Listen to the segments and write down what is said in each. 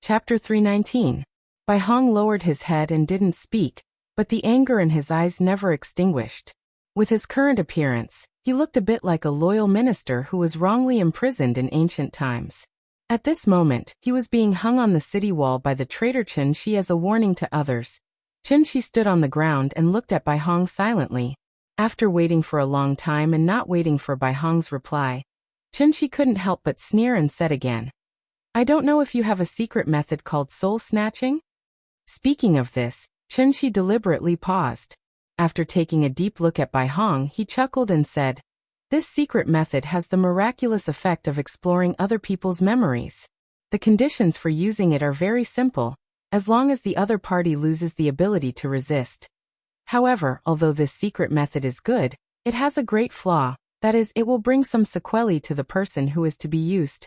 Chapter 319. Bai Hong lowered his head and didn't speak, but the anger in his eyes never extinguished. With his current appearance, he looked a bit like a loyal minister who was wrongly imprisoned in ancient times. At this moment, he was being hung on the city wall by the traitor Chen Shi as a warning to others. Chen Shi stood on the ground and looked at Bai Hong silently. After waiting for a long time and not waiting for Bai Hong's reply, Chen Shi couldn't help but sneer and said again, "I don't know if you have a secret method called soul snatching?" Speaking of this, Chen Shi deliberately paused. After taking a deep look at Bai Hong, he chuckled and said, "This secret method has the miraculous effect of exploring other people's memories. The conditions for using it are very simple, as long as the other party loses the ability to resist. However, although this secret method is good, it has a great flaw, that is, it will bring some sequelae to the person who is to be used.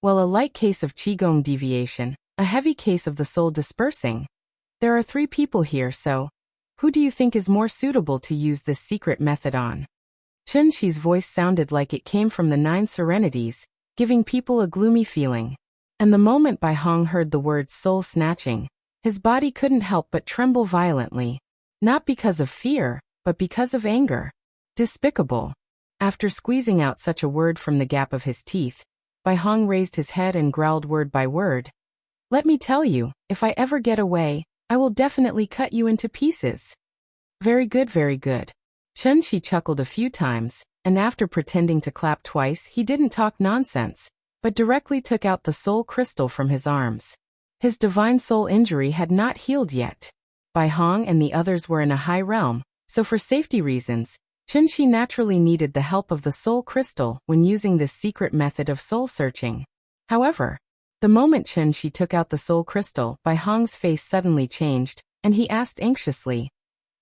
Well, a light case of qigong deviation, a heavy case of the soul dispersing. There are 3 people here, so who do you think is more suitable to use this secret method on?" Chen Shi's voice sounded like it came from the 9 serenities, giving people a gloomy feeling. And the moment Bai Hong heard the word soul snatching, his body couldn't help but tremble violently. Not because of fear, but because of anger. Despicable. After squeezing out such a word from the gap of his teeth, Bai Hong raised his head and growled word by word. "Let me tell you, if I ever get away, I will definitely cut you into pieces." Very good, very good. Chen Shi chuckled a few times, and after pretending to clap twice, he didn't talk nonsense, but directly took out the soul crystal from his arms. His divine soul injury had not healed yet. Bai Hong and the others were in a high realm, so for safety reasons, Chen Shi naturally needed the help of the soul crystal when using this secret method of soul searching. However, the moment Chen Shi took out the soul crystal, Bai Hong's face suddenly changed, and he asked anxiously,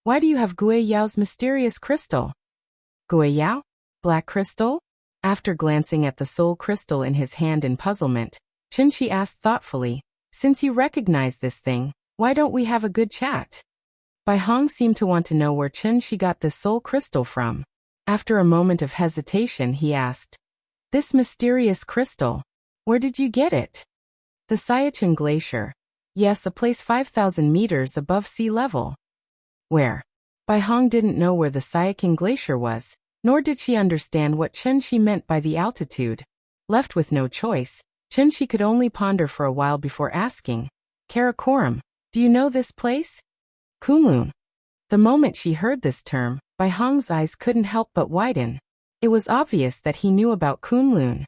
"Why do you have Gui Yao's mysterious crystal?" "Gui Yao? Black crystal?" After glancing at the soul crystal in his hand in puzzlement, Chen Shi asked thoughtfully, "Since you recognize this thing, why don't we have a good chat?" Bai Hong seemed to want to know where Chen Shi got this soul crystal from. After a moment of hesitation, he asked, "This mysterious crystal, where did you get it?" "The Siachen Glacier. Yes, a place 5,000 meters above sea level." "Where?" Bai Hong didn't know where the Siachen Glacier was, nor did she understand what Chen Shi meant by the altitude. Left with no choice, Chen Shi could only ponder for a while before asking, "Karakoram, do you know this place?" "Kunlun." The moment she heard this term, Bai Hong's eyes couldn't help but widen. It was obvious that he knew about Kunlun.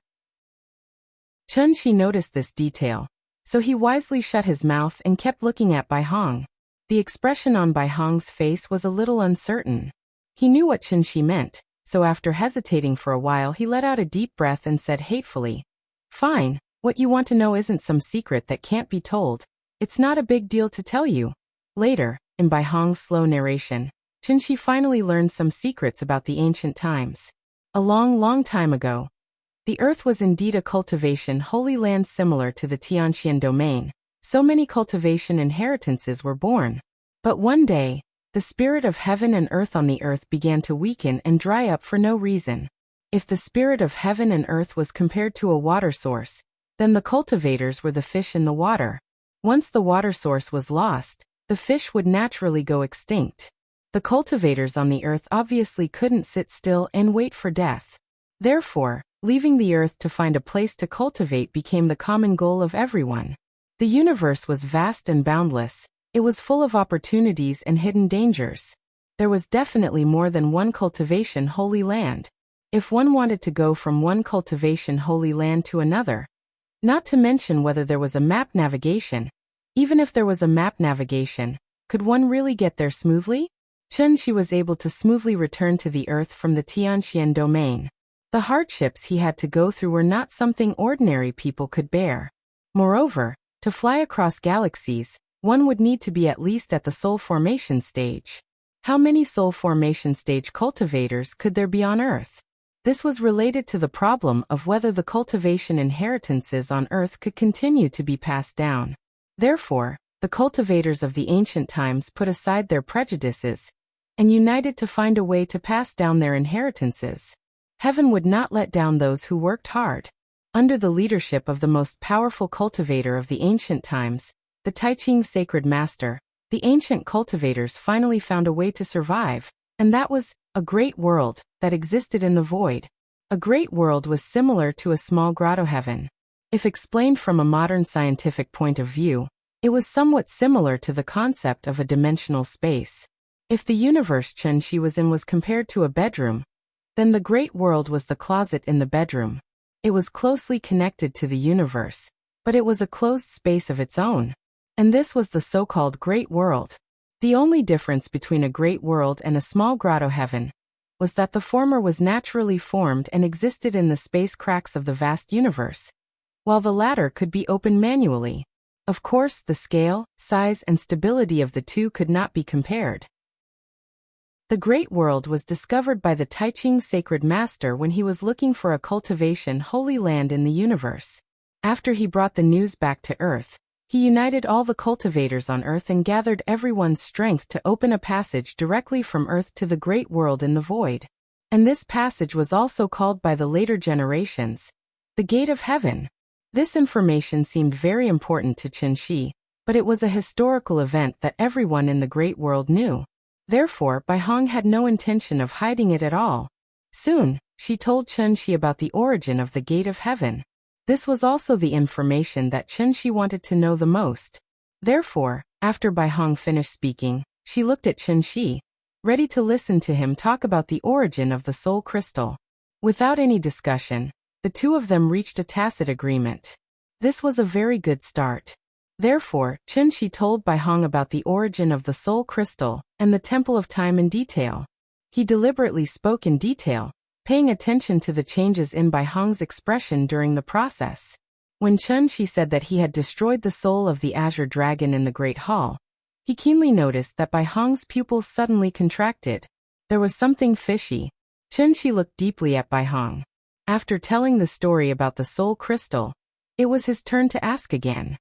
Chen Shi noticed this detail, so he wisely shut his mouth and kept looking at Bai Hong. The expression on Bai Hong's face was a little uncertain. He knew what Chen Shi meant, so after hesitating for a while he let out a deep breath and said hatefully, "Fine, what you want to know isn't some secret that can't be told. It's not a big deal to tell you." Later, in Bai Hong's slow narration, Chen Shi finally learned some secrets about the ancient times. A long, long time ago, the earth was indeed a cultivation holy land similar to the Tianxian domain. So many cultivation inheritances were born. But one day, the spirit of heaven and earth on the earth began to weaken and dry up for no reason. If the spirit of heaven and earth was compared to a water source, then the cultivators were the fish in the water. Once the water source was lost, the fish would naturally go extinct. The cultivators on the earth obviously couldn't sit still and wait for death. Therefore, leaving the earth to find a place to cultivate became the common goal of everyone. The universe was vast and boundless. It was full of opportunities and hidden dangers. There was definitely more than one cultivation holy land. If one wanted to go from one cultivation holy land to another, not to mention whether there was a map navigation, even if there was a map navigation, could one really get there smoothly? Chen Shi was able to smoothly return to the earth from the Tianxian domain. The hardships he had to go through were not something ordinary people could bear. Moreover, to fly across galaxies, one would need to be at least at the soul formation stage. How many soul formation stage cultivators could there be on Earth? This was related to the problem of whether the cultivation inheritances on Earth could continue to be passed down. Therefore, the cultivators of the ancient times put aside their prejudices and united to find a way to pass down their inheritances. Heaven would not let down those who worked hard. Under the leadership of the most powerful cultivator of the ancient times, the Taiching sacred master, the ancient cultivators finally found a way to survive, and that was a great world that existed in the void. A great world was similar to a small grotto heaven. If explained from a modern scientific point of view, it was somewhat similar to the concept of a dimensional space. If the universe Chen-Shi was in was compared to a bedroom, then the great world was the closet in the bedroom. It was closely connected to the universe, but it was a closed space of its own. And this was the so-called great world. The only difference between a great world and a small grotto heaven was that the former was naturally formed and existed in the space cracks of the vast universe, while the latter could be opened manually. Of course, the scale, size, and stability of the two could not be compared. The Great World was discovered by the Taiching sacred master when he was looking for a cultivation holy land in the universe. After he brought the news back to Earth, he united all the cultivators on Earth and gathered everyone's strength to open a passage directly from Earth to the Great World in the void. And this passage was also called by the later generations the Gate of Heaven. This information seemed very important to Chen-Shi, but it was a historical event that everyone in the Great World knew. Therefore, Bai Hong had no intention of hiding it at all. Soon, she told Chen-Shi about the origin of the Gate of Heaven. This was also the information that Chen-Shi wanted to know the most. Therefore, after Bai Hong finished speaking, she looked at Chen-Shi, ready to listen to him talk about the origin of the soul crystal. Without any discussion, the two of them reached a tacit agreement. This was a very good start. Therefore, Chen-Shi told Bai Hong about the origin of the soul crystal and the Temple of Time in detail. He deliberately spoke in detail, paying attention to the changes in Bai Hong's expression during the process. When Chen-Shi said that he had destroyed the soul of the Azure Dragon in the Great Hall, he keenly noticed that Bai Hong's pupils suddenly contracted. There was something fishy. Chen-Shi looked deeply at Bai Hong. After telling the story about the soul crystal, it was his turn to ask again.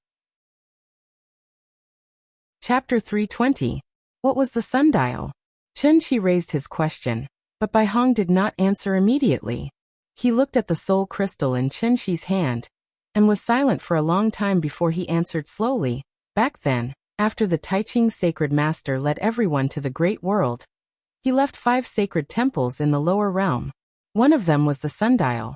Chapter 320. What was the sundial? Chen-Shi raised his question, but Bai Hong did not answer immediately. He looked at the soul crystal in Chen-Shi's hand, and was silent for a long time before he answered slowly. Back then, after the Taiching sacred master led everyone to the great world, he left 5 sacred temples in the lower realm. One of them was the sundial.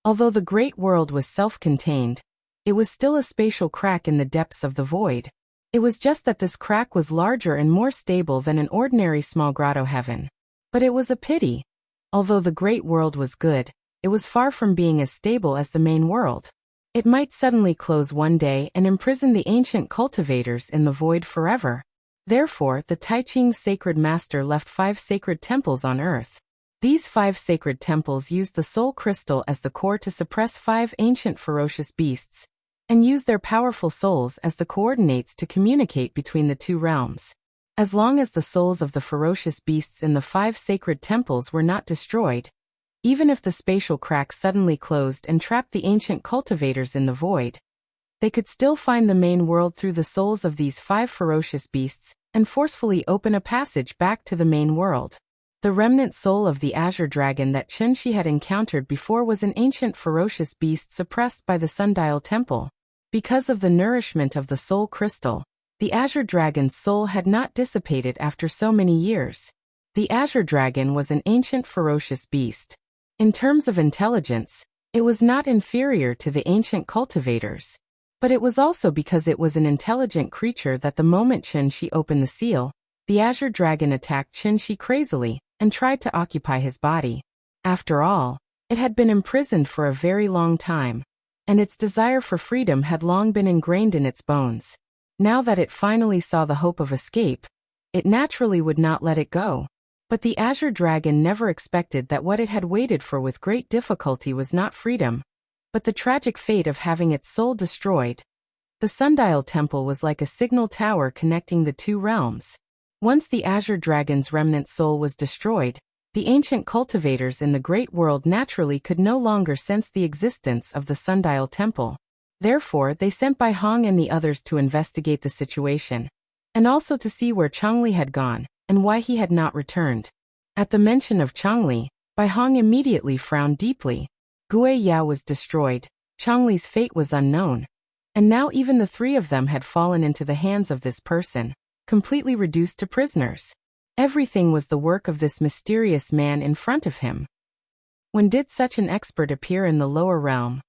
Although the great world was self-contained, it was still a spatial crack in the depths of the void. It was just that this crack was larger and more stable than an ordinary small grotto heaven. But it was a pity. Although the great world was good, it was far from being as stable as the main world. It might suddenly close one day and imprison the ancient cultivators in the void forever. Therefore, the Taiching sacred master left 5 sacred temples on Earth. These 5 sacred temples used the soul crystal as the core to suppress 5 ancient ferocious beasts, and use their powerful souls as the coordinates to communicate between the two realms. As long as the souls of the ferocious beasts in the 5 sacred temples were not destroyed, even if the spatial crack suddenly closed and trapped the ancient cultivators in the void, they could still find the main world through the souls of these 5 ferocious beasts and forcefully open a passage back to the main world. The remnant soul of the Azure Dragon that Chen-Shi had encountered before was an ancient ferocious beast suppressed by the Sundial Temple. Because of the nourishment of the soul crystal, the Azure Dragon's soul had not dissipated after so many years. The Azure Dragon was an ancient ferocious beast. In terms of intelligence, it was not inferior to the ancient cultivators. But it was also because it was an intelligent creature that the moment Chen-Shi opened the seal, the Azure Dragon attacked Chen-Shi crazily and tried to occupy his body. After all, it had been imprisoned for a very long time, and its desire for freedom had long been ingrained in its bones. Now that it finally saw the hope of escape, it naturally would not let it go. But the Azure Dragon never expected that what it had waited for with great difficulty was not freedom, but the tragic fate of having its soul destroyed. The Sundial Temple was like a signal tower connecting the two realms. Once the Azure Dragon's remnant soul was destroyed, the ancient cultivators in the great world naturally could no longer sense the existence of the Sundial Temple. Therefore, they sent Bai Hong and the others to investigate the situation, and also to see where Changli had gone, and why he had not returned. At the mention of Changli, Bai Hong immediately frowned deeply. Gui Yao was destroyed, Changli's fate was unknown. And now even the three of them had fallen into the hands of this person, completely reduced to prisoners. Everything was the work of this mysterious man in front of him. When did such an expert appear in the lower realm?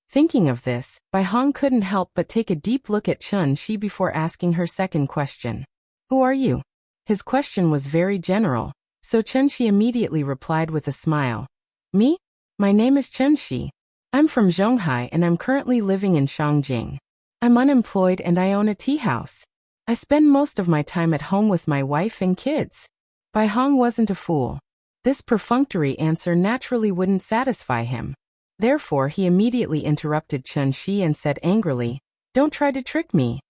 Thinking of this, Bai Hong couldn't help but take a deep look at Chun Shi before asking her second question. Who are you? His question was very general, so Chun Shi immediately replied with a smile. Me? My name is Chun Shi. I'm from Zhonghai and I'm currently living in Shangjing. I'm unemployed and I own a tea house. I spend most of my time at home with my wife and kids. Bai Hong wasn't a fool. This perfunctory answer naturally wouldn't satisfy him. Therefore, he immediately interrupted Chun Shi and said angrily, "Don't try to trick me.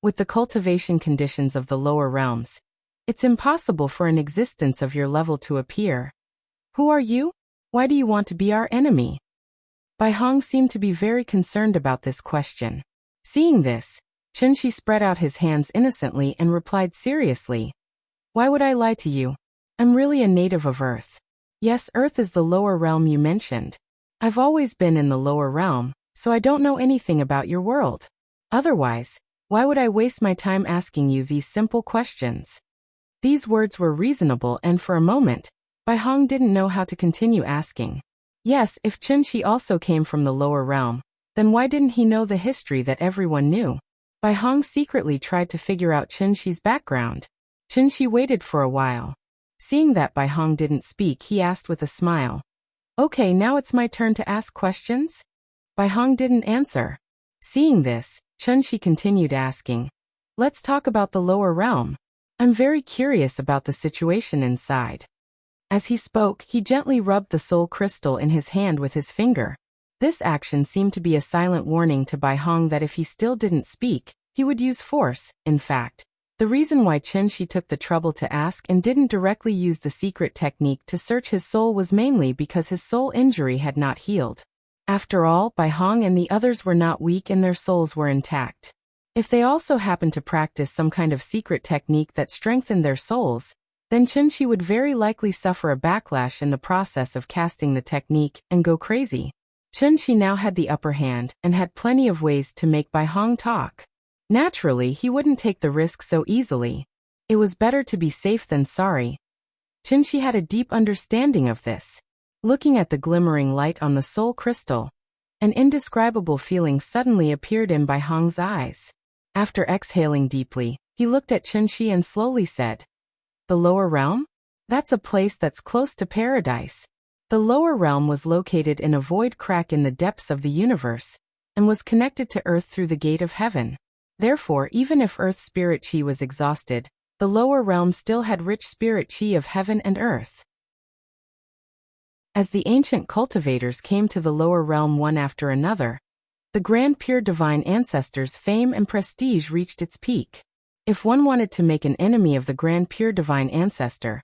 With the cultivation conditions of the lower realms, it's impossible for an existence of your level to appear. Who are you? Why do you want to be our enemy?" Bai Hong seemed to be very concerned about this question. Seeing this, Chun Shi spread out his hands innocently and replied seriously, "Why would I lie to you? I'm really a native of Earth. Yes, Earth is the lower realm you mentioned. I've always been in the lower realm, so I don't know anything about your world. Otherwise, why would I waste my time asking you these simple questions?" These words were reasonable and for a moment, Bai Hong didn't know how to continue asking. Yes, if Chun Shi also came from the lower realm, then why didn't he know the history that everyone knew? Bai Hong secretly tried to figure out Chun Shi's background. Chun Shi waited for a while. Seeing that Bai Hong didn't speak, he asked with a smile, "Okay, now it's my turn to ask questions?" Bai Hong didn't answer. Seeing this, Chun Shi continued asking, "Let's talk about the lower realm. I'm very curious about the situation inside." As he spoke, he gently rubbed the soul crystal in his hand with his finger. This action seemed to be a silent warning to Bai Hong that if he still didn't speak, he would use force. In fact, the reason why Chun Shi took the trouble to ask and didn't directly use the secret technique to search his soul was mainly because his soul injury had not healed. After all, Bai Hong and the others were not weak and their souls were intact. If they also happened to practice some kind of secret technique that strengthened their souls, then Chun Shi would very likely suffer a backlash in the process of casting the technique and go crazy. Chun Shi now had the upper hand and had plenty of ways to make Bai Hong talk. Naturally, he wouldn't take the risk so easily. It was better to be safe than sorry. Chun Shi had a deep understanding of this. Looking at the glimmering light on the soul crystal, an indescribable feeling suddenly appeared in Bai Hong's eyes. After exhaling deeply, he looked at Chun Shi and slowly said, "The lower realm? That's a place that's close to paradise." The lower realm was located in a void crack in the depths of the universe, and was connected to Earth through the gate of heaven. Therefore, even if Earth's spirit chi was exhausted, the lower realm still had rich spirit chi of heaven and earth. As the ancient cultivators came to the lower realm one after another, the grand pure divine ancestors' fame and prestige reached its peak. If one wanted to make an enemy of the grand pure divine ancestor,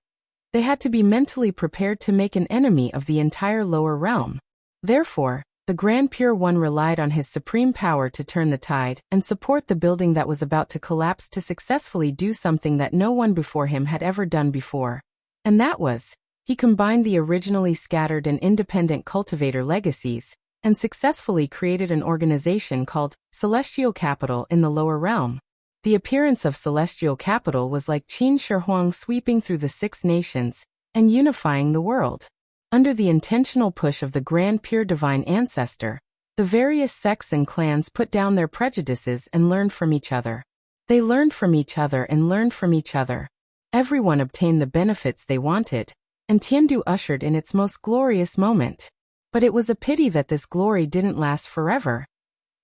they had to be mentally prepared to make an enemy of the entire lower realm. Therefore, the Grand Pure One relied on his supreme power to turn the tide and support the building that was about to collapse to successfully do something that no one before him had ever done before. And that was, he combined the originally scattered and independent cultivator legacies and successfully created an organization called Celestial Capital in the lower realm. The appearance of Celestial Capital was like Qin Shi Huang sweeping through the 6 nations and unifying the world. Under the intentional push of the Grand Pure Divine Ancestor, the various sects and clans put down their prejudices and learned from each other. They learned from each other and learned from each other. Everyone obtained the benefits they wanted, and Tiandu ushered in its most glorious moment. But it was a pity that this glory didn't last forever.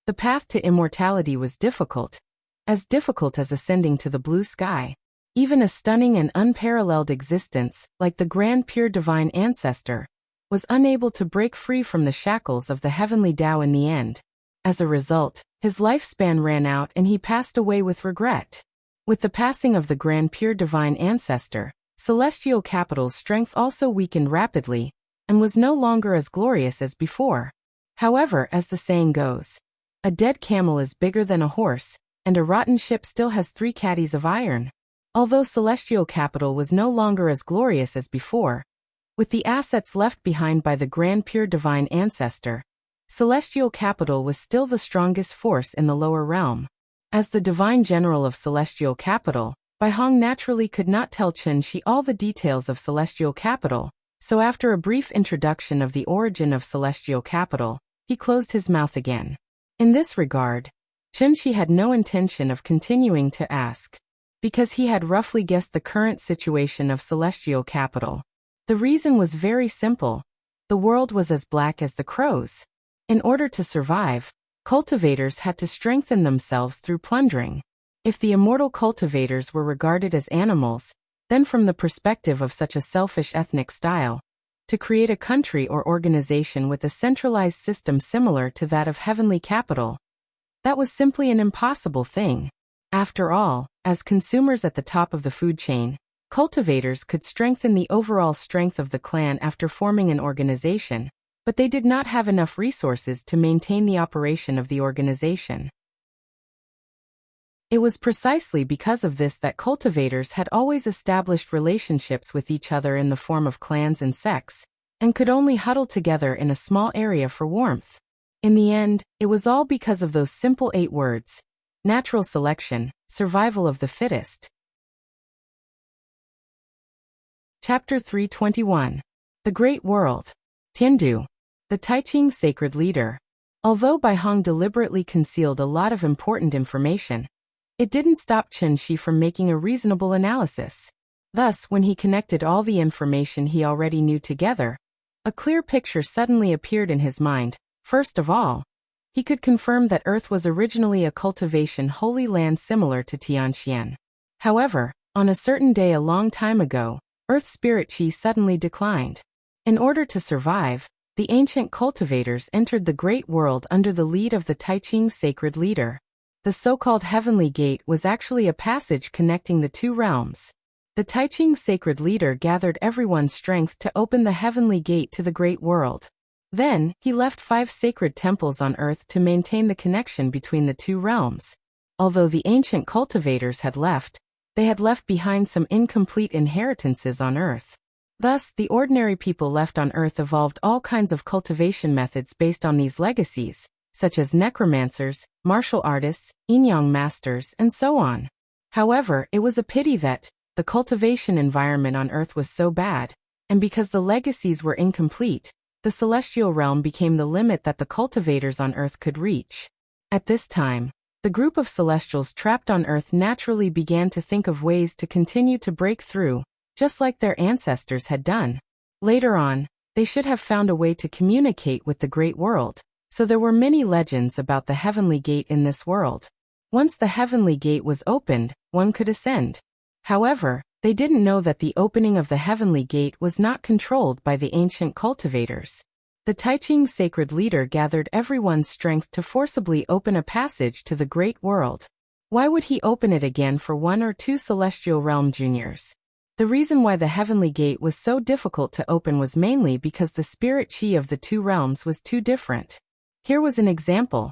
The path to immortality was difficult as ascending to the blue sky. Even a stunning and unparalleled existence, like the Grand Pure Divine Ancestor, was unable to break free from the shackles of the heavenly Tao in the end. As a result, his lifespan ran out and he passed away with regret. With the passing of the Grand Pure Divine Ancestor, Celestial Capital's strength also weakened rapidly, and was no longer as glorious as before. However, as the saying goes, a dead camel is bigger than a horse, and a rotten ship still has 3 caddies of iron. Although Celestial Capital was no longer as glorious as before, with the assets left behind by the Grand Pure Divine Ancestor, celestial capital was still the strongest force in the lower realm. As the divine general of celestial capital, Bai Hong naturally could not tell Chen Shi all the details of celestial capital, so after a brief introduction of the origin of celestial capital, he closed his mouth again. In this regard, Chen Shi had no intention of continuing to ask, because he had roughly guessed the current situation of celestial capital. The reason was very simple. The world was as black as the crows. In order to survive, cultivators had to strengthen themselves through plundering. If the immortal cultivators were regarded as animals, then from the perspective of such a selfish ethnic style, to create a country or organization with a centralized system similar to that of heavenly capital, that was simply an impossible thing. After all, as consumers at the top of the food chain, cultivators could strengthen the overall strength of the clan after forming an organization, but they did not have enough resources to maintain the operation of the organization. It was precisely because of this that cultivators had always established relationships with each other in the form of clans and sects, and could only huddle together in a small area for warmth. In the end, it was all because of those simple 8 words: natural selection, survival of the fittest. Chapter 321. The Great World. Tiandu. The Taiqing Sacred Leader. Although Bai Hong deliberately concealed a lot of important information, it didn't stop Chen Shi from making a reasonable analysis. Thus, when he connected all the information he already knew together, a clear picture suddenly appeared in his mind. First of all, he could confirm that Earth was originally a cultivation holy land similar to Tianxian. However, on a certain day a long time ago, Earth spirit qi suddenly declined. In order to survive, the ancient cultivators entered the Great World under the lead of the Taiqing Sacred Leader. The so-called Heavenly Gate was actually a passage connecting the 2 realms. The Taiqing Sacred Leader gathered everyone's strength to open the Heavenly Gate to the Great World. Then, he left 5 sacred temples on Earth to maintain the connection between the 2 realms. Although the ancient cultivators had left, they had left behind some incomplete inheritances on Earth. Thus, the ordinary people left on Earth evolved all kinds of cultivation methods based on these legacies, such as necromancers, martial artists, yin-yang masters, and so on. However, it was a pity that the cultivation environment on Earth was so bad, and because the legacies were incomplete, the celestial realm became the limit that the cultivators on Earth could reach. At this time, the group of celestials trapped on Earth naturally began to think of ways to continue to break through, just like their ancestors had done. Later on, they should have found a way to communicate with the Great World, so there were many legends about the Heavenly Gate in this world. Once the Heavenly Gate was opened, one could ascend. However, they didn't know that the opening of the Heavenly Gate was not controlled by the ancient cultivators. The Taiqing Sacred Leader gathered everyone's strength to forcibly open a passage to the Great World. Why would he open it again for 1 or 2 Celestial Realm juniors? The reason why the Heavenly Gate was so difficult to open was mainly because the spirit chi of the 2 realms was too different. Here was an example.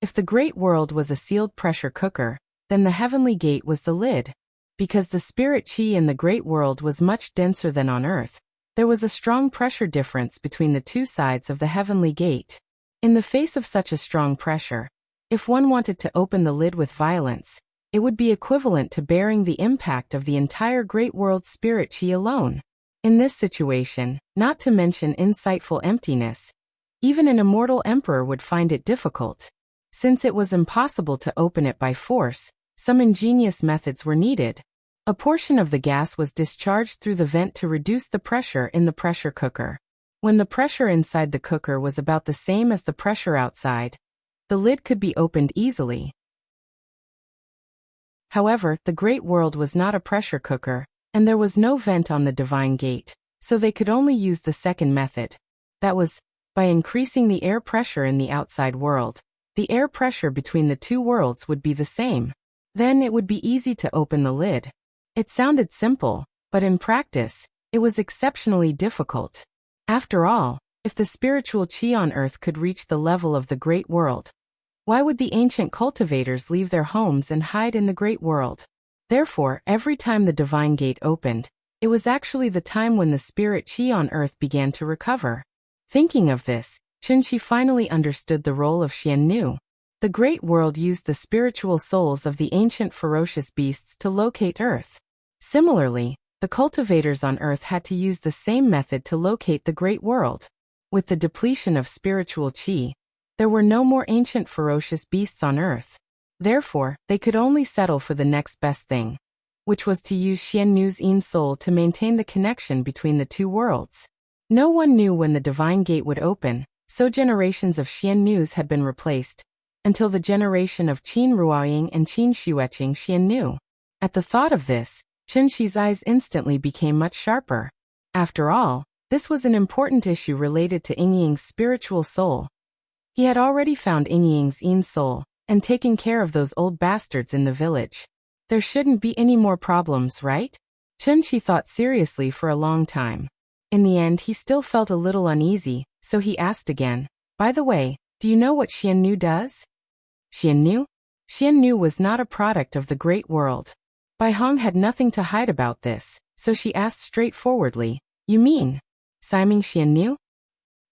If the Great World was a sealed pressure cooker, then the Heavenly Gate was the lid. Because the spirit chi in the Great World was much denser than on Earth, there was a strong pressure difference between the 2 sides of the Heavenly Gate. In the face of such a strong pressure, if one wanted to open the lid with violence, it would be equivalent to bearing the impact of the entire Great World spirit chi alone. In this situation, not to mention insightful emptiness, even an immortal emperor would find it difficult. Since it was impossible to open it by force, some ingenious methods were needed. A portion of the gas was discharged through the vent to reduce the pressure in the pressure cooker. When the pressure inside the cooker was about the same as the pressure outside, the lid could be opened easily. However, the Great World was not a pressure cooker, and there was no vent on the Divine Gate, so they could only use the second method. That was, by increasing the air pressure in the outside world, the air pressure between the 2 worlds would be the same. Then it would be easy to open the lid. It sounded simple, but in practice, it was exceptionally difficult. After all, if the spiritual chi on Earth could reach the level of the Great World, why would the ancient cultivators leave their homes and hide in the Great World? Therefore, every time the Divine Gate opened, it was actually the time when the spirit chi on Earth began to recover. Thinking of this, Qinshi finally understood the role of Xiannu. The great world used the spiritual souls of the ancient ferocious beasts to locate Earth. Similarly, the cultivators on Earth had to use the same method to locate the great world. With the depletion of spiritual qi, there were no more ancient ferocious beasts on Earth. Therefore, they could only settle for the next best thing, which was to use Xiannu's Yin soul to maintain the connection between the two worlds. No one knew when the divine gate would open, so generations of Xiannus had been replaced, until the generation of Qin Ruoying and Qin Xueqing Xiannu. At the thought of this, Qinshi's eyes instantly became much sharper. After all, this was an important issue related to Yingying's spiritual soul. He had already found Yingying's Yin soul, and taken care of those old bastards in the village. There shouldn't be any more problems, right? Qinshi thought seriously for a long time. In the end, he still felt a little uneasy, so he asked again, "By the way, do you know what Xiannu does?" Xiannu? Xiannu was not a product of the great world. Bai Hong had nothing to hide about this, so she asked straightforwardly, "You mean Siming Xiannu?"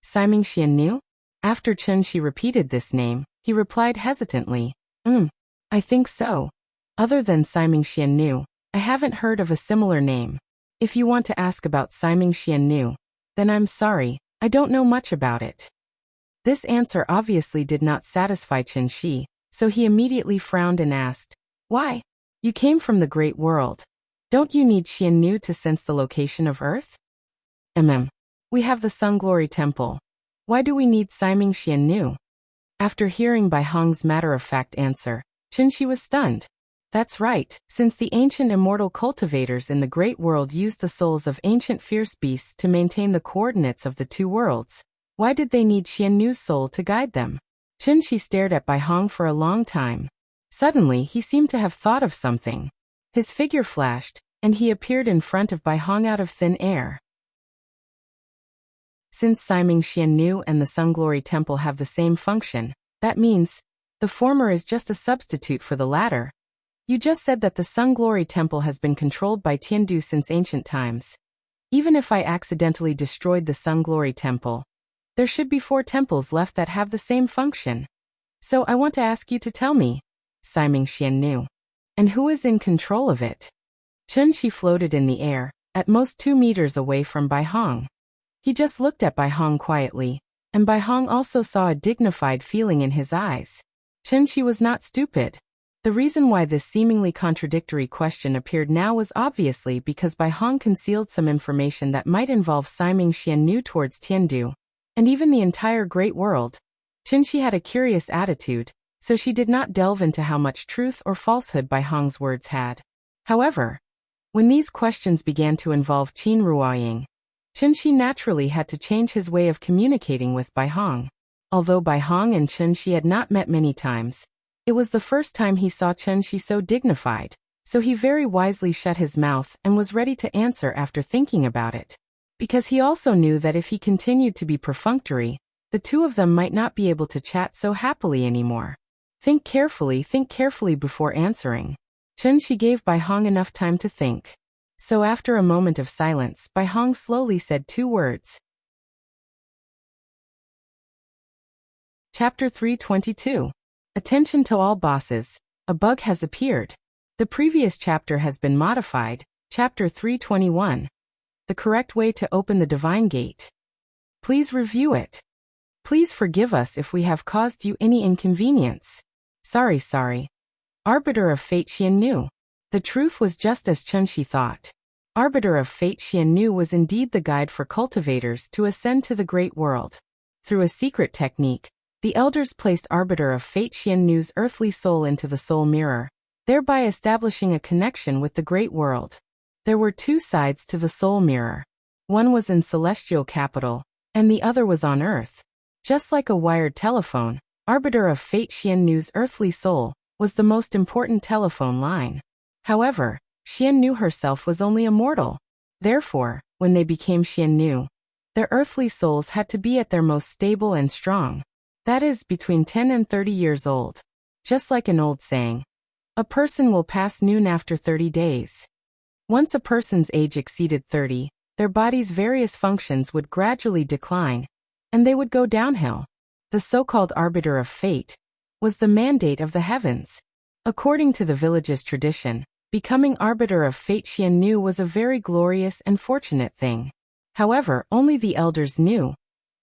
Siming Xiannu? After Qinshi repeated this name, he replied hesitantly, I think so. Other than Siming Xiannu, I haven't heard of a similar name. If you want to ask about Siming Xiannu, then I'm sorry, I don't know much about it." This answer obviously did not satisfy Qinshi, so he immediately frowned and asked, "Why? You came from the great world. Don't you need Xiannu to sense the location of Earth?" We have the Sun Glory Temple. Why do we need Siming Xiannu?" After hearing Bai Hong's matter-of-fact answer, Qinshi was stunned. That's right, since the ancient immortal cultivators in the great world used the souls of ancient fierce beasts to maintain the coordinates of the two worlds, why did they need Xiannu's soul to guide them? Qinshi stared at Bai Hong for a long time. Suddenly, he seemed to have thought of something. His figure flashed, and he appeared in front of Bai Hong out of thin air. Since Siming Xiannu and the Sun Glory Temple have the same function, that means the former is just a substitute for the latter. You just said that the Sun Glory Temple has been controlled by Tiandu since ancient times. Even if I accidentally destroyed the Sun Glory Temple, there should be 4 temples left that have the same function. So I want to ask you to tell me, Siming Xiannu, and who is in control of it? Qinshi floated in the air, at most 2 meters away from Bai Hong. He just looked at Bai Hong quietly, and Bai Hong also saw a dignified feeling in his eyes. Qinshi was not stupid. The reason why this seemingly contradictory question appeared now was obviously because Bai Hong concealed some information that might involve Siming Xiannu towards Tiandu, and even the entire great world. Qinshi had a curious attitude, so she did not delve into how much truth or falsehood Bai Hong's words had. However, when these questions began to involve Qin Ruoying, Qinshi naturally had to change his way of communicating with Bai Hong. Although Bai Hong and Qinshi had not met many times, it was the first time he saw Qinshi so dignified, so he very wisely shut his mouth and was ready to answer after thinking about it. Because he also knew that if he continued to be perfunctory, the two of them might not be able to chat so happily anymore. Think carefully before answering. Qinshi gave Bai Hong enough time to think. So after a moment of silence, Bai Hong slowly said 2 words. Chapter 322. Attention to all bosses. A bug has appeared. The previous chapter has been modified. Chapter 321. The correct way to open the divine gate. Please review it. Please forgive us if we have caused you any inconvenience. Sorry. Arbiter of Fate Xiannu. The truth was just as Qinshi thought. Arbiter of Fate Xiannu was indeed the guide for cultivators to ascend to the great world. Through a secret technique, the elders placed Arbiter of Fate Xiannu's earthly soul into the soul mirror, thereby establishing a connection with the great world. There were 2 sides to the soul mirror. One was in celestial capital, and the other was on earth. Just like a wired telephone, Arbiter of Fate Xiannu's earthly soul was the most important telephone line. However, Xiannu herself was only a mortal. Therefore, when they became Xiannu, their earthly souls had to be at their most stable and strong. That is, between 10 and 30 years old. Just like an old saying, a person will pass noon after 30 days. Once a person's age exceeded 30, their body's various functions would gradually decline, and they would go downhill. The so-called arbiter of fate was the mandate of the heavens. According to the village's tradition, becoming arbiter of fate Xiannu was a very glorious and fortunate thing. However, only the elders knew.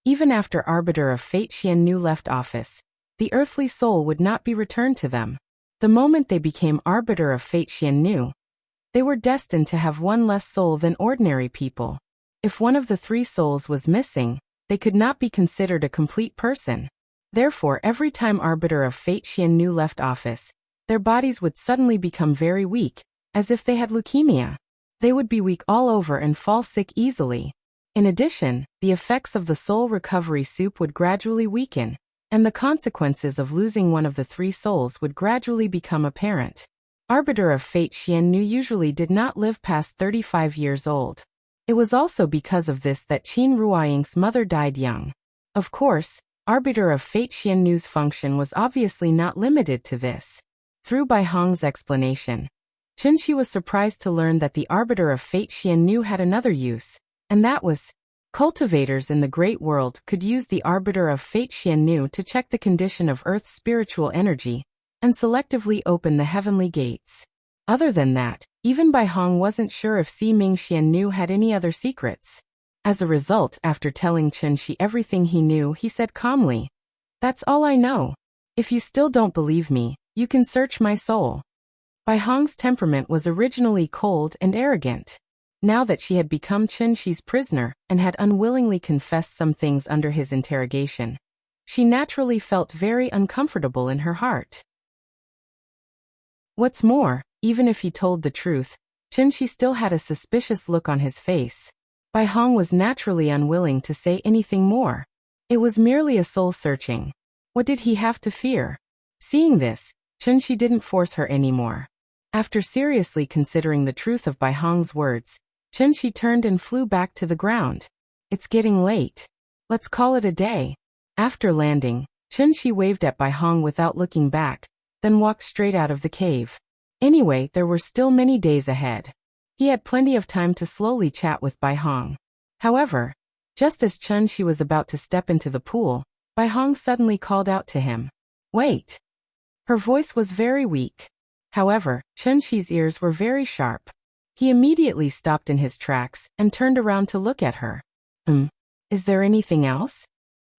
Even after arbiter of fate Xiannu left office, the earthly soul would not be returned to them. The moment they became arbiter of fate Xiannu, they were destined to have one less soul than ordinary people. If one of the three souls was missing, they could not be considered a complete person. Therefore, every time arbiter of fate Xiannu left office, their bodies would suddenly become very weak, as if they had leukemia. They would be weak all over and fall sick easily. In addition, the effects of the soul recovery soup would gradually weaken, and the consequences of losing one of the three souls would gradually become apparent. Arbiter of fate Xiannu usually did not live past 35 years old. It was also because of this that Qin Ruoying's mother died young. Of course, arbiter of fate Xiannu's function was obviously not limited to this. Through Bai Hong's explanation, Qinshi was surprised to learn that the arbiter of fate Xiannu had another use, and that was, cultivators in the great world could use the arbiter of fate Xiannu to check the condition of Earth's spiritual energy, and selectively open the heavenly gates. Other than that, even Bai Hong wasn't sure if Si Ming Xiannu had any other secrets. As a result, after telling Qinshi everything he knew, he said calmly, "That's all I know. If you still don't believe me, you can search my soul." Bai Hong's temperament was originally cold and arrogant. Now that she had become Qinshi's prisoner and had unwillingly confessed some things under his interrogation, she naturally felt very uncomfortable in her heart. What's more, even if he told the truth, Qinshi still had a suspicious look on his face. Bai Hong was naturally unwilling to say anything more. It was merely a soul-searching. What did he have to fear? Seeing this, Qinshi didn't force her anymore. After seriously considering the truth of Bai Hong's words, Qinshi turned and flew back to the ground. It's getting late. Let's call it a day. After landing, Qinshi waved at Bai Hong without looking back, then walked straight out of the cave. Anyway, there were still many days ahead. He had plenty of time to slowly chat with Bai Hong. However, just as Qinshi was about to step into the pool, Bai Hong suddenly called out to him, "Wait." Her voice was very weak. However, Qinshi's ears were very sharp. He immediately stopped in his tracks and turned around to look at her. Is there anything else?"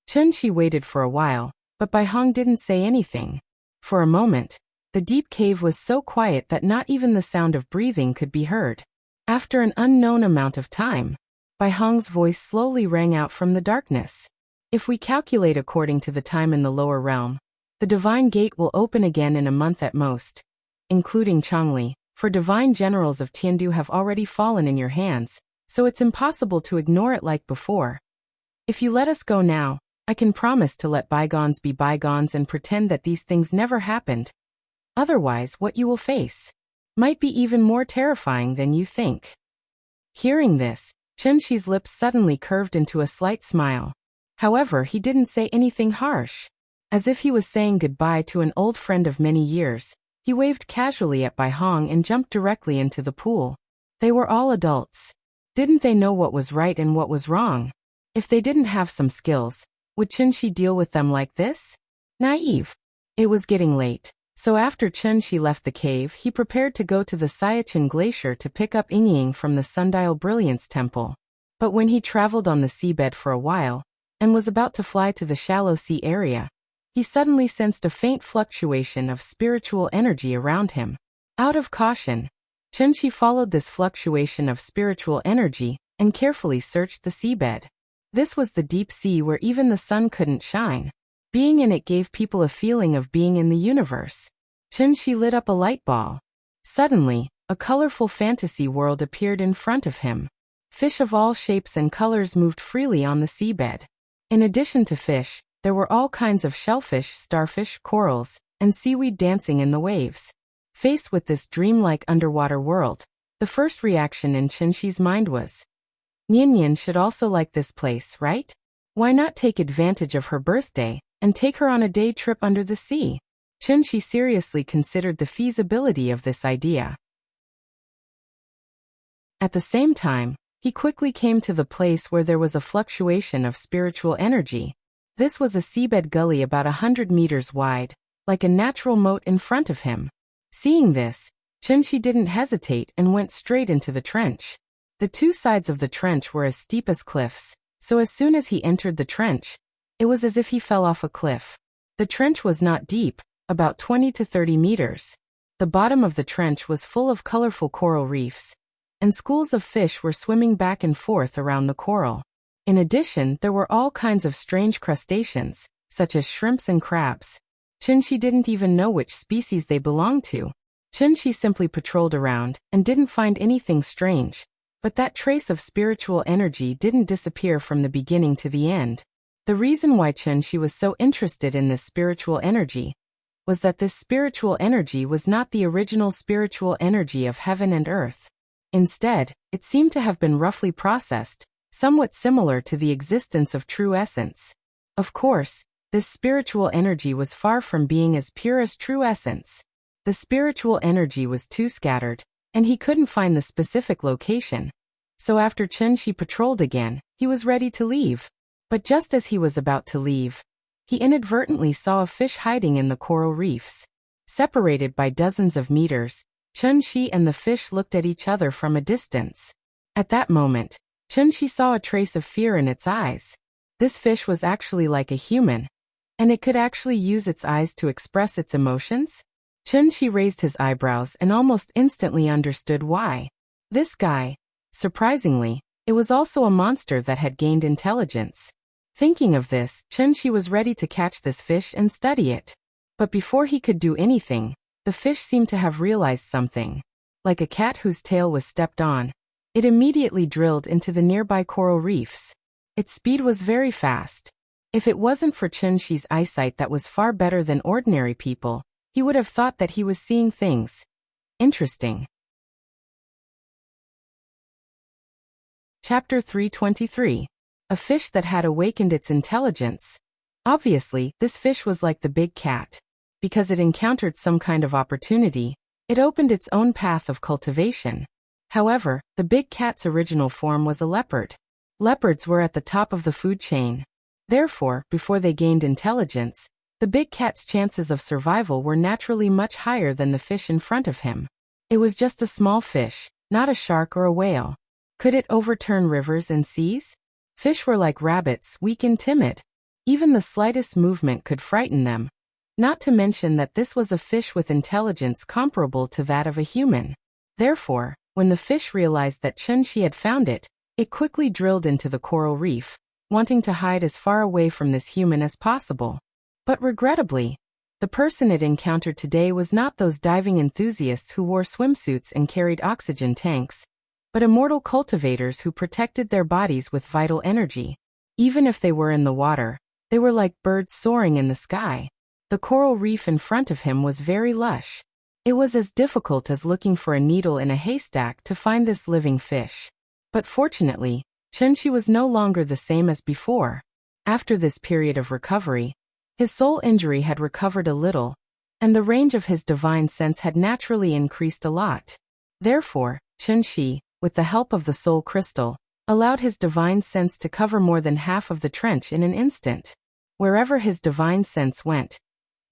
Qinshi waited for a while, but Bai Hong didn't say anything. For a moment, the deep cave was so quiet that not even the sound of breathing could be heard. After an unknown amount of time, Bai Hong's voice slowly rang out from the darkness. "If we calculate according to the time in the lower realm, the divine gate will open again in a month at most, including Changli, for divine generals of Tiandu have already fallen in your hands, so it's impossible to ignore it like before. If you let us go now, I can promise to let bygones be bygones and pretend that these things never happened. Otherwise, what you will face might be even more terrifying than you think." Hearing this, Qinshi's lips suddenly curved into a slight smile. However, he didn't say anything harsh. As if he was saying goodbye to an old friend of many years, he waved casually at Bai Hong and jumped directly into the pool. They were all adults. Didn't they know what was right and what was wrong? If they didn't have some skills, would Qinshi deal with them like this? Naive. It was getting late, so after Qinshi left the cave, he prepared to go to the Siachen Glacier to pick up Yingying from the Sundial Brilliance Temple. But when he traveled on the seabed for a while, and was about to fly to the shallow sea area, he suddenly sensed a faint fluctuation of spiritual energy around him. Out of caution, Qinshi followed this fluctuation of spiritual energy and carefully searched the seabed. This was the deep sea where even the sun couldn't shine. Being in it gave people a feeling of being in the universe. Qinshi lit up a light ball. Suddenly, a colorful fantasy world appeared in front of him. Fish of all shapes and colors moved freely on the seabed. In addition to fish, there were all kinds of shellfish, starfish, corals, and seaweed dancing in the waves. Faced with this dreamlike underwater world, the first reaction in Qinshi's mind was, Nian should also like this place, right? Why not take advantage of her birthday and take her on a day trip under the sea? Qinshi seriously considered the feasibility of this idea. At the same time, he quickly came to the place where there was a fluctuation of spiritual energy. This was a seabed gully about 100 meters wide, like a natural moat in front of him. Seeing this, Chunxi didn't hesitate and went straight into the trench. The two sides of the trench were as steep as cliffs, so as soon as he entered the trench, it was as if he fell off a cliff. The trench was not deep, about 20 to 30 meters. The bottom of the trench was full of colorful coral reefs, and schools of fish were swimming back and forth around the coral. In addition, there were all kinds of strange crustaceans, such as shrimps and crabs. Chunxi didn't even know which species they belonged to. Chunxi simply patrolled around and didn't find anything strange. But that trace of spiritual energy didn't disappear from the beginning to the end. The reason why Chunxi was so interested in this spiritual energy was that this spiritual energy was not the original spiritual energy of heaven and earth. Instead, it seemed to have been roughly processed, somewhat similar to the existence of true essence. Of course, this spiritual energy was far from being as pure as true essence. The spiritual energy was too scattered, and he couldn't find the specific location. So after Chunxi patrolled again, he was ready to leave. But just as he was about to leave, he inadvertently saw a fish hiding in the coral reefs. Separated by dozens of meters, Chunxi and the fish looked at each other from a distance. At that moment, Chunxi saw a trace of fear in its eyes. This fish was actually like a human, and it could actually use its eyes to express its emotions? Chunxi raised his eyebrows and almost instantly understood why. This guy, surprisingly, it was also a monster that had gained intelligence. Thinking of this, Chunxi was ready to catch this fish and study it. But before he could do anything, the fish seemed to have realized something. Like a cat whose tail was stepped on, it immediately drilled into the nearby coral reefs. Its speed was very fast. If it wasn't for Chunxi's eyesight that was far better than ordinary people, he would have thought that he was seeing things interesting. Chapter 323. A fish that had awakened its intelligence. Obviously, this fish was like the big cat. Because it encountered some kind of opportunity, it opened its own path of cultivation. However, the big cat's original form was a leopard. Leopards were at the top of the food chain. Therefore, before they gained intelligence, the big cat's chances of survival were naturally much higher than the fish in front of him. It was just a small fish, not a shark or a whale. Could it overturn rivers and seas? Fish were like rabbits, weak and timid. Even the slightest movement could frighten them. Not to mention that this was a fish with intelligence comparable to that of a human. Therefore, when the fish realized that Chunxi had found it, it quickly drilled into the coral reef, wanting to hide as far away from this human as possible. But regrettably, the person it encountered today was not those diving enthusiasts who wore swimsuits and carried oxygen tanks, but immortal cultivators who protected their bodies with vital energy. Even if they were in the water, they were like birds soaring in the sky. The coral reef in front of him was very lush. It was as difficult as looking for a needle in a haystack to find this living fish. But fortunately, Chunxi was no longer the same as before. After this period of recovery, his soul injury had recovered a little, and the range of his divine sense had naturally increased a lot. Therefore, Chunxi, with the help of the soul crystal, allowed his divine sense to cover more than half of the trench in an instant. Wherever his divine sense went,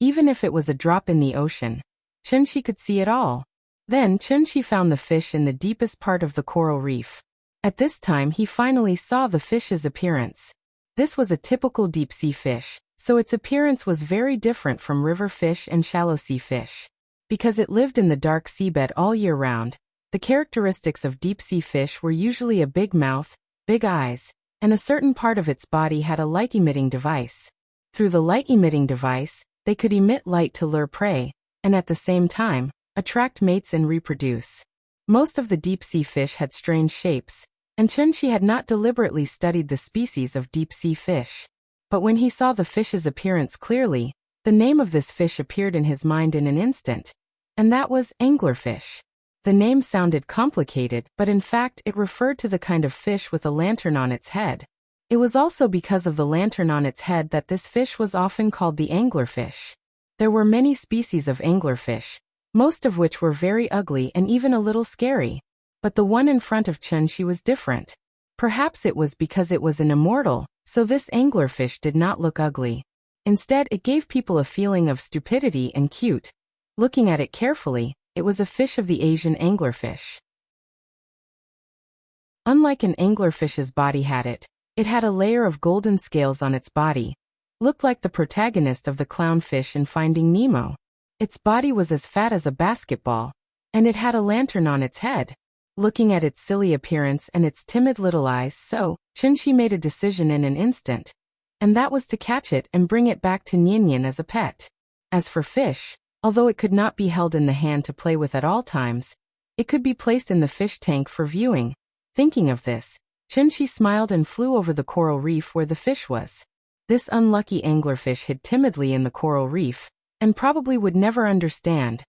even if it was a drop in the ocean, Chunxi could see it all. Then Chunxi found the fish in the deepest part of the coral reef. At this time he finally saw the fish's appearance. This was a typical deep-sea fish, so its appearance was very different from river fish and shallow sea fish. Because it lived in the dark seabed all year round, the characteristics of deep-sea fish were usually a big mouth, big eyes, and a certain part of its body had a light-emitting device. Through the light-emitting device, they could emit light to lure prey, and at the same time, attract mates and reproduce. Most of the deep-sea fish had strange shapes, and Chunxi had not deliberately studied the species of deep-sea fish. But when he saw the fish's appearance clearly, the name of this fish appeared in his mind in an instant, and that was anglerfish. The name sounded complicated, but in fact it referred to the kind of fish with a lantern on its head. It was also because of the lantern on its head that this fish was often called the anglerfish. There were many species of anglerfish, most of which were very ugly and even a little scary. But the one in front of Chunshi was different. Perhaps it was because it was an immortal, so this anglerfish did not look ugly. Instead, it gave people a feeling of stupidity and cute. Looking at it carefully, it was a fish of the Asian anglerfish. Unlike an anglerfish's body it had a layer of golden scales on its body. Looked like the protagonist of the clownfish in Finding Nemo. Its body was as fat as a basketball, and it had a lantern on its head. Looking at its silly appearance and its timid little eyes, Chunshi made a decision in an instant. And that was to catch it and bring it back to Nian as a pet. As for fish, although it could not be held in the hand to play with at all times, it could be placed in the fish tank for viewing. Thinking of this, Chunshi smiled and flew over the coral reef where the fish was. This unlucky anglerfish hid timidly in the coral reef, and probably would never understand.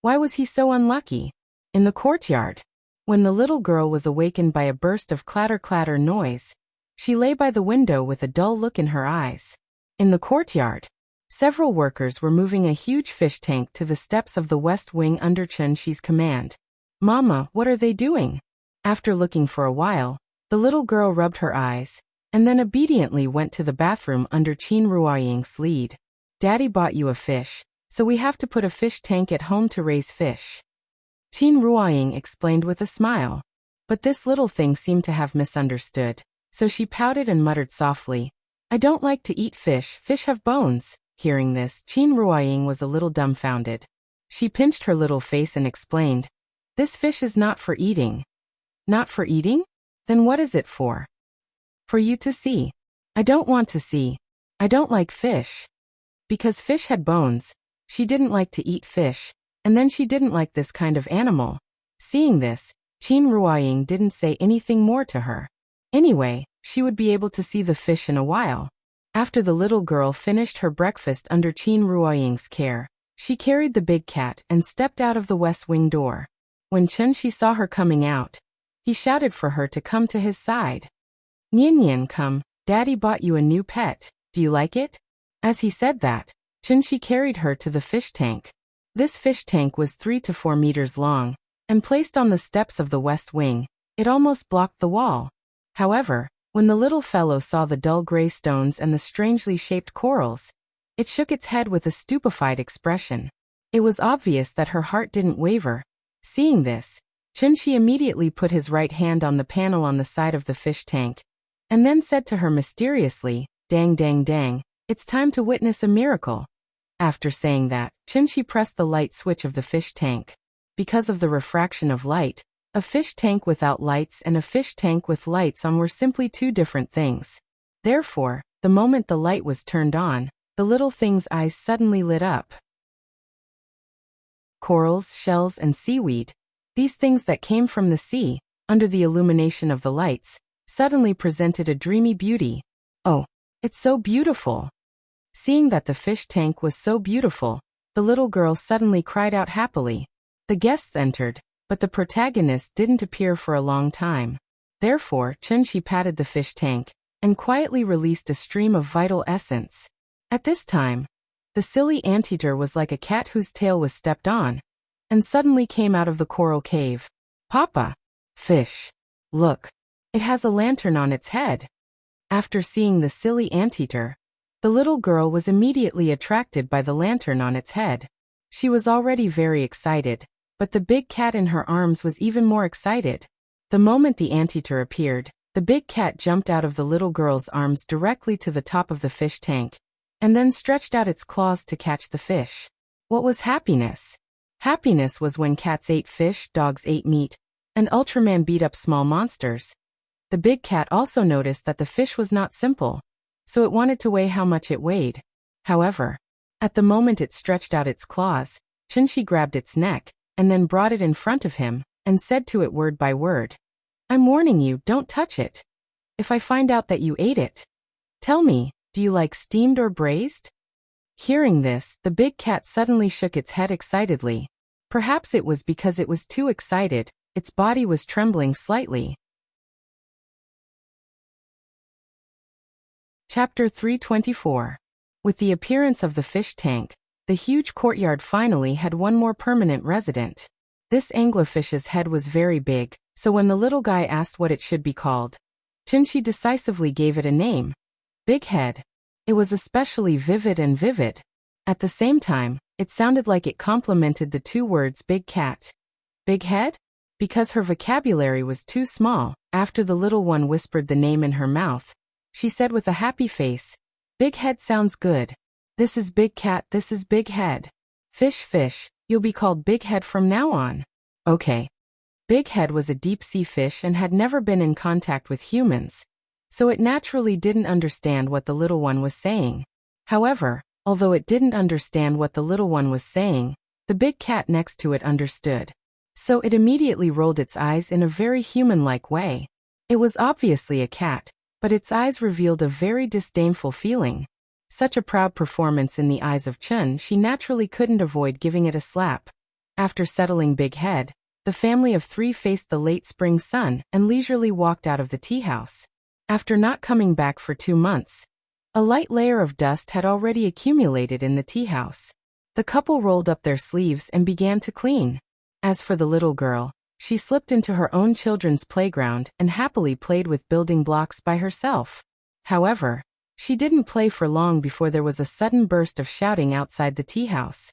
Why was he so unlucky? In the courtyard, when the little girl was awakened by a burst of clatter-clatter noise, she lay by the window with a dull look in her eyes. In the courtyard, several workers were moving a huge fish tank to the steps of the west wing under Chunshi's command. "Mama, what are they doing?" After looking for a while, the little girl rubbed her eyes, and then obediently went to the bathroom under Qin Ruoying's lead. "Daddy bought you a fish, so we have to put a fish tank at home to raise fish," Qin Ruoying explained with a smile. But this little thing seemed to have misunderstood, so she pouted and muttered softly, "I don't like to eat fish, fish have bones." Hearing this, Qin Ruoying was a little dumbfounded. She pinched her little face and explained, "This fish is not for eating." "Not for eating? Then what is it for?" "For you to see." "I don't want to see. I don't like fish." Because fish had bones, she didn't like to eat fish, and then she didn't like this kind of animal. Seeing this, Qin Ruoying didn't say anything more to her. Anyway, she would be able to see the fish in a while. After the little girl finished her breakfast under Qin Ruoying's care, she carried the big cat and stepped out of the west wing door. When Chunshi saw her coming out, he shouted for her to come to his side. "Nian, come, Daddy bought you a new pet, do you like it?" As he said that, Chunshi carried her to the fish tank. This fish tank was 3 to 4 meters long, and placed on the steps of the west wing, it almost blocked the wall. However, when the little fellow saw the dull gray stones and the strangely shaped corals, it shook its head with a stupefied expression. It was obvious that her heart didn't waver. Seeing this, Chunshi immediately put his right hand on the panel on the side of the fish tank, and then said to her mysteriously, "Dang dang dang, it's time to witness a miracle." After saying that, Chunshi pressed the light switch of the fish tank. Because of the refraction of light, a fish tank without lights and a fish tank with lights on were simply two different things. Therefore, the moment the light was turned on, the little thing's eyes suddenly lit up. Corals, shells, and seaweed, these things that came from the sea, under the illumination of the lights, suddenly presented a dreamy beauty. "Oh, it's so beautiful." Seeing that the fish tank was so beautiful, the little girl suddenly cried out happily. The guests entered, but the protagonist didn't appear for a long time. Therefore, Chunshi patted the fish tank, and quietly released a stream of vital essence. At this time, the silly anteater was like a cat whose tail was stepped on, and suddenly came out of the coral cave. "Papa! Fish! Look! It has a lantern on its head." After seeing the silly anteater, the little girl was immediately attracted by the lantern on its head. She was already very excited, but the big cat in her arms was even more excited. The moment the anteater appeared, the big cat jumped out of the little girl's arms directly to the top of the fish tank, and then stretched out its claws to catch the fish. What was happiness? Happiness was when cats ate fish, dogs ate meat, and Ultraman beat up small monsters. The big cat also noticed that the fish was not simple, so it wanted to weigh how much it weighed. However, at the moment it stretched out its claws, Chunshi grabbed its neck, and then brought it in front of him, and said to it word by word, "I'm warning you, don't touch it. If I find out that you ate it, tell me, do you like steamed or braised?" Hearing this, the big cat suddenly shook its head excitedly. Perhaps it was because it was too excited, its body was trembling slightly. Chapter 324. With the appearance of the fish tank, the huge courtyard finally had one more permanent resident. This anglerfish's head was very big, so when the little guy asked what it should be called, Chinchi decisively gave it a name. Big Head. It was especially vivid and vivid. At the same time, it sounded like it complemented the two words Big Cat. Big Head? Because her vocabulary was too small, after the little one whispered the name in her mouth, she said with a happy face, Big Head sounds good. This is Big Cat, this is Big Head. Fish, you'll be called Big Head from now on. Okay. Big Head was a deep-sea fish and had never been in contact with humans, so it naturally didn't understand what the little one was saying. However, although it didn't understand what the little one was saying, the big cat next to it understood. So it immediately rolled its eyes in a very human-like way. It was obviously a cat, but its eyes revealed a very disdainful feeling. Such a proud performance in the eyes of Chun, she naturally couldn't avoid giving it a slap. After settling Big Head, the family of three faced the late spring sun and leisurely walked out of the tea house. After not coming back for 2 months, a light layer of dust had already accumulated in the tea house. The couple rolled up their sleeves and began to clean. As for the little girl, she slipped into her own children's playground and happily played with building blocks by herself. However, she didn't play for long before there was a sudden burst of shouting outside the tea house.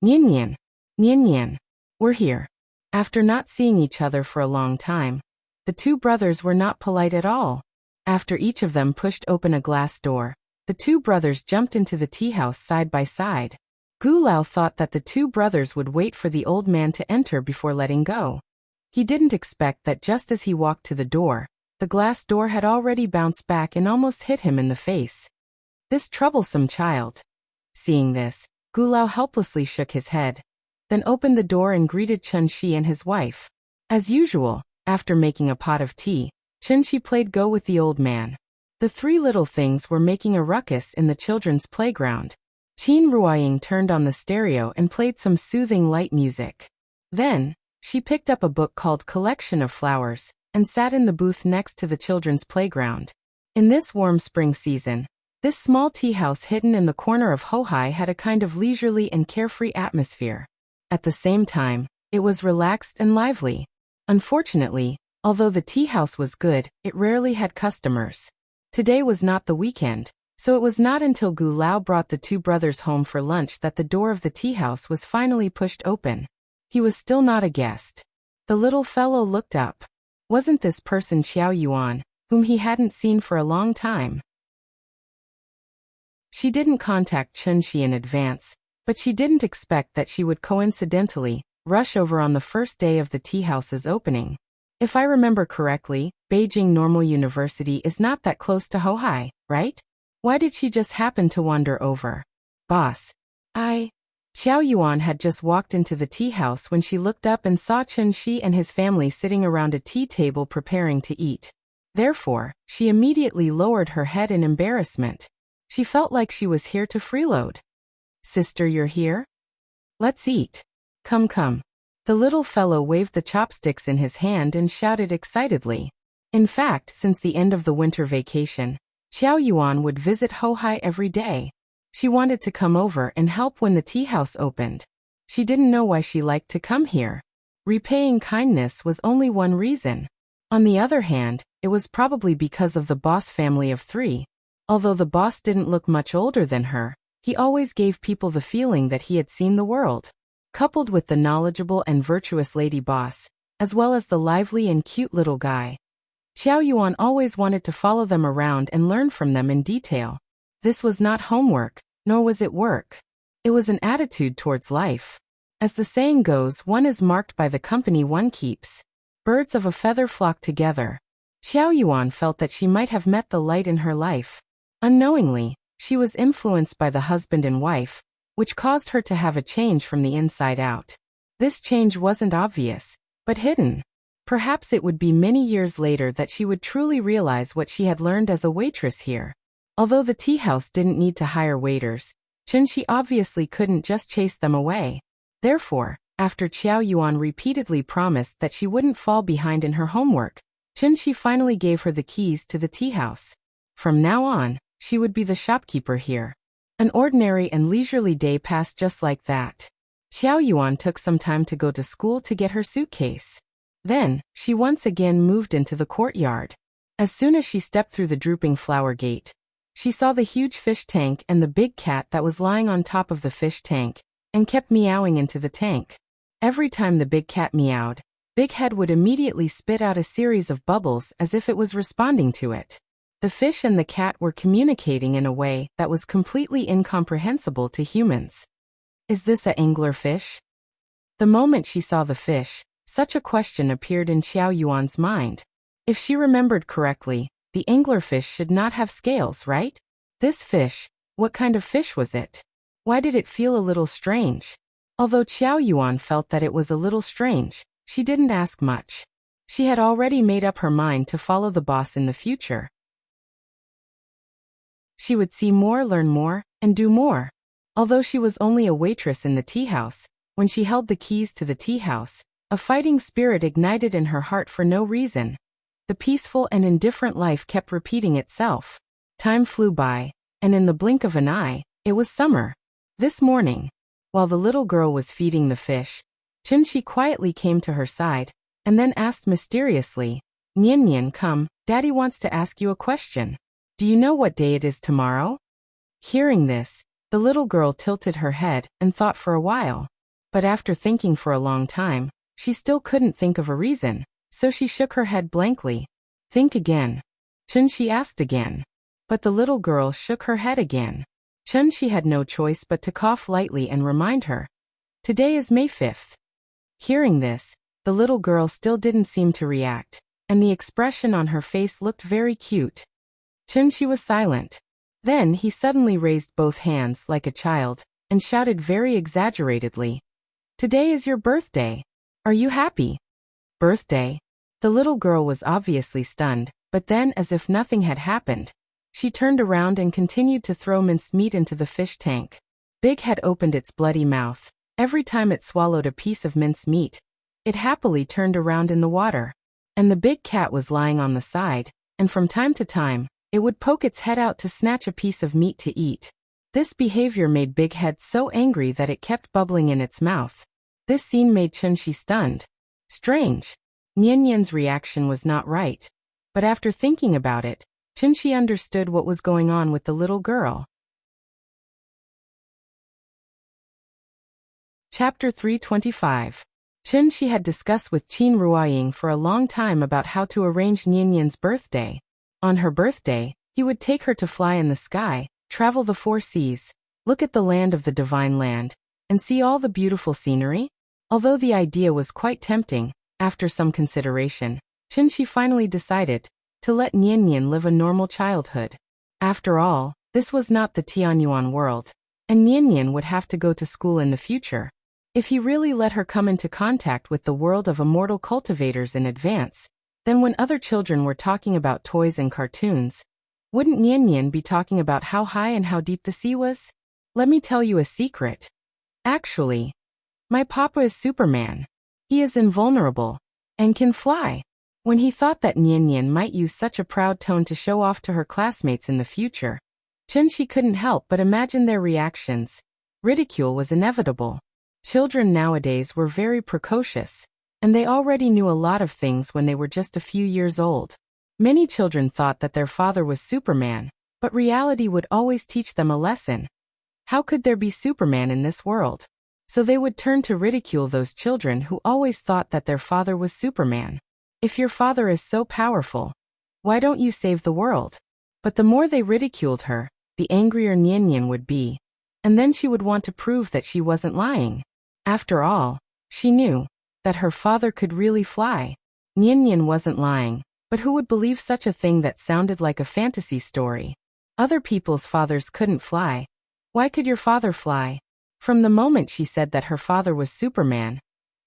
Nian Nian, we're here. After not seeing each other for a long time, the two brothers were not polite at all. After each of them pushed open a glass door, the two brothers jumped into the tea house side by side. Gu Lao thought that the two brothers would wait for the old man to enter before letting go. He didn't expect that just as he walked to the door, the glass door had already bounced back and almost hit him in the face. This troublesome child. Seeing this, Gu Lao helplessly shook his head, then opened the door and greeted Chun Shi and his wife. As usual, after making a pot of tea, Chun Shi played Go with the old man. The three little things were making a ruckus in the children's playground. Qin Ruoying turned on the stereo and played some soothing light music. Then, she picked up a book called Collection of Flowers and sat in the booth next to the children's playground. In this warm spring season, this small tea house hidden in the corner of Hohai had a kind of leisurely and carefree atmosphere. At the same time, it was relaxed and lively. Unfortunately, although the tea house was good, it rarely had customers. Today was not the weekend, so it was not until Gu Lao brought the two brothers home for lunch that the door of the tea house was finally pushed open. He was still not a guest. The little fellow looked up. Wasn't this person Xiao Yuan, whom he hadn't seen for a long time? She didn't contact Chun Shi in advance, but she didn't expect that she would coincidentally rush over on the first day of the tea house's opening. If I remember correctly, Beijing Normal University is not that close to Hohai, right? Why did she just happen to wander over? Boss. Xiao Yuan had just walked into the tea house when she looked up and saw Chun Shi and his family sitting around a tea table preparing to eat. Therefore, she immediately lowered her head in embarrassment. She felt like she was here to freeload. Sister, you're here? Let's eat. Come. The little fellow waved the chopsticks in his hand and shouted excitedly. In fact, since the end of the winter vacation, Xiao Yuan would visit Hohai every day. She wanted to come over and help when the tea house opened. She didn't know why she liked to come here. Repaying kindness was only one reason. On the other hand, it was probably because of the boss family of three. Although the boss didn't look much older than her, he always gave people the feeling that he had seen the world. Coupled with the knowledgeable and virtuous lady boss, as well as the lively and cute little guy, Xiao Yuan always wanted to follow them around and learn from them in detail. This was not homework, nor was it work. It was an attitude towards life. As the saying goes, one is marked by the company one keeps. Birds of a feather flock together. Xiao Yuan felt that she might have met the light in her life. Unknowingly, she was influenced by the husband and wife, which caused her to have a change from the inside out. This change wasn't obvious, but hidden. Perhaps it would be many years later that she would truly realize what she had learned as a waitress here. Although the tea house didn't need to hire waiters, Chun Shi obviously couldn't just chase them away. Therefore, after Xiao Yuan repeatedly promised that she wouldn't fall behind in her homework, Chun Shi finally gave her the keys to the tea house. From now on, she would be the shopkeeper here. An ordinary and leisurely day passed just like that. Xiao Yuan took some time to go to school to get her suitcase. Then, she once again moved into the courtyard. As soon as she stepped through the drooping flower gate, she saw the huge fish tank and the big cat that was lying on top of the fish tank, and kept meowing into the tank. Every time the big cat meowed, Big Head would immediately spit out a series of bubbles as if it was responding to it. The fish and the cat were communicating in a way that was completely incomprehensible to humans. Is this a anglerfish? The moment she saw the fish, such a question appeared in Xiao Yuan's mind. If she remembered correctly, the anglerfish should not have scales, right? This fish, what kind of fish was it? Why did it feel a little strange? Although Xiao Yuan felt that it was a little strange, she didn't ask much. She had already made up her mind to follow the boss in the future. She would see more, learn more, and do more. Although she was only a waitress in the tea house, when she held the keys to the tea house, a fighting spirit ignited in her heart for no reason. The peaceful and indifferent life kept repeating itself. Time flew by, and in the blink of an eye, it was summer. This morning, while the little girl was feeding the fish, Chunxi quietly came to her side, and then asked mysteriously, "Nian Nian, come, Daddy wants to ask you a question. Do you know what day it is tomorrow?" Hearing this, the little girl tilted her head and thought for a while. But after thinking for a long time, she still couldn't think of a reason, so she shook her head blankly. "Think again." Chunxi asked again. But the little girl shook her head again. Chunxi had no choice but to cough lightly and remind her. "Today is May 5th. Hearing this, the little girl still didn't seem to react, and the expression on her face looked very cute. Chunxi was silent. Then he suddenly raised both hands like a child, and shouted very exaggeratedly, "Today is your birthday. Are you happy?" Birthday? The little girl was obviously stunned, but then as if nothing had happened, she turned around and continued to throw minced meat into the fish tank. Big Head opened its bloody mouth. Every time it swallowed a piece of minced meat, it happily turned around in the water. And the big cat was lying on the side, and from time to time, it would poke its head out to snatch a piece of meat to eat. This behavior made Big Head so angry that it kept bubbling in its mouth. This scene made Chunxi stunned. Strange. Nian Nian's reaction was not right. But after thinking about it, Chunxi understood what was going on with the little girl. Chapter 325. Chunxi had discussed with Qin Ruoying for a long time about how to arrange Nian Nian's birthday. On her birthday, he would take her to fly in the sky, travel the 4 seas, look at the land of the divine land, and see all the beautiful scenery. Although the idea was quite tempting, after some consideration, Chunxi finally decided to let Nian Nian live a normal childhood. After all, this was not the Tianyuan world, and Nian Nian would have to go to school in the future. If he really let her come into contact with the world of immortal cultivators in advance, then when other children were talking about toys and cartoons, wouldn't Nian Nian be talking about how high and how deep the sea was? Let me tell you a secret. Actually, my papa is Superman. He is invulnerable and can fly. When he thought that Nian Nian might use such a proud tone to show off to her classmates in the future, Chunxi couldn't help but imagine their reactions. Ridicule was inevitable. Children nowadays were very precocious, and they already knew a lot of things when they were just a few years old. Many children thought that their father was Superman, but reality would always teach them a lesson. How could there be Superman in this world? So they would turn to ridicule those children who always thought that their father was Superman. If your father is so powerful, why don't you save the world? But the more they ridiculed her, the angrier Nian Nian would be. And then she would want to prove that she wasn't lying. After all, she knew that her father could really fly. Nian Nian wasn't lying, but who would believe such a thing that sounded like a fantasy story? Other people's fathers couldn't fly. Why could your father fly? From the moment she said that her father was Superman,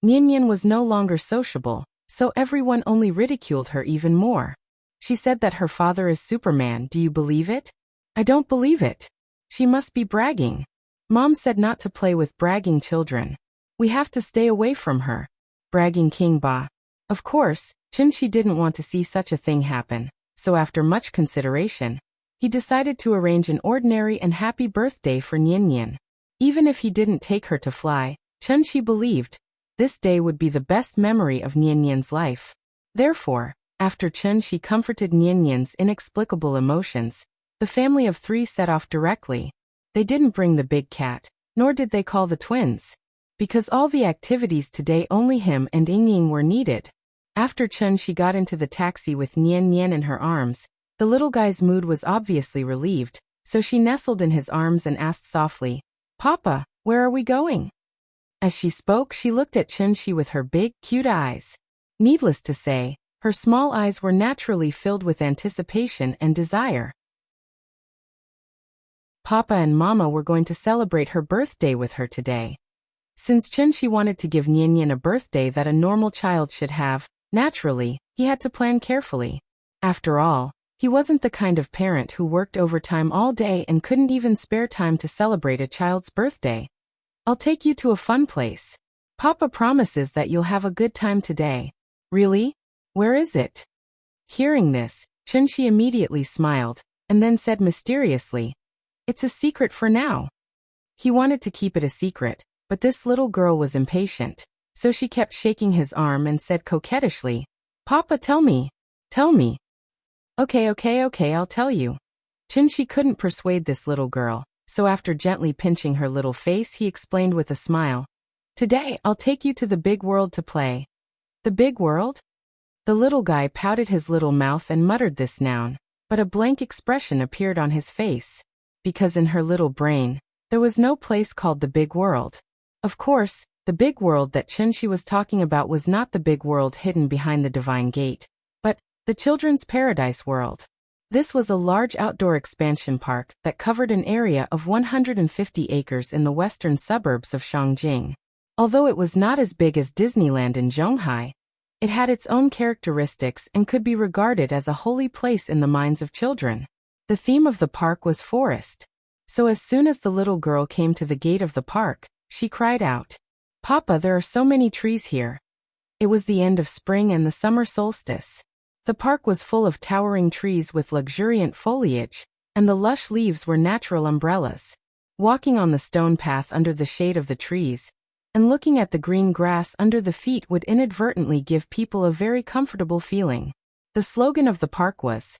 Nian Nian was no longer sociable, so everyone only ridiculed her even more. She said that her father is Superman. Do you believe it? I don't believe it. She must be bragging. Mom said not to play with bragging children. We have to stay away from her. Bragging King Ba. Of course, Chunxi didn't want to see such a thing happen, so after much consideration, he decided to arrange an ordinary and happy birthday for Nian Nian. Even if he didn't take her to fly, Chunshi believed this day would be the best memory of Nian Nian's life. Therefore, after Chunshi comforted Nian Nian's inexplicable emotions, the family of three set off directly. They didn't bring the big cat, nor did they call the twins. Because all the activities today only him and Ying were needed. After Chunshi got into the taxi with Nian Nian in her arms, the little guy's mood was obviously relieved, so she nestled in his arms and asked softly, "Papa, where are we going?" As she spoke, she looked at Chunshi with her big, cute eyes. Needless to say, her small eyes were naturally filled with anticipation and desire. Papa and Mama were going to celebrate her birthday with her today. Since Chunshi wanted to give Nian Nian a birthday that a normal child should have, naturally, he had to plan carefully. After all, he wasn't the kind of parent who worked overtime all day and couldn't even spare time to celebrate a child's birthday. "I'll take you to a fun place. Papa promises that you'll have a good time today." "Really? Where is it?" Hearing this, Chunshi immediately smiled, and then said mysteriously, "It's a secret for now." He wanted to keep it a secret, but this little girl was impatient, so she kept shaking his arm and said coquettishly, "Papa, tell me. Tell me." Okay, I'll tell you." Chunshi couldn't persuade this little girl, so after gently pinching her little face, he explained with a smile, "Today, I'll take you to the big world to play." "The big world?" The little guy pouted his little mouth and muttered this noun, but a blank expression appeared on his face. Because in her little brain, there was no place called the big world. Of course, the big world that Chunshi was talking about was not the big world hidden behind the Divine Gate, but the Children's Paradise world. This was a large outdoor expansion park that covered an area of 150 acres in the western suburbs of Shangjing. Although it was not as big as Disneyland in Zhonghai, it had its own characteristics and could be regarded as a holy place in the minds of children. The theme of the park was forest. So as soon as the little girl came to the gate of the park, she cried out, "Papa, there are so many trees here." It was the end of spring and the summer solstice. The park was full of towering trees with luxuriant foliage, and the lush leaves were natural umbrellas. Walking on the stone path under the shade of the trees, and looking at the green grass under the feet would inadvertently give people a very comfortable feeling. The slogan of the park was,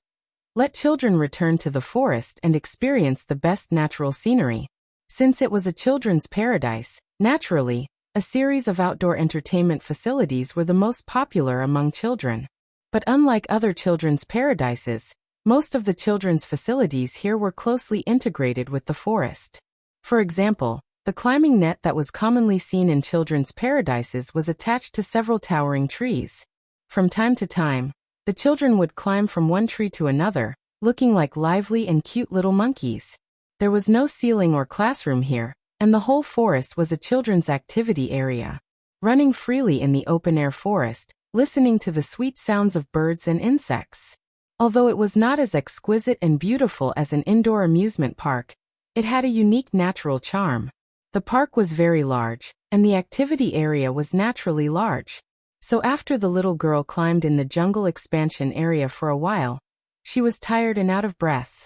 "Let children return to the forest and experience the best natural scenery." Since it was a children's paradise, naturally, a series of outdoor entertainment facilities were the most popular among children. But unlike other children's paradises, most of the children's facilities here were closely integrated with the forest. For example, the climbing net that was commonly seen in children's paradises was attached to several towering trees. From time to time, the children would climb from one tree to another, looking like lively and cute little monkeys. There was no ceiling or classroom here, and the whole forest was a children's activity area. Running freely in the open-air forest, listening to the sweet sounds of birds and insects. Although it was not as exquisite and beautiful as an indoor amusement park, it had a unique natural charm. The park was very large, and the activity area was naturally large. So after the little girl climbed in the jungle expansion area for a while, she was tired and out of breath.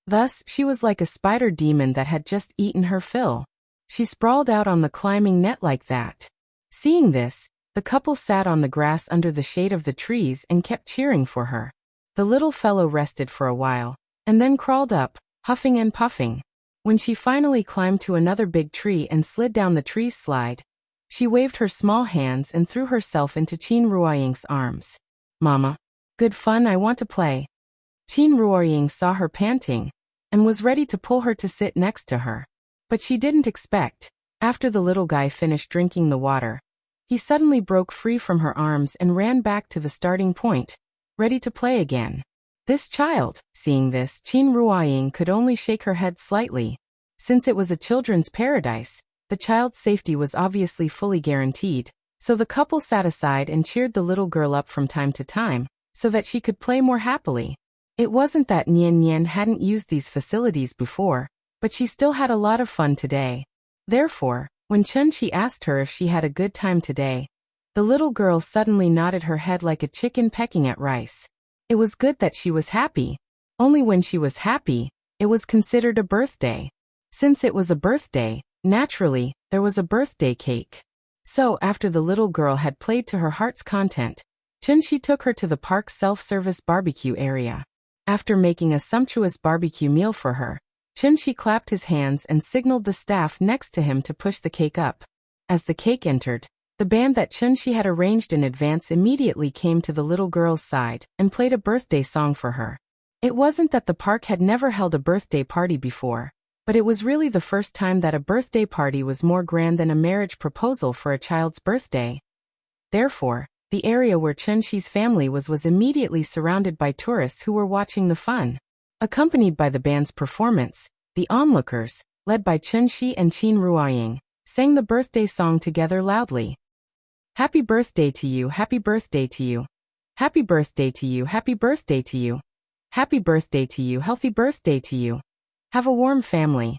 Thus, she was like a spider demon that had just eaten her fill. She sprawled out on the climbing net like that. Seeing this, the couple sat on the grass under the shade of the trees and kept cheering for her. The little fellow rested for a while, and then crawled up, huffing and puffing. When she finally climbed to another big tree and slid down the tree's slide, she waved her small hands and threw herself into Qin Ruoying's arms. "Mama. Good fun, I want to play." Qin Ruoying saw her panting, and was ready to pull her to sit next to her. But she didn't expect, after the little guy finished drinking the water, he suddenly broke free from her arms and ran back to the starting point, ready to play again. This child, seeing this, Qin Ruoying could only shake her head slightly. Since it was a children's paradise, the child's safety was obviously fully guaranteed, so the couple sat aside and cheered the little girl up from time to time, so that she could play more happily. It wasn't that Nian Nian hadn't used these facilities before, but she still had a lot of fun today. Therefore, when Chunshi asked her if she had a good time today, the little girl suddenly nodded her head like a chicken pecking at rice. It was good that she was happy. Only when she was happy, it was considered a birthday. Since it was a birthday, Naturally, there was a birthday cake. So, after the little girl had played to her heart's content, Chunshi took her to the park's self-service barbecue area. After making a sumptuous barbecue meal for her, Chunshi clapped his hands and signaled the staff next to him to push the cake up. As the cake entered, the band that Chunshi had arranged in advance immediately came to the little girl's side and played a birthday song for her. It wasn't that the park had never held a birthday party before, but it was really the first time that a birthday party was more grand than a marriage proposal for a child's birthday. Therefore, the area where Chunshi's family was immediately surrounded by tourists who were watching the fun. Accompanied by the band's performance, the onlookers, led by Chunshi and Qin Ruoying, sang the birthday song together loudly. Happy birthday to you, happy birthday to you. Happy birthday to you, happy birthday to you. Happy birthday to you, healthy birthday to you. Have a warm family.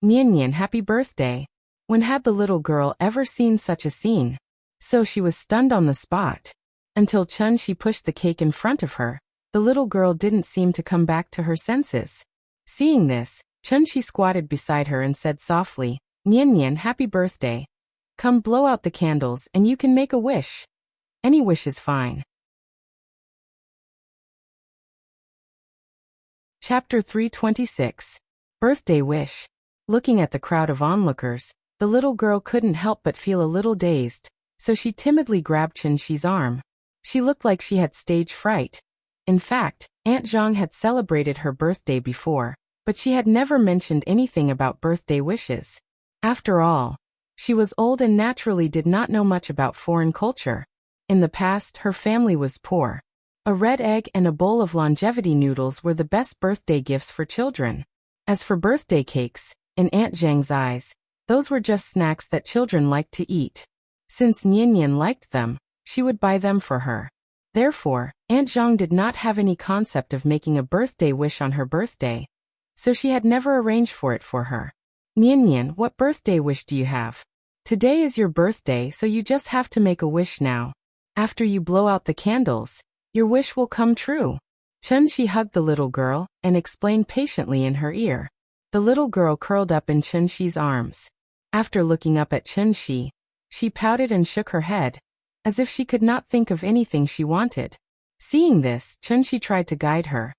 Nian Nian, happy birthday. When had the little girl ever seen such a scene? So she was stunned on the spot. Until Chunshi pushed the cake in front of her, the little girl didn't seem to come back to her senses. Seeing this, Chunshi squatted beside her and said softly, Nian Nian, happy birthday. Come blow out the candles and you can make a wish. Any wish is fine. Chapter 326. Birthday Wish. Looking at the crowd of onlookers, the little girl couldn't help but feel a little dazed, so she timidly grabbed Chunshi's arm. She looked like she had stage fright. In fact, Aunt Zhang had celebrated her birthday before, but she had never mentioned anything about birthday wishes. After all, she was old and naturally did not know much about foreign culture. In the past, her family was poor. A red egg and a bowl of longevity noodles were the best birthday gifts for children. As for birthday cakes, in Aunt Zhang's eyes, those were just snacks that children liked to eat. Since Nian Nian liked them, she would buy them for her. Therefore, Aunt Zhang did not have any concept of making a birthday wish on her birthday, so she had never arranged for it for her. Nian Nian, what birthday wish do you have? Today is your birthday, so you just have to make a wish now. After you blow out the candles, your wish will come true. Chunshi hugged the little girl and explained patiently in her ear. The little girl curled up in Chunshi's arms. After looking up at Chunshi, she pouted and shook her head, as if she could not think of anything she wanted. Seeing this, Chunshi tried to guide her.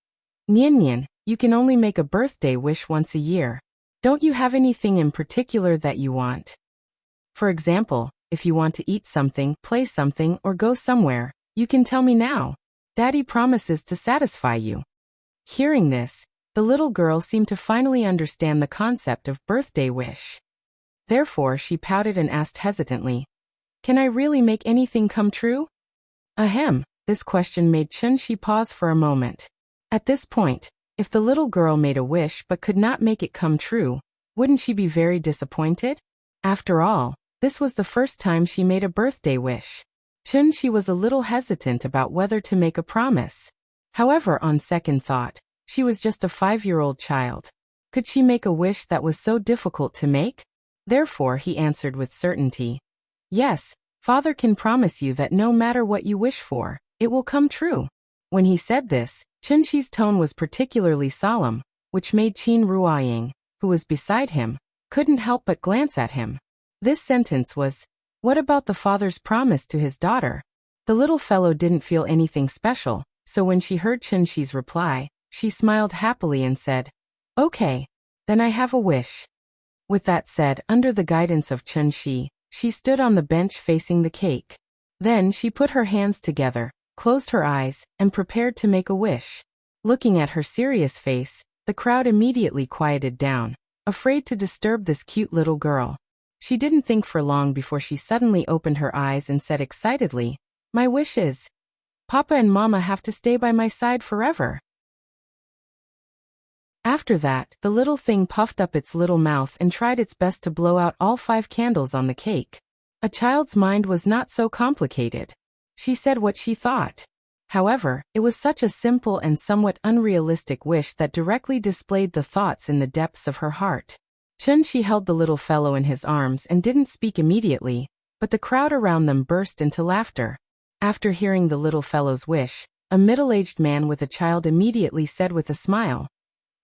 Nian Nian, you can only make a birthday wish once a year. Don't you have anything in particular that you want? For example, if you want to eat something, play something, or go somewhere, you can tell me now. Daddy promises to satisfy you. Hearing this, the little girl seemed to finally understand the concept of birthday wish. Therefore, she pouted and asked hesitantly, Can I really make anything come true? Ahem, this question made Chunshi pause for a moment. At this point, if the little girl made a wish but could not make it come true, wouldn't she be very disappointed? After all, this was the first time she made a birthday wish. Chunshi was a little hesitant about whether to make a promise. However, on second thought, she was just a 5-year-old child. Could she make a wish that was so difficult to make? Therefore, he answered with certainty. Yes, Father can promise you that no matter what you wish for, it will come true. When he said this, Chunshi's tone was particularly solemn, which made Qin Ruoying, who was beside him, couldn't help but glance at him. This sentence was, what about the father's promise to his daughter? The little fellow didn't feel anything special, so when she heard Chunshi's reply, she smiled happily and said, Okay, then I have a wish. With that said, under the guidance of Chunshi, she stood on the bench facing the cake. Then she put her hands together, closed her eyes, and prepared to make a wish. Looking at her serious face, the crowd immediately quieted down, afraid to disturb this cute little girl. She didn't think for long before she suddenly opened her eyes and said excitedly, My wish is, Papa and Mama have to stay by my side forever. After that, the little thing puffed up its little mouth and tried its best to blow out all 5 candles on the cake. A child's mind was not so complicated. She said what she thought. However, it was such a simple and somewhat unrealistic wish that directly displayed the thoughts in the depths of her heart. Chunshi held the little fellow in his arms and didn't speak immediately, but the crowd around them burst into laughter. After hearing the little fellow's wish, a middle-aged man with a child immediately said with a smile,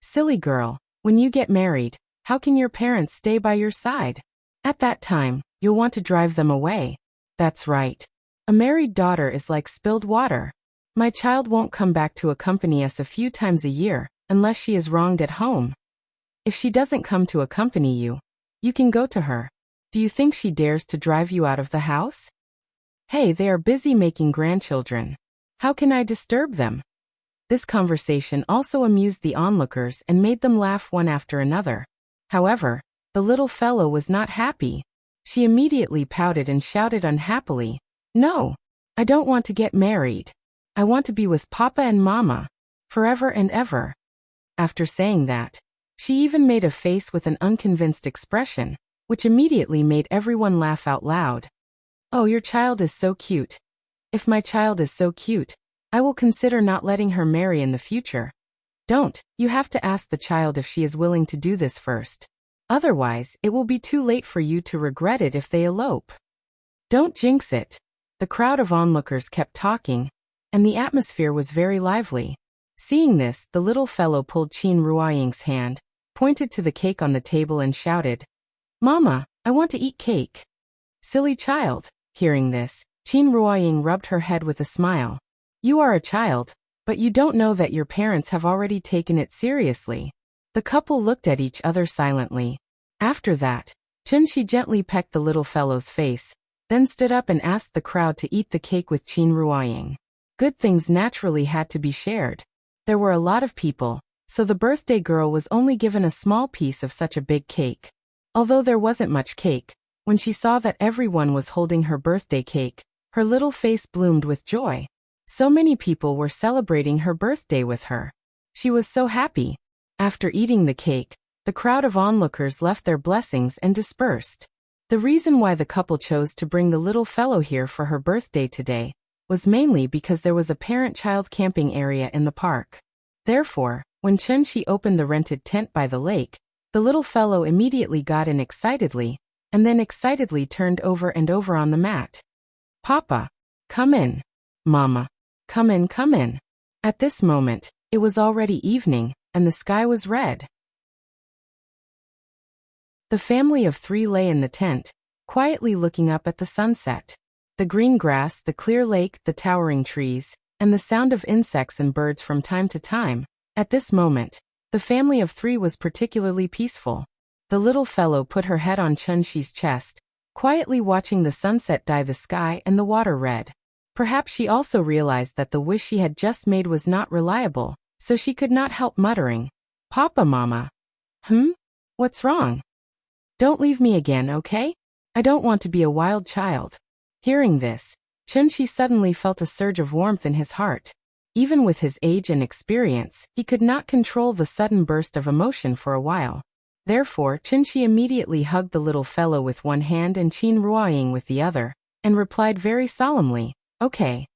Silly girl, when you get married, How can your parents stay by your side? At that time, you'll want to drive them away. That's right. A married daughter is like spilled water. My child won't come back to accompany us a few times a year, unless she is wronged at home. If she doesn't come to accompany you, you can go to her. Do you think she dares to drive you out of the house? Hey, they are busy making grandchildren. How can I disturb them? This conversation also amused the onlookers and made them laugh one after another. However, the little fellow was not happy. She immediately pouted and shouted unhappily, "No, I don't want to get married. I want to be with Papa and Mama, forever and ever." After saying that, she even made a face with an unconvinced expression, which immediately made everyone laugh out loud. Oh, your child is so cute. If my child is so cute, I will consider not letting her marry in the future. Don't, you have to ask the child if she is willing to do this first. Otherwise, it will be too late for you to regret it if they elope. Don't jinx it. The crowd of onlookers kept talking, and the atmosphere was very lively. Seeing this, the little fellow pulled Qin Ruoying's hand, pointed to the cake on the table and shouted, "Mama, I want to eat cake." Silly child. Hearing this, Qin Ruoying rubbed her head with a smile. You are a child, but you don't know that your parents have already taken it seriously. The couple looked at each other silently. After that, Chunshi gently pecked the little fellow's face, then stood up and asked the crowd to eat the cake with Qin Ruoying. Good things naturally had to be shared. There were a lot of people, so the birthday girl was only given a small piece of such a big cake. Although there wasn't much cake, when she saw that everyone was holding her birthday cake, her little face bloomed with joy. So many people were celebrating her birthday with her. She was so happy. After eating the cake, the crowd of onlookers left their blessings and dispersed. The reason why the couple chose to bring the little fellow here for her birthday today was mainly because there was a parent-child camping area in the park. Therefore, when Chunshi opened the rented tent by the lake, the little fellow immediately got in excitedly, and then excitedly turned over and over on the mat. Papa, come in. Mama, come in, come in. At this moment, it was already evening, and the sky was red. The family of three lay in the tent, quietly looking up at the sunset. The green grass, the clear lake, the towering trees, and the sound of insects and birds from time to time. At this moment, the family of three was particularly peaceful. The little fellow put her head on Chunshi's chest, quietly watching the sunset dye the sky and the water red. Perhaps she also realized that the wish she had just made was not reliable, so she could not help muttering, "Papa, Mama." What's wrong? Don't leave me again, okay? I don't want to be a wild child. Hearing this, Chunshi suddenly felt a surge of warmth in his heart. Even with his age and experience, he could not control the sudden burst of emotion for a while. Therefore, Chunshi immediately hugged the little fellow with one hand and Qin Ruoying with the other, and replied very solemnly, "Okay."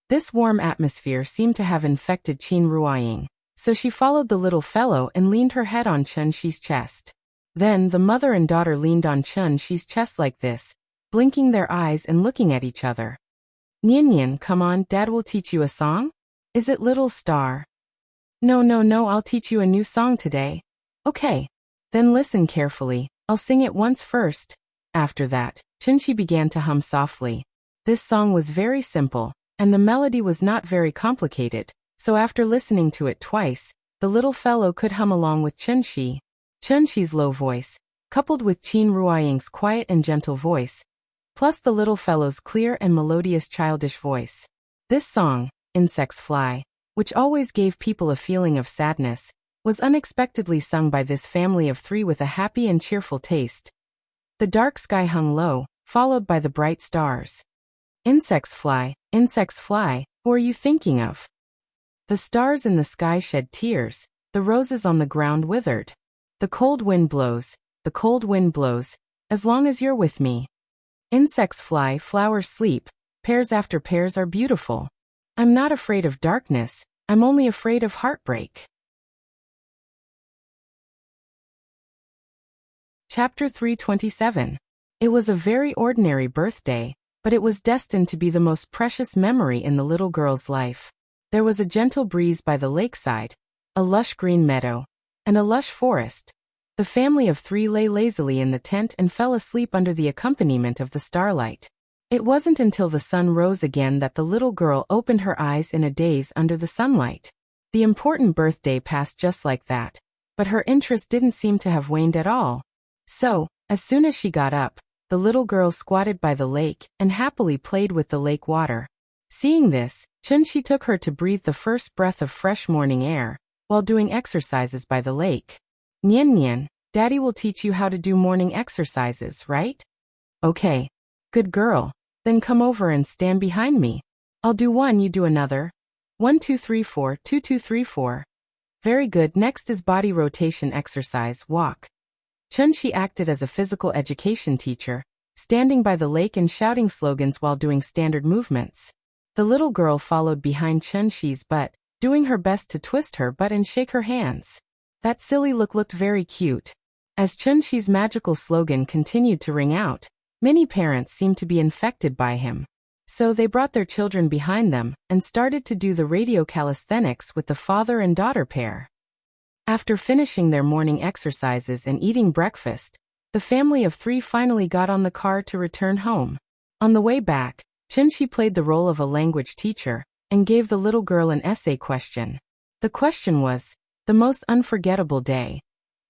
This warm atmosphere seemed to have infected Qin Ruoying, so she followed the little fellow and leaned her head on Chunshi's chest. Then the mother and daughter leaned on Chunshi's chest like this, blinking their eyes and looking at each other. "Nian, come on, Dad will teach you a song? Is it Little Star?" No, I'll teach you a new song today." "Okay. Then listen carefully, I'll sing it once first." After that, Chunshi began to hum softly. This song was very simple, and the melody was not very complicated, so after listening to it twice, the little fellow could hum along with Chunshi. Chunshi's low voice, coupled with Qin Ruoying's quiet and gentle voice, plus the little fellow's clear and melodious childish voice. This song, Insects Fly, which always gave people a feeling of sadness, was unexpectedly sung by this family of three with a happy and cheerful taste. The dark sky hung low, followed by the bright stars. Insects fly, who are you thinking of? The stars in the sky shed tears, the roses on the ground withered. The cold wind blows, as long as you're with me. Insects fly, flowers sleep, pairs after pairs are beautiful. I'm not afraid of darkness, I'm only afraid of heartbreak. Chapter 327. It was a very ordinary birthday, but it was destined to be the most precious memory in the little girl's life. There was a gentle breeze by the lakeside, a lush green meadow, and a lush forest. The family of three lay lazily in the tent and fell asleep under the accompaniment of the starlight. It wasn't until the sun rose again that the little girl opened her eyes in a daze under the sunlight. The important birthday passed just like that, but her interest didn't seem to have waned at all. So, as soon as she got up, the little girl squatted by the lake and happily played with the lake water. Seeing this, Chunshi took her to breathe the first breath of fresh morning air, while doing exercises by the lake. Nian Nian, Daddy will teach you how to do morning exercises, right? Okay. Good girl. Then come over and stand behind me. I'll do one, you do another. 1 2 3 4 2 2 3 4. Very good. Next is body rotation exercise, walk. Chunshi acted as a physical education teacher, standing by the lake and shouting slogans while doing standard movements. The little girl followed behind Chunshi's butt, doing her best to twist her butt and shake her hands. That silly look looked very cute. As Chunshi's magical slogan continued to ring out, many parents seemed to be infected by him. So they brought their children behind them and started to do the radio calisthenics with the father and daughter pair. After finishing their morning exercises and eating breakfast, the family of three finally got on the car to return home. On the way back, Chunshi played the role of a language teacher and gave the little girl an essay question. The question was, the most unforgettable day.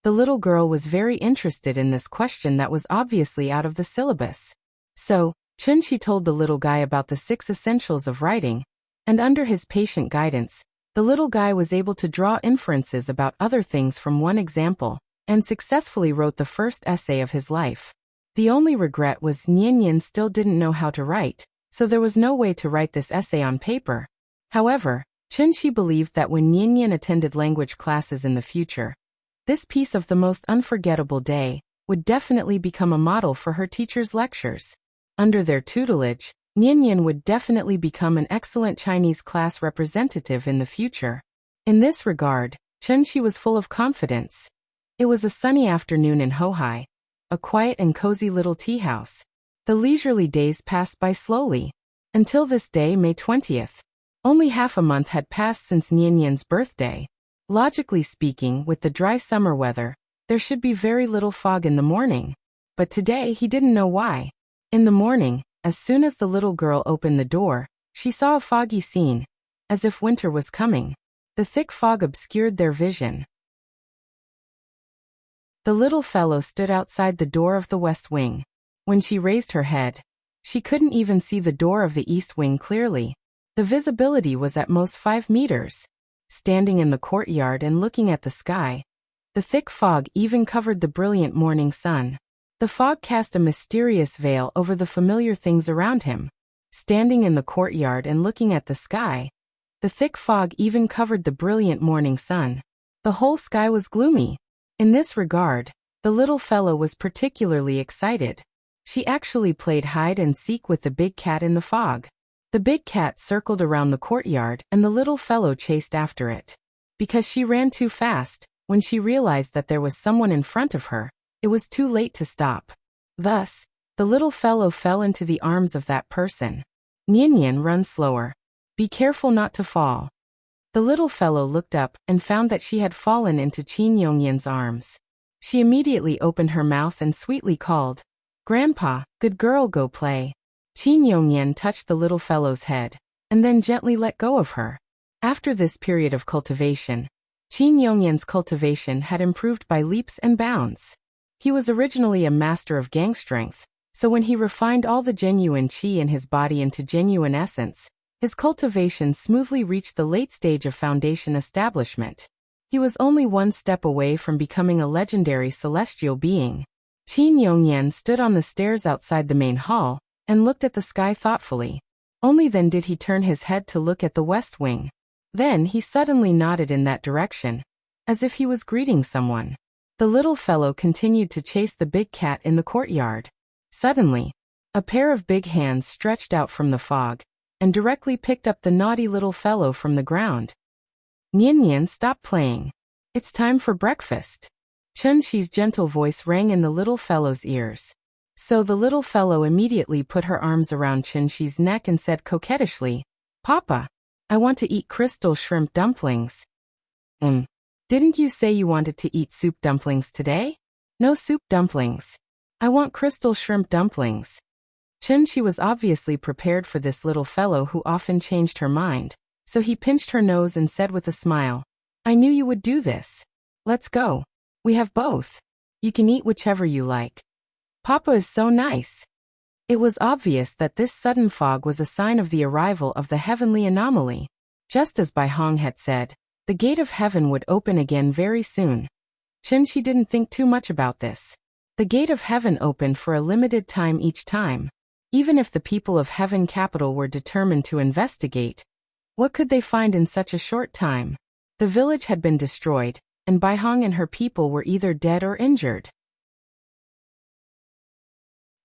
The little girl was very interested in this question that was obviously out of the syllabus. So, Chunshi told the little guy about the 6 essentials of writing, and under his patient guidance, the little guy was able to draw inferences about other things from one example, and successfully wrote the first essay of his life. The only regret was Nian Nian still didn't know how to write, so there was no way to write this essay on paper. However, Chunshi believed that when Nian Nian attended language classes in the future, this piece of the most unforgettable day would definitely become a model for her teacher's lectures. Under their tutelage, Nian Nian would definitely become an excellent Chinese class representative in the future. In this regard, Chunshi was full of confidence. It was a sunny afternoon in Hohai, a quiet and cozy little tea house. The leisurely days passed by slowly. Until this day, May 20th. Only half a month had passed since Nian Nian's birthday. Logically speaking, with the dry summer weather, there should be very little fog in the morning. But today he didn't know why. In the morning, as soon as the little girl opened the door, she saw a foggy scene, as if winter was coming. The thick fog obscured their vision. The little fellow stood outside the door of the west wing. When she raised her head, she couldn't even see the door of the east wing clearly. The visibility was at most 5 meters. Standing in the courtyard and looking at the sky, the thick fog even covered the brilliant morning sun. The fog cast a mysterious veil over the familiar things around him. Standing in the courtyard and looking at the sky, the thick fog even covered the brilliant morning sun. The whole sky was gloomy. In this regard, the little fellow was particularly excited. She actually played hide and seek with the big cat in the fog. The big cat circled around the courtyard and the little fellow chased after it. Because she ran too fast, when she realized that there was someone in front of her, it was too late to stop. Thus, the little fellow fell into the arms of that person. Nian Nian, run slower. Be careful not to fall. The little fellow looked up and found that she had fallen into Qin Yongyan's arms. She immediately opened her mouth and sweetly called, "Grandpa, good girl, go play." Qin Yongyan touched the little fellow's head, and then gently let go of her. After this period of cultivation, Qin Yongyan's cultivation had improved by leaps and bounds. He was originally a master of gang strength, so when he refined all the genuine qi in his body into genuine essence, his cultivation smoothly reached the late stage of foundation establishment. He was only one step away from becoming a legendary celestial being. Qin Yongyan stood on the stairs outside the main hall and looked at the sky thoughtfully. Only then did he turn his head to look at the west wing. Then he suddenly nodded in that direction, as if he was greeting someone. The little fellow continued to chase the big cat in the courtyard. Suddenly, a pair of big hands stretched out from the fog and directly picked up the naughty little fellow from the ground. "Nian Nian, stop playing. It's time for breakfast." Chunshi's gentle voice rang in the little fellow's ears. So the little fellow immediately put her arms around Chunshi's neck and said coquettishly, "Papa, I want to eat crystal shrimp dumplings." Didn't you say you wanted to eat soup dumplings today? No soup dumplings. I want crystal shrimp dumplings. Chunshi was obviously prepared for this little fellow who often changed her mind, so he pinched her nose and said with a smile, I knew you would do this. Let's go. We have both. You can eat whichever you like. Papa is so nice. It was obvious that this sudden fog was a sign of the arrival of the heavenly anomaly. Just as Bai Hong had said, the gate of heaven would open again very soon. Chunshi didn't think too much about this. The gate of heaven opened for a limited time each time. Even if the people of Heaven Capital were determined to investigate, what could they find in such a short time? The village had been destroyed, and Bai Hong and her people were either dead or injured.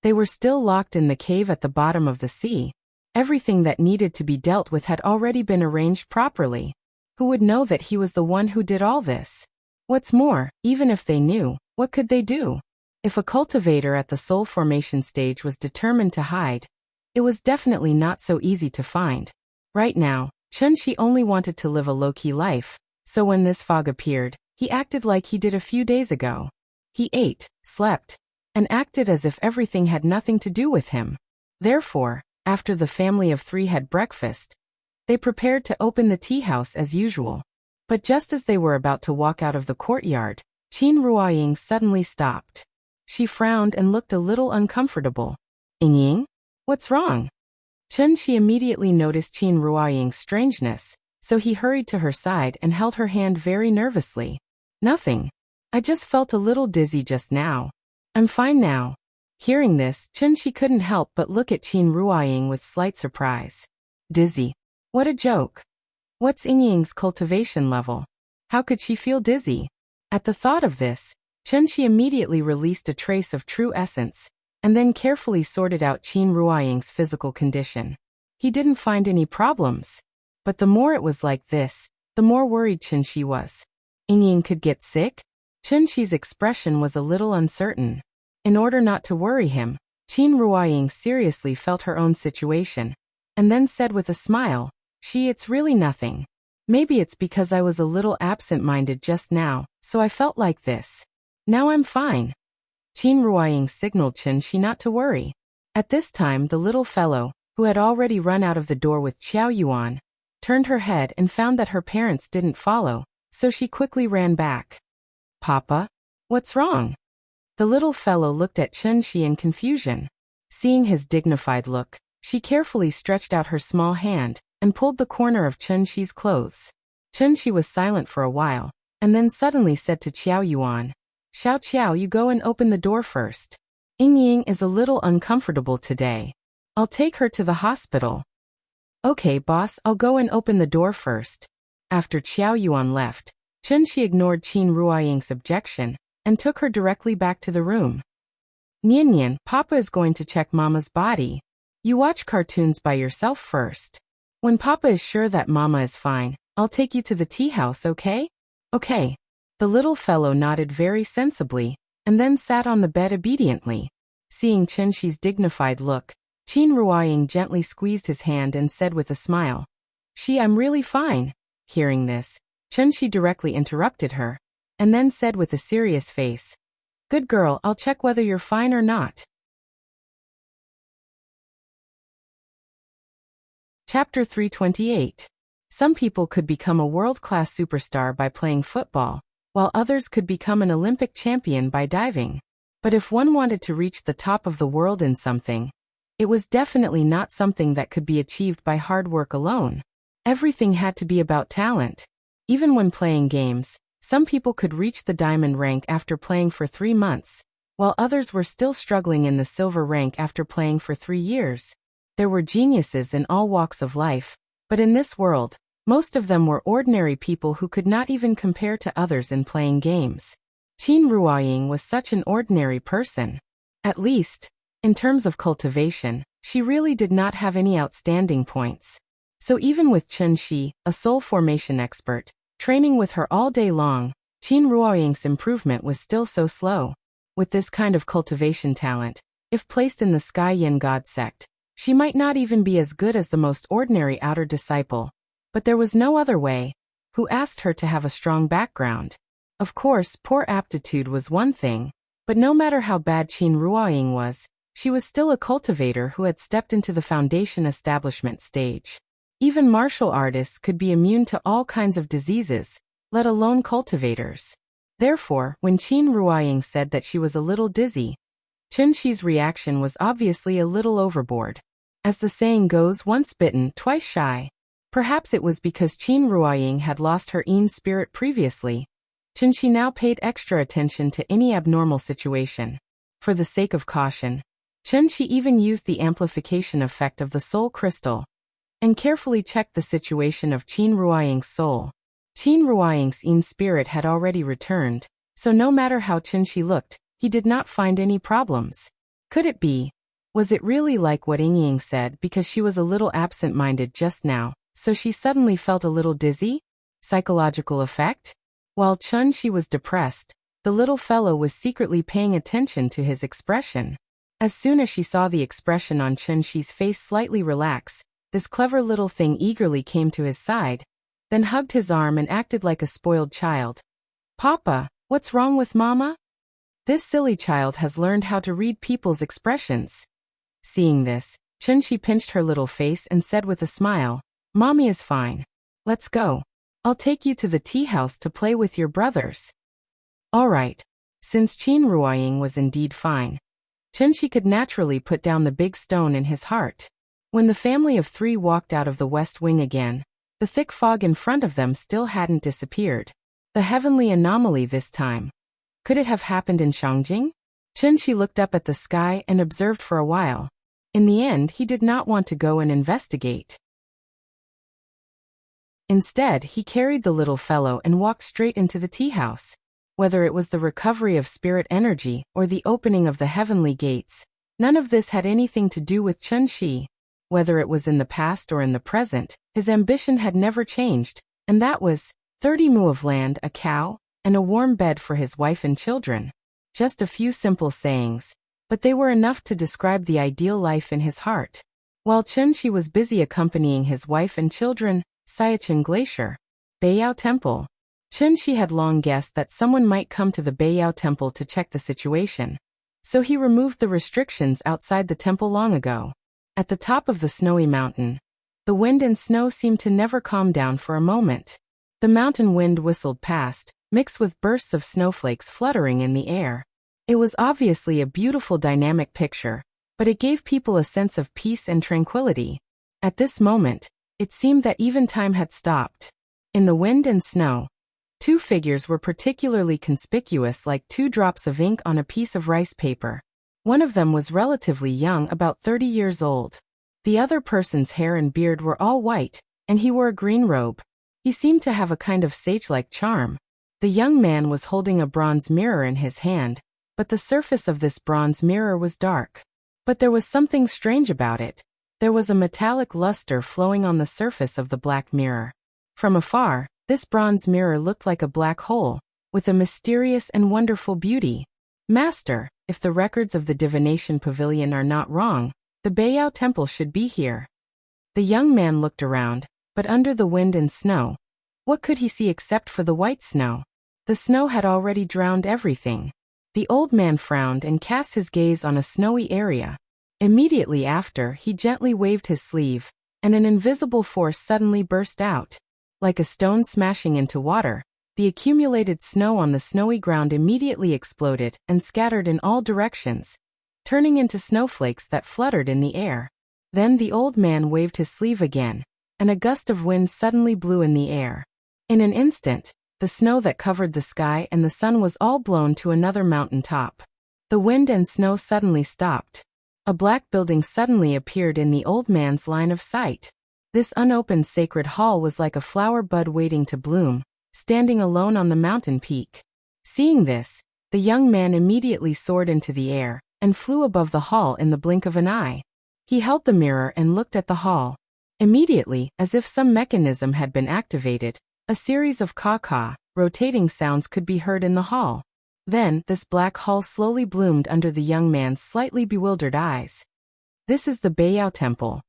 They were still locked in the cave at the bottom of the sea. Everything that needed to be dealt with had already been arranged properly. Who would know that he was the one who did all this? What's more, even if they knew, what could they do? If a cultivator at the soul formation stage was determined to hide, it was definitely not so easy to find. Right now, Chunshi only wanted to live a low-key life, so when this fog appeared, he acted like he did a few days ago. He ate, slept, and acted as if everything had nothing to do with him. Therefore, after the family of three had breakfast, they prepared to open the tea house as usual. But just as they were about to walk out of the courtyard, Qin Ruoying suddenly stopped. She frowned and looked a little uncomfortable. Ying? What's wrong? Chunshi immediately noticed Qin Ruoying's strangeness, so he hurried to her side and held her hand very nervously. Nothing. I just felt a little dizzy just now. I'm fine now. Hearing this, Chunshi couldn't help but look at Qin Ruoying with slight surprise. Dizzy? What a joke. What's Ying's cultivation level? How could she feel dizzy? At the thought of this, Chunshi immediately released a trace of true essence, and then carefully sorted out Qin Ruoying's physical condition. He didn't find any problems. But the more it was like this, the more worried Chunshi was. Ying could get sick? Chunshi's expression was a little uncertain. In order not to worry him, Qin Ruoying seriously felt her own situation, and then said with a smile, It's really nothing. Maybe it's because I was a little absent-minded just now, so I felt like this. Now I'm fine. Qin Ruoying signaled Chunshi not to worry. At this time the little fellow, who had already run out of the door with Qiao Yuan, turned her head and found that her parents didn't follow, so she quickly ran back. Papa? What's wrong? The little fellow looked at Chunshi in confusion. Seeing his dignified look, she carefully stretched out her small hand and pulled the corner of Chunshi's clothes. Chunshi was silent for a while, and then suddenly said to Qiao Yuan, Xiao, you go and open the door first. Ying is a little uncomfortable today. I'll take her to the hospital. Okay, boss, I'll go and open the door first. After Qiao Yuan left, Chunshi ignored Qin Ruoying's objection and took her directly back to the room. Nian, Papa is going to check Mama's body. You watch cartoons by yourself first. When Papa is sure that Mama is fine, I'll take you to the tea house, okay? Okay. The little fellow nodded very sensibly, and then sat on the bed obediently. Seeing Chunshi's dignified look, Qin Ruoying gently squeezed his hand and said with a smile, I'm really fine. Hearing this, Chunshi directly interrupted her, and then said with a serious face, Good girl, I'll check whether you're fine or not. Chapter 328. Some people could become a world-class superstar by playing football, while others could become an Olympic champion by diving. But if one wanted to reach the top of the world in something, it was definitely not something that could be achieved by hard work alone. Everything had to be about talent. Even when playing games, some people could reach the diamond rank after playing for 3 months, while others were still struggling in the silver rank after playing for 3 years. There were geniuses in all walks of life, but in this world, most of them were ordinary people who could not even compare to others in playing games. Qin Ruoying was such an ordinary person. At least, in terms of cultivation, she really did not have any outstanding points. So even with Chunshi, a soul formation expert, training with her all day long, Qin Ruoying's improvement was still so slow. With this kind of cultivation talent, if placed in the Sky Yin God sect, she might not even be as good as the most ordinary outer disciple. But there was no other way. who asked her to have a strong background. Of course, poor aptitude was one thing, but no matter how bad Qin Ruoying was, she was still a cultivator who had stepped into the foundation establishment stage. Even martial artists could be immune to all kinds of diseases, let alone cultivators. Therefore, when Qin Ruoying said that she was a little dizzy, Chunxi's reaction was obviously a little overboard. As the saying goes, once bitten, twice shy. Perhaps it was because Qin Ruoying had lost her Yin spirit previously. Chunxi now paid extra attention to any abnormal situation. For the sake of caution, Chunxi even used the amplification effect of the soul crystal and carefully checked the situation of Qin Ruoying's soul. Qin Ruoying's Yin spirit had already returned, so no matter how Chunxi looked, he did not find any problems. Could it be? Was it really like what Ying said because she was a little absent-minded just now, so she suddenly felt a little dizzy? Psychological effect? While Chunxi was depressed, the little fellow was secretly paying attention to his expression. As soon as she saw the expression on Chunxi's face slightly relax, this clever little thing eagerly came to his side, then hugged his arm and acted like a spoiled child. "Papa, what's wrong with Mama?" This silly child has learned how to read people's expressions. Seeing this, Chunxi pinched her little face and said with a smile, "Mommy is fine. Let's go. I'll take you to the tea house to play with your brothers." All right. Since Qin Ruoying was indeed fine, Chunxi could naturally put down the big stone in his heart. When the family of three walked out of the west wing again, the thick fog in front of them still hadn't disappeared. The heavenly anomaly this time. Could it have happened in Shangjing? Chunxi looked up at the sky and observed for a while. In the end, he did not want to go and investigate. Instead, he carried the little fellow and walked straight into the tea house. Whether it was the recovery of spirit energy or the opening of the heavenly gates, none of this had anything to do with Chunxi. Whether it was in the past or in the present, his ambition had never changed, and that was 30 mu of land, a cow, and a warm bed for his wife and children. Just a few simple sayings, but they were enough to describe the ideal life in his heart. While Chunxi was busy accompanying his wife and children, Siachen Glacier, Beiyao Temple. Chunxi had long guessed that someone might come to the Beiyao Temple to check the situation, so he removed the restrictions outside the temple long ago. At the top of the snowy mountain, the wind and snow seemed to never calm down for a moment. The mountain wind whistled past, mixed with bursts of snowflakes fluttering in the air. It was obviously a beautiful dynamic picture, but it gave people a sense of peace and tranquility. At this moment, it seemed that even time had stopped. In the wind and snow, two figures were particularly conspicuous, like two drops of ink on a piece of rice paper. One of them was relatively young, about 30 years old. The other person's hair and beard were all white, and he wore a green robe. He seemed to have a kind of sage-like charm. The young man was holding a bronze mirror in his hand, but the surface of this bronze mirror was dark. But there was something strange about it. There was a metallic luster flowing on the surface of the black mirror. From afar, this bronze mirror looked like a black hole, with a mysterious and wonderful beauty. "Master, if the records of the divination pavilion are not wrong, the Beiyao Temple should be here." The young man looked around, but under the wind and snow, what could he see except for the white snow? The snow had already drowned everything. The old man frowned and cast his gaze on a snowy area. Immediately after, he gently waved his sleeve, and an invisible force suddenly burst out. Like a stone smashing into water, the accumulated snow on the snowy ground immediately exploded and scattered in all directions, turning into snowflakes that fluttered in the air. Then the old man waved his sleeve again, and a gust of wind suddenly blew in the air. In an instant, the snow that covered the sky and the sun was all blown to another mountain top. The wind and snow suddenly stopped. A black building suddenly appeared in the old man's line of sight. This unopened sacred hall was like a flower bud waiting to bloom, standing alone on the mountain peak. Seeing this, the young man immediately soared into the air and flew above the hall in the blink of an eye. He held the mirror and looked at the hall. Immediately, as if some mechanism had been activated, a series of caw-caw, rotating sounds could be heard in the hall. Then, this black hall slowly bloomed under the young man's slightly bewildered eyes. "This is the Beiyao Temple."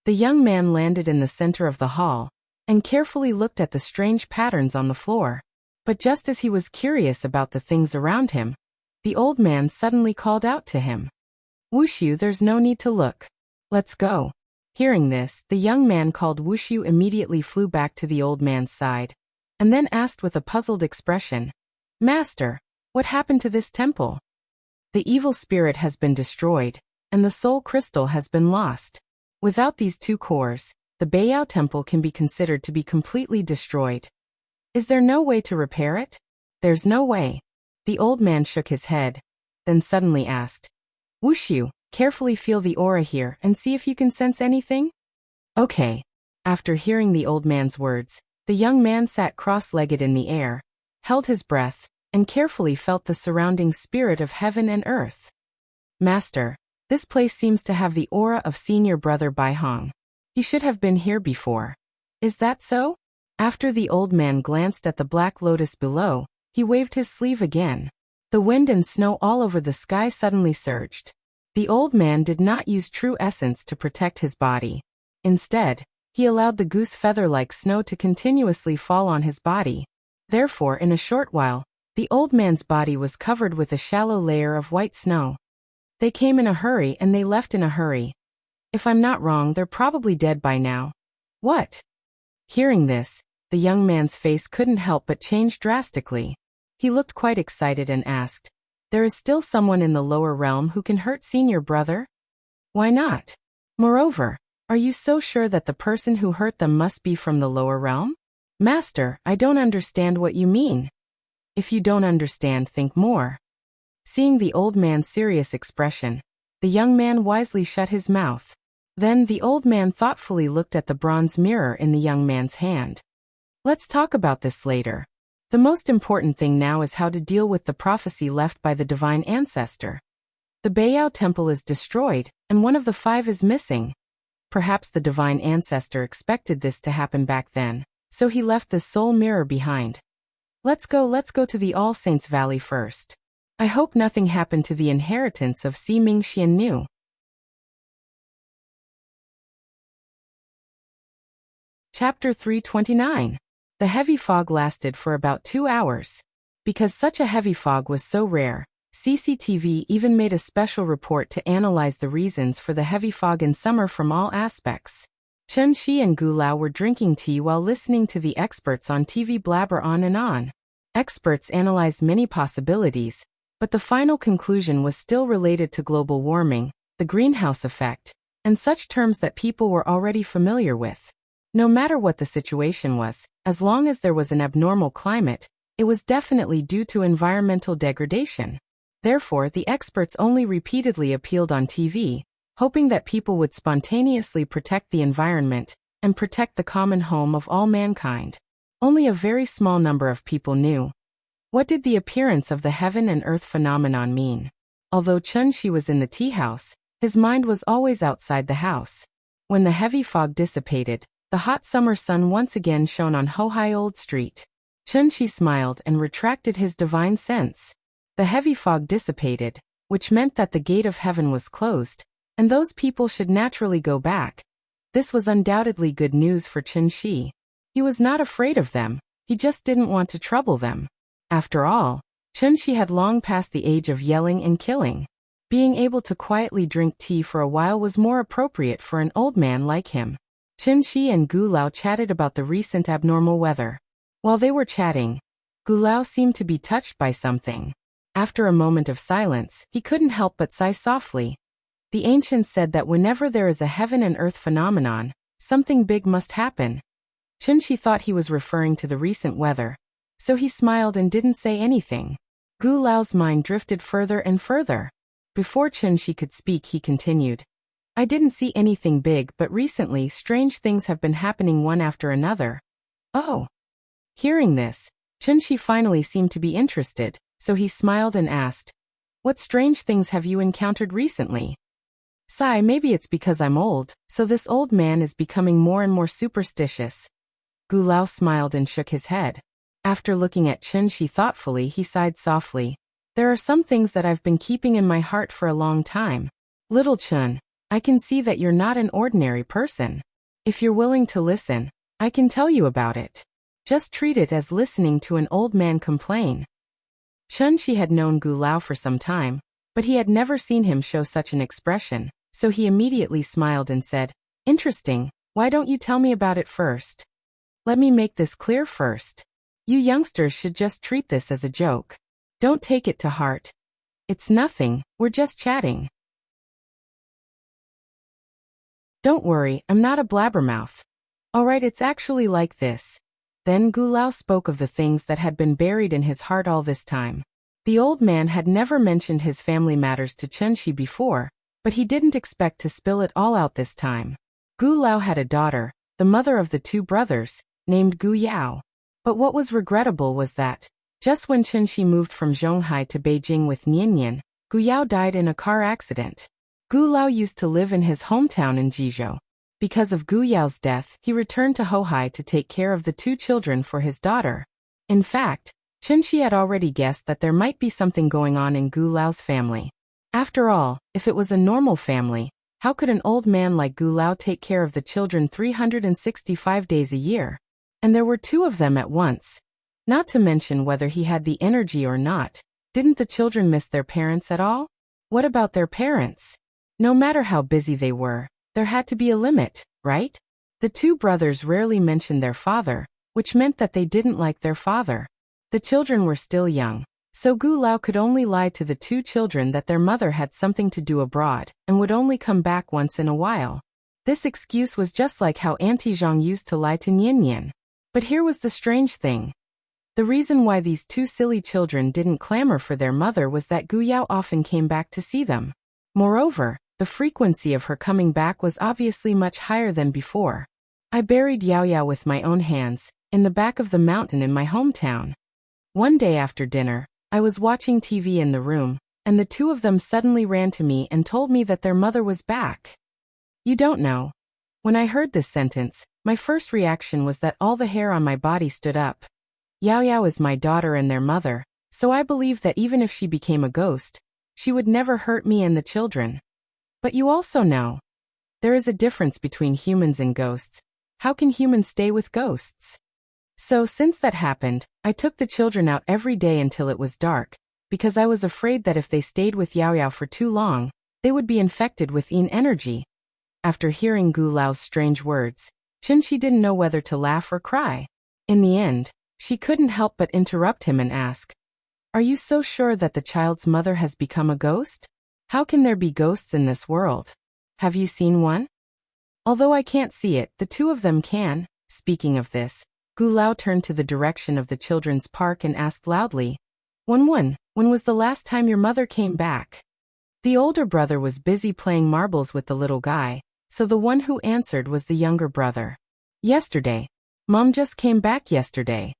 The young man landed in the center of the hall, and carefully looked at the strange patterns on the floor. But just as he was curious about the things around him, the old man suddenly called out to him. Wuxia, there's no need to look. Let's go. Hearing this, the young man called Wuxia immediately flew back to the old man's side, and then asked with a puzzled expression, Master, what happened to this temple? The evil spirit has been destroyed, and the soul crystal has been lost. Without these two cores, the Baiyao temple can be considered to be completely destroyed. Is there no way to repair it? There's no way. The old man shook his head, then suddenly asked, Wuxia, carefully feel the aura here and see if you can sense anything? Okay. After hearing the old man's words, the young man sat cross-legged in the air, held his breath, and carefully felt the surrounding spirit of heaven and earth. Master, this place seems to have the aura of senior brother Bai Hong. He should have been here before. Is that so? After the old man glanced at the black lotus below, he waved his sleeve again. The wind and snow all over the sky suddenly surged. The old man did not use true essence to protect his body. Instead, he allowed the goose feather-like snow to continuously fall on his body. Therefore, in a short while, the old man's body was covered with a shallow layer of white snow. They came in a hurry and they left in a hurry. If I'm not wrong, they're probably dead by now. What? Hearing this, the young man's face couldn't help but change drastically. He looked quite excited and asked, There is still someone in the lower realm who can hurt senior brother? Why not? Moreover, are you so sure that the person who hurt them must be from the lower realm? Master, I don't understand what you mean. If you don't understand, think more. Seeing the old man's serious expression, the young man wisely shut his mouth. Then the old man thoughtfully looked at the bronze mirror in the young man's hand. Let's talk about this later. The most important thing now is how to deal with the prophecy left by the divine ancestor. The Baiyao temple is destroyed, and one of the 5 is missing. Perhaps the divine ancestor expected this to happen back then, so he left the soul mirror behind. Let's go to the All Saints Valley first. I hope nothing happened to the inheritance of Si Ming Xian Nu. Chapter 329. The heavy fog lasted for about 2 hours. Because such a heavy fog was so rare, CCTV even made a special report to analyze the reasons for the heavy fog in summer from all aspects. Chen Shi and Gu Lao were drinking tea while listening to the experts on TV blabber on and on. Experts analyzed many possibilities, but the final conclusion was still related to global warming, the greenhouse effect, and such terms that people were already familiar with. No matter what the situation was, as long as there was an abnormal climate, it was definitely due to environmental degradation. Therefore, the experts only repeatedly appealed on TV, hoping that people would spontaneously protect the environment and protect the common home of all mankind. Only a very small number of people knew. What did the appearance of the heaven and earth phenomenon mean? Although Chen Shi was in the tea house, his mind was always outside the house. When the heavy fog dissipated, the hot summer sun once again shone on Hohai Old Street. Chen Shi smiled and retracted his divine sense. The heavy fog dissipated, which meant that the gate of heaven was closed, and those people should naturally go back. This was undoubtedly good news for Chen Shi. He was not afraid of them, he just didn't want to trouble them. After all, Chen Shi had long passed the age of yelling and killing. Being able to quietly drink tea for a while was more appropriate for an old man like him. Chen Shi and Gu Lao chatted about the recent abnormal weather. While they were chatting, Gu Lao seemed to be touched by something. After a moment of silence, he couldn't help but sigh softly. The ancients said that whenever there is a heaven and earth phenomenon, something big must happen. Chen Shi thought he was referring to the recent weather, so he smiled and didn't say anything. Gu Lao's mind drifted further and further. Before Chen Shi could speak, he continued. I didn't see anything big, but recently strange things have been happening one after another. Oh. Hearing this, Chen Shi finally seemed to be interested, so he smiled and asked, What strange things have you encountered recently? Sigh, maybe it's because I'm old, so this old man is becoming more and more superstitious. Gu Lao smiled and shook his head. After looking at Chen Shi thoughtfully, he sighed softly. There are some things that I've been keeping in my heart for a long time. Little Chen, I can see that you're not an ordinary person. If you're willing to listen, I can tell you about it. Just treat it as listening to an old man complain. Chunshi had known Gu Lao for some time, but he had never seen him show such an expression, so he immediately smiled and said, "Interesting, why don't you tell me about it first? Let me make this clear first. You youngsters should just treat this as a joke. Don't take it to heart. It's nothing, we're just chatting. Don't worry, I'm not a blabbermouth. Alright, it's actually like this." Then Gu Lao spoke of the things that had been buried in his heart all this time. The old man had never mentioned his family matters to Chunshi before, but he didn't expect to spill it all out this time. Gu Lao had a daughter, the mother of the two brothers, named Gu Yao. But what was regrettable was that, just when Chunshi moved from Zhonghai to Beijing with Niannian, Gu Yao died in a car accident. Gu Lao used to live in his hometown in Jizhou. Because of Gu Yao's death, he returned to Hohai to take care of the two children for his daughter. In fact, Chunshi had already guessed that there might be something going on in Gu Lao's family. After all, if it was a normal family, how could an old man like Gu Lao take care of the children 365 days a year? And there were two of them at once. Not to mention whether he had the energy or not. Didn't the children miss their parents at all? What about their parents? No matter how busy they were, there had to be a limit, right? The two brothers rarely mentioned their father, which meant that they didn't like their father. The children were still young, so Gu Lao could only lie to the two children that their mother had something to do abroad and would only come back once in a while. This excuse was just like how Auntie Zhang used to lie to Niannian. But here was the strange thing. The reason why these two silly children didn't clamor for their mother was that Gu Yao often came back to see them. Moreover, the frequency of her coming back was obviously much higher than before. I buried Yao Yao with my own hands, in the back of the mountain in my hometown. One day after dinner, I was watching TV in the room, and the two of them suddenly ran to me and told me that their mother was back. You don't know. When I heard this sentence, my first reaction was that all the hair on my body stood up. Yao Yao is my daughter and their mother, so I believe that even if she became a ghost, she would never hurt me and the children. But you also know. There is a difference between humans and ghosts. How can humans stay with ghosts? So since that happened, I took the children out every day until it was dark, because I was afraid that if they stayed with Yao Yao for too long, they would be infected with yin energy. After hearing Gu Lao's strange words, Chunshi didn't know whether to laugh or cry. In the end, she couldn't help but interrupt him and ask, "Are you so sure that the child's mother has become a ghost? How can there be ghosts in this world? Have you seen one?" "Although I can't see it, the two of them can." Speaking of this, Gu Lao turned to the direction of the children's park and asked loudly, When was the last time your mother came back?" The older brother was busy playing marbles with the little guy, so the one who answered was the younger brother. "Yesterday. Mom just came back yesterday."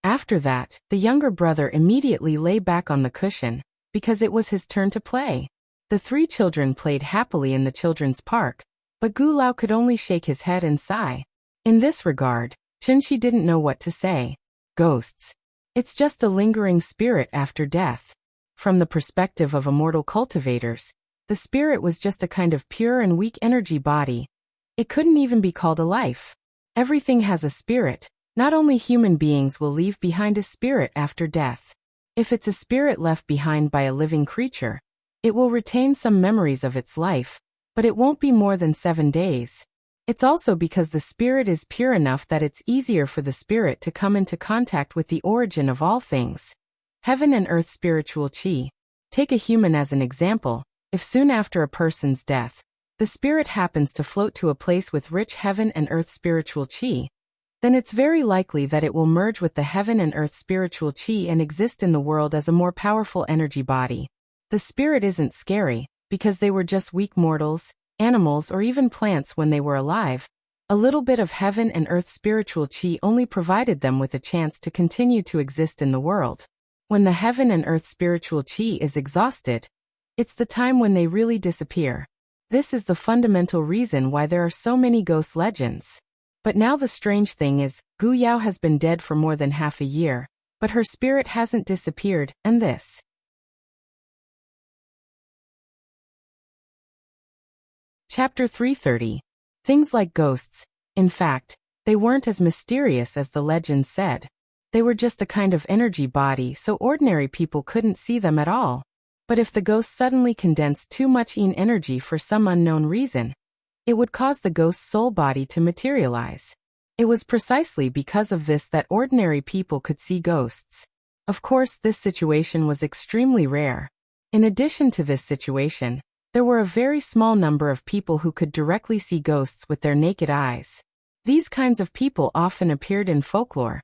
After that, the younger brother immediately lay back on the cushion, because it was his turn to play. The three children played happily in the children's park, but Gu Lao could only shake his head and sigh. In this regard, Chunshi didn't know what to say. Ghosts. It's just a lingering spirit after death. From the perspective of immortal cultivators, the spirit was just a kind of pure and weak energy body. It couldn't even be called a life. Everything has a spirit. Not only human beings will leave behind a spirit after death. If it's a spirit left behind by a living creature, it will retain some memories of its life, but it won't be more than 7 days. It's also because the spirit is pure enough that it's easier for the spirit to come into contact with the origin of all things. Heaven and earth spiritual qi. Take a human as an example. If soon after a person's death, the spirit happens to float to a place with rich heaven and earth spiritual qi, then it's very likely that it will merge with the heaven and earth spiritual qi and exist in the world as a more powerful energy body. The spirit isn't scary, because they were just weak mortals, animals or even plants when they were alive. A little bit of heaven and earth spiritual qi only provided them with a chance to continue to exist in the world. When the heaven and earth spiritual qi is exhausted, it's the time when they really disappear. This is the fundamental reason why there are so many ghost legends. But now the strange thing is, Gu Yao has been dead for more than half a year, but her spirit hasn't disappeared, and this. Chapter 330. Things like ghosts. In fact, they weren't as mysterious as the legend said. They were just a kind of energy body, so ordinary people couldn't see them at all. But if the ghost suddenly condensed too much energy for some unknown reason, it would cause the ghost's soul body to materialize. It was precisely because of this that ordinary people could see ghosts. Of course, this situation was extremely rare. In addition to this situation, there were a very small number of people who could directly see ghosts with their naked eyes. These kinds of people often appeared in folklore.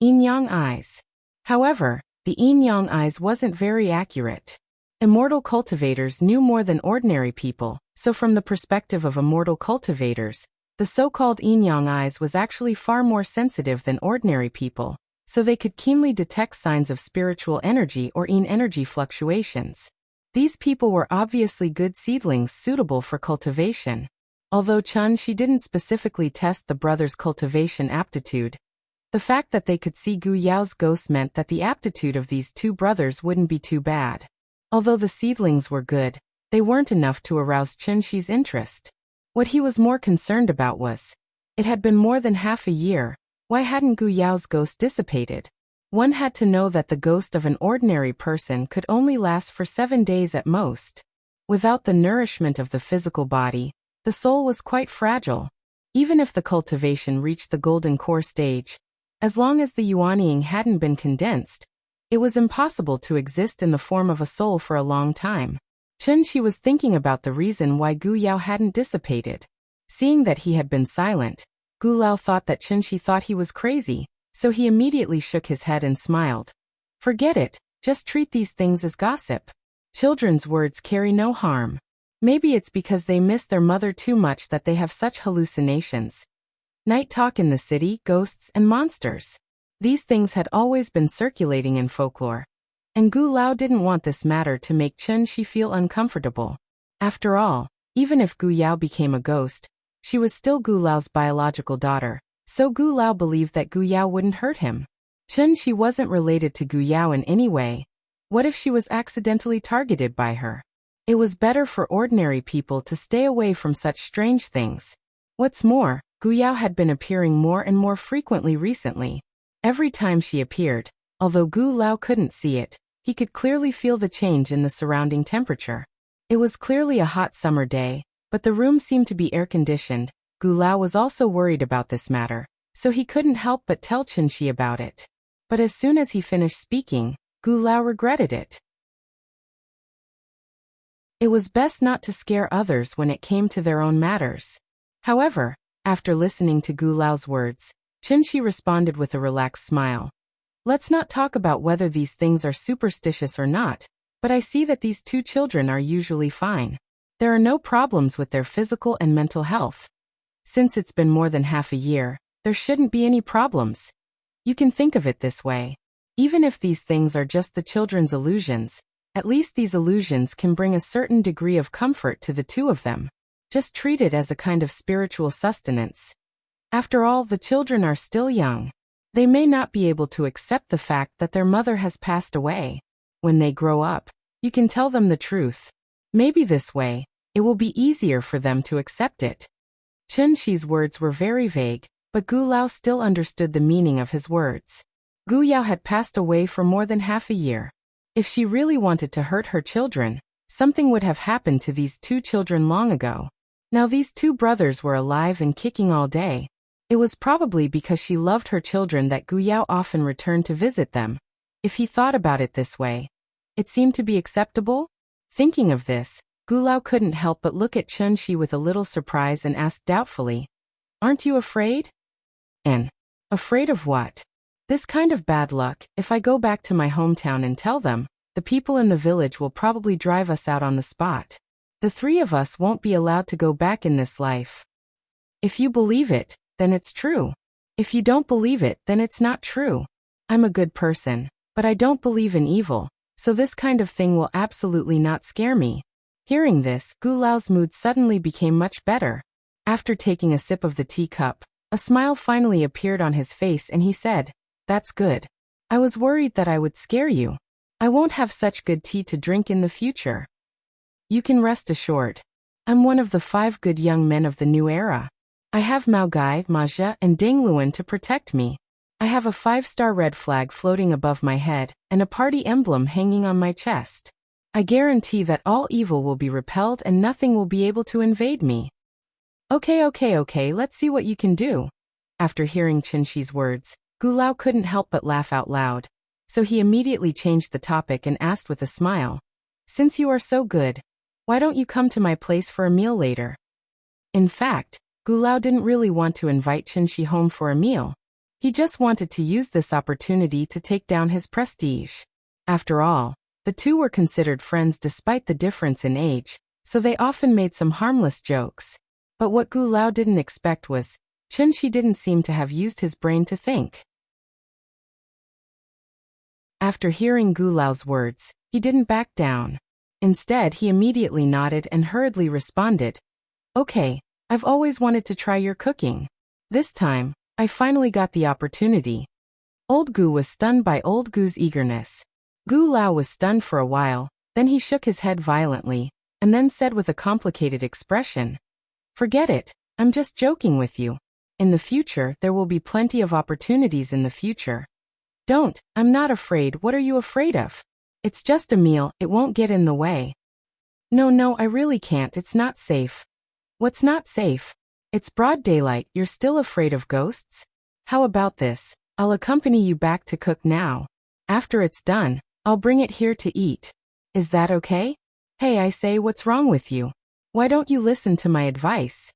Yin-yang eyes. However, the yin-yang eyes wasn't very accurate. Immortal cultivators knew more than ordinary people, so from the perspective of immortal cultivators, the so-called yin-yang eyes was actually far more sensitive than ordinary people, so they could keenly detect signs of spiritual energy or energy fluctuations. These people were obviously good seedlings suitable for cultivation. Although she didn't specifically test the brothers' cultivation aptitude, the fact that they could see Gu Yao's ghost meant that the aptitude of these two brothers wouldn't be too bad. Although the seedlings were good, they weren't enough to arouse Qi's interest. What he was more concerned about was, it had been more than half a year, why hadn't Gu Yao's ghost dissipated? One had to know that the ghost of an ordinary person could only last for 7 days at most. Without the nourishment of the physical body, the soul was quite fragile. Even if the cultivation reached the golden core stage, as long as the yuanying hadn't been condensed, it was impossible to exist in the form of a soul for a long time. Shi was thinking about the reason why Gu Yao hadn't dissipated. Seeing that he had been silent, Gu Lao thought that Shi thought he was crazy, so he immediately shook his head and smiled. Forget it, just treat these things as gossip. Children's words carry no harm. Maybe it's because they miss their mother too much that they have such hallucinations. Night talk in the city, ghosts and monsters. These things had always been circulating in folklore. And Gu Lao didn't want this matter to make Shi feel uncomfortable. After all, even if Gu Yao became a ghost, she was still Gu Lao's biological daughter, so Gu Lao believed that Gu Yao wouldn't hurt him. Shi wasn't related to Gu Yao in any way. What if she was accidentally targeted by her? It was better for ordinary people to stay away from such strange things. What's more, Gu Yao had been appearing more and more frequently recently. Every time she appeared, although Gu Lao couldn't see it, he could clearly feel the change in the surrounding temperature. It was clearly a hot summer day, but the room seemed to be air-conditioned. Gu Lao was also worried about this matter, so he couldn't help but tell Shi about it. But as soon as he finished speaking, Gu Lao regretted it. It was best not to scare others when it came to their own matters. However, after listening to Gu Lao's words, Shi responded with a relaxed smile. Let's not talk about whether these things are superstitious or not, but I see that these two children are usually fine. There are no problems with their physical and mental health. Since it's been more than half a year, there shouldn't be any problems. You can think of it this way. Even if these things are just the children's illusions, at least these illusions can bring a certain degree of comfort to the two of them. Just treat it as a kind of spiritual sustenance. After all, the children are still young. They may not be able to accept the fact that their mother has passed away. When they grow up, you can tell them the truth. Maybe this way, it will be easier for them to accept it. Shi's words were very vague, but Gu Lao still understood the meaning of his words. Gu Yao had passed away for more than half a year. If she really wanted to hurt her children, something would have happened to these two children long ago. Now these two brothers were alive and kicking all day. It was probably because she loved her children that Gu Yao often returned to visit them. If he thought about it this way, it seemed to be acceptable. Thinking of this, Gu Lao couldn't help but look at Shi with a little surprise and asked doubtfully, "Aren't you afraid?" "And afraid of what?" "This kind of bad luck. If I go back to my hometown and tell them, the people in the village will probably drive us out on the spot. The three of us won't be allowed to go back in this life. If you believe it, then it's true. If you don't believe it, then it's not true. I'm a good person, but I don't believe in evil, so this kind of thing will absolutely not scare me." Hearing this, Gu Lao's mood suddenly became much better. After taking a sip of the teacup, a smile finally appeared on his face and he said, "That's good. I was worried that I would scare you. I won't have such good tea to drink in the future. You can rest assured. I'm one of the 5 good young men of the new era. I have Mao Gai, Maja, and Dingluan to protect me. I have a 5-star red flag floating above my head, and a party emblem hanging on my chest. I guarantee that all evil will be repelled and nothing will be able to invade me. Okay, let's see what you can do. After hearing Qinshi's words, Gulao couldn't help but laugh out loud. So he immediately changed the topic and asked with a smile, "Since you are so good, why don't you come to my place for a meal later?" In fact, Gulao didn't really want to invite Qinshi home for a meal. He just wanted to use this opportunity to take down his prestige. After all, the two were considered friends despite the difference in age, so they often made some harmless jokes. But what Gulao didn't expect was, Qinshi didn't seem to have used his brain to think. After hearing Gulao's words, he didn't back down. Instead, he immediately nodded and hurriedly responded, "Okay, I've always wanted to try your cooking. This time, I finally got the opportunity." Old Gu was stunned by Old Gu's eagerness. Gulao was stunned for a while, then he shook his head violently, and then said with a complicated expression, "Forget it, I'm just joking with you. In the future, there will be plenty of opportunities in the future. Don't, I'm not afraid, what are you afraid of? It's just a meal, it won't get in the way." No, I really can't, it's not safe." "What's not safe? It's broad daylight, you're still afraid of ghosts? How about this, I'll accompany you back to cook now. After it's done, I'll bring it here to eat. Is that okay? Hey, I say, what's wrong with you? Why don't you listen to my advice?"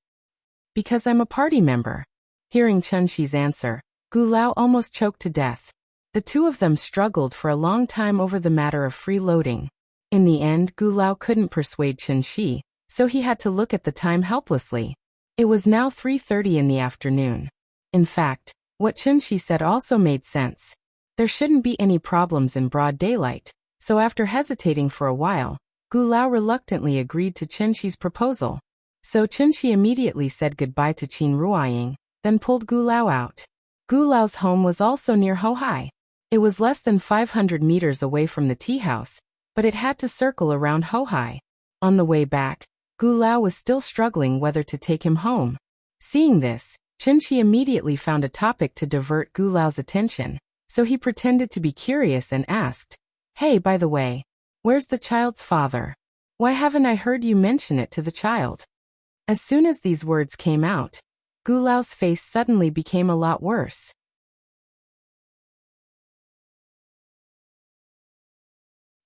"Because I'm a party member." Hearing Qinshi's answer, Gulao almost choked to death. The two of them struggled for a long time over the matter of freeloading. In the end, Gulao couldn't persuade Qinshi, so he had to look at the time helplessly. It was now 3:30 in the afternoon. In fact, what Qinshi said also made sense. There shouldn't be any problems in broad daylight, so after hesitating for a while, Gulao reluctantly agreed to Qinshi's proposal. So Qinshi immediately said goodbye to Qin Ruoying, then pulled Gulao out. Gulao's home was also near Hohai. It was less than 500 meters away from the tea house, but it had to circle around Hohai. On the way back, Gulao was still struggling whether to take him home. Seeing this, Qinshi immediately found a topic to divert Gulao's attention, so he pretended to be curious and asked, "Hey, by the way, where's the child's father? Why haven't I heard you mention it to the child?" As soon as these words came out, Gulao's face suddenly became a lot worse.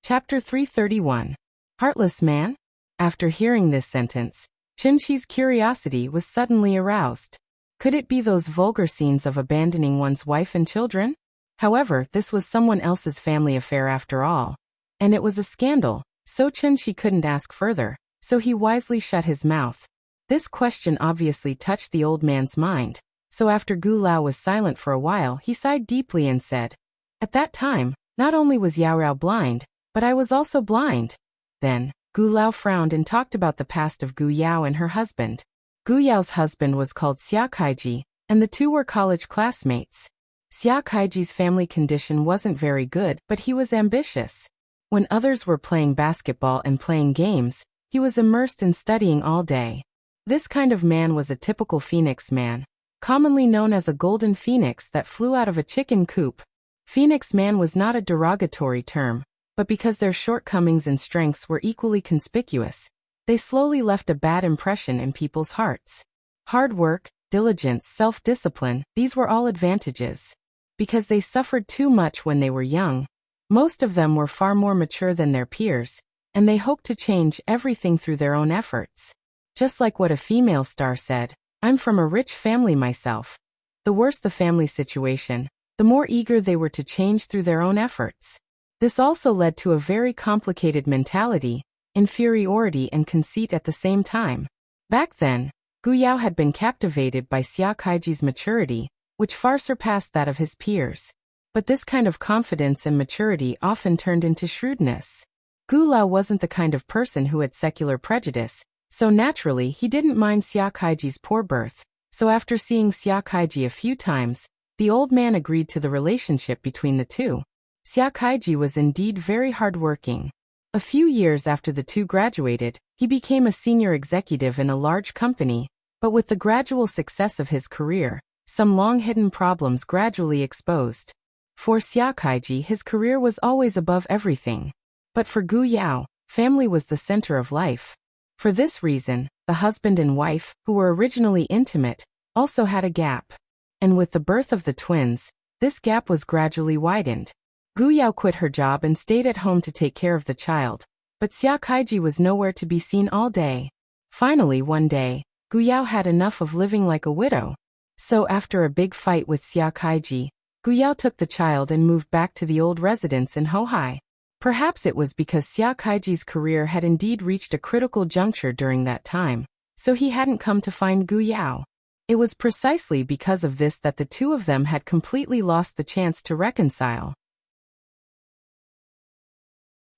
Chapter 331. Heartless Man? After hearing this sentence, Qinshi's curiosity was suddenly aroused. Could it be those vulgar scenes of abandoning one's wife and children? However, this was someone else's family affair after all. And it was a scandal, so Qinshi couldn't ask further, so he wisely shut his mouth. This question obviously touched the old man's mind, so after Gulao was silent for a while, he sighed deeply and said, "At that time, not only was Yaorao blind, but I was also blind." Then, Gulao frowned and talked about the past of Gu Yao and her husband. Gu Yao's husband was called Xia Kaiji, and the two were college classmates. Xia Kaiji's family condition wasn't very good, but he was ambitious. When others were playing basketball and playing games, he was immersed in studying all day. This kind of man was a typical phoenix man, commonly known as a golden phoenix that flew out of a chicken coop. Phoenix man was not a derogatory term, but because their shortcomings and strengths were equally conspicuous, they slowly left a bad impression in people's hearts. Hard work, diligence, self-discipline, these were all advantages. Because they suffered too much when they were young, most of them were far more mature than their peers, and they hoped to change everything through their own efforts. Just like what a female star said, "I'm from a rich family myself." The worse the family situation, the more eager they were to change through their own efforts. This also led to a very complicated mentality, inferiority and conceit at the same time. Back then, Gu Yao had been captivated by Xia Kaiji's maturity, which far surpassed that of his peers. But this kind of confidence and maturity often turned into shrewdness. Gu Lao wasn't the kind of person who had secular prejudice, so naturally he didn't mind Xia Kaiji's poor birth. So after seeing Xia Kaiji a few times, the old man agreed to the relationship between the two. Xia Kaiji was indeed very hardworking. A few years after the two graduated, he became a senior executive in a large company, But with the gradual success of his career, some long-hidden problems gradually exposed. For Xia Kaiji, his career was always above everything. But for Gu Yao, family was the center of life. For this reason, the husband and wife, who were originally intimate, also had a gap. And with the birth of the twins, this gap was gradually widened. Gu Yao quit her job and stayed at home to take care of the child, but Xia Kaiji was nowhere to be seen all day. Finally, one day, Gu Yao had enough of living like a widow. So after a big fight with Xia Kaiji, Gu Yao took the child and moved back to the old residence in Hohai. Perhaps it was because Xia Kaiji's career had indeed reached a critical juncture during that time, so he hadn't come to find Gu Yao. It was precisely because of this that the two of them had completely lost the chance to reconcile.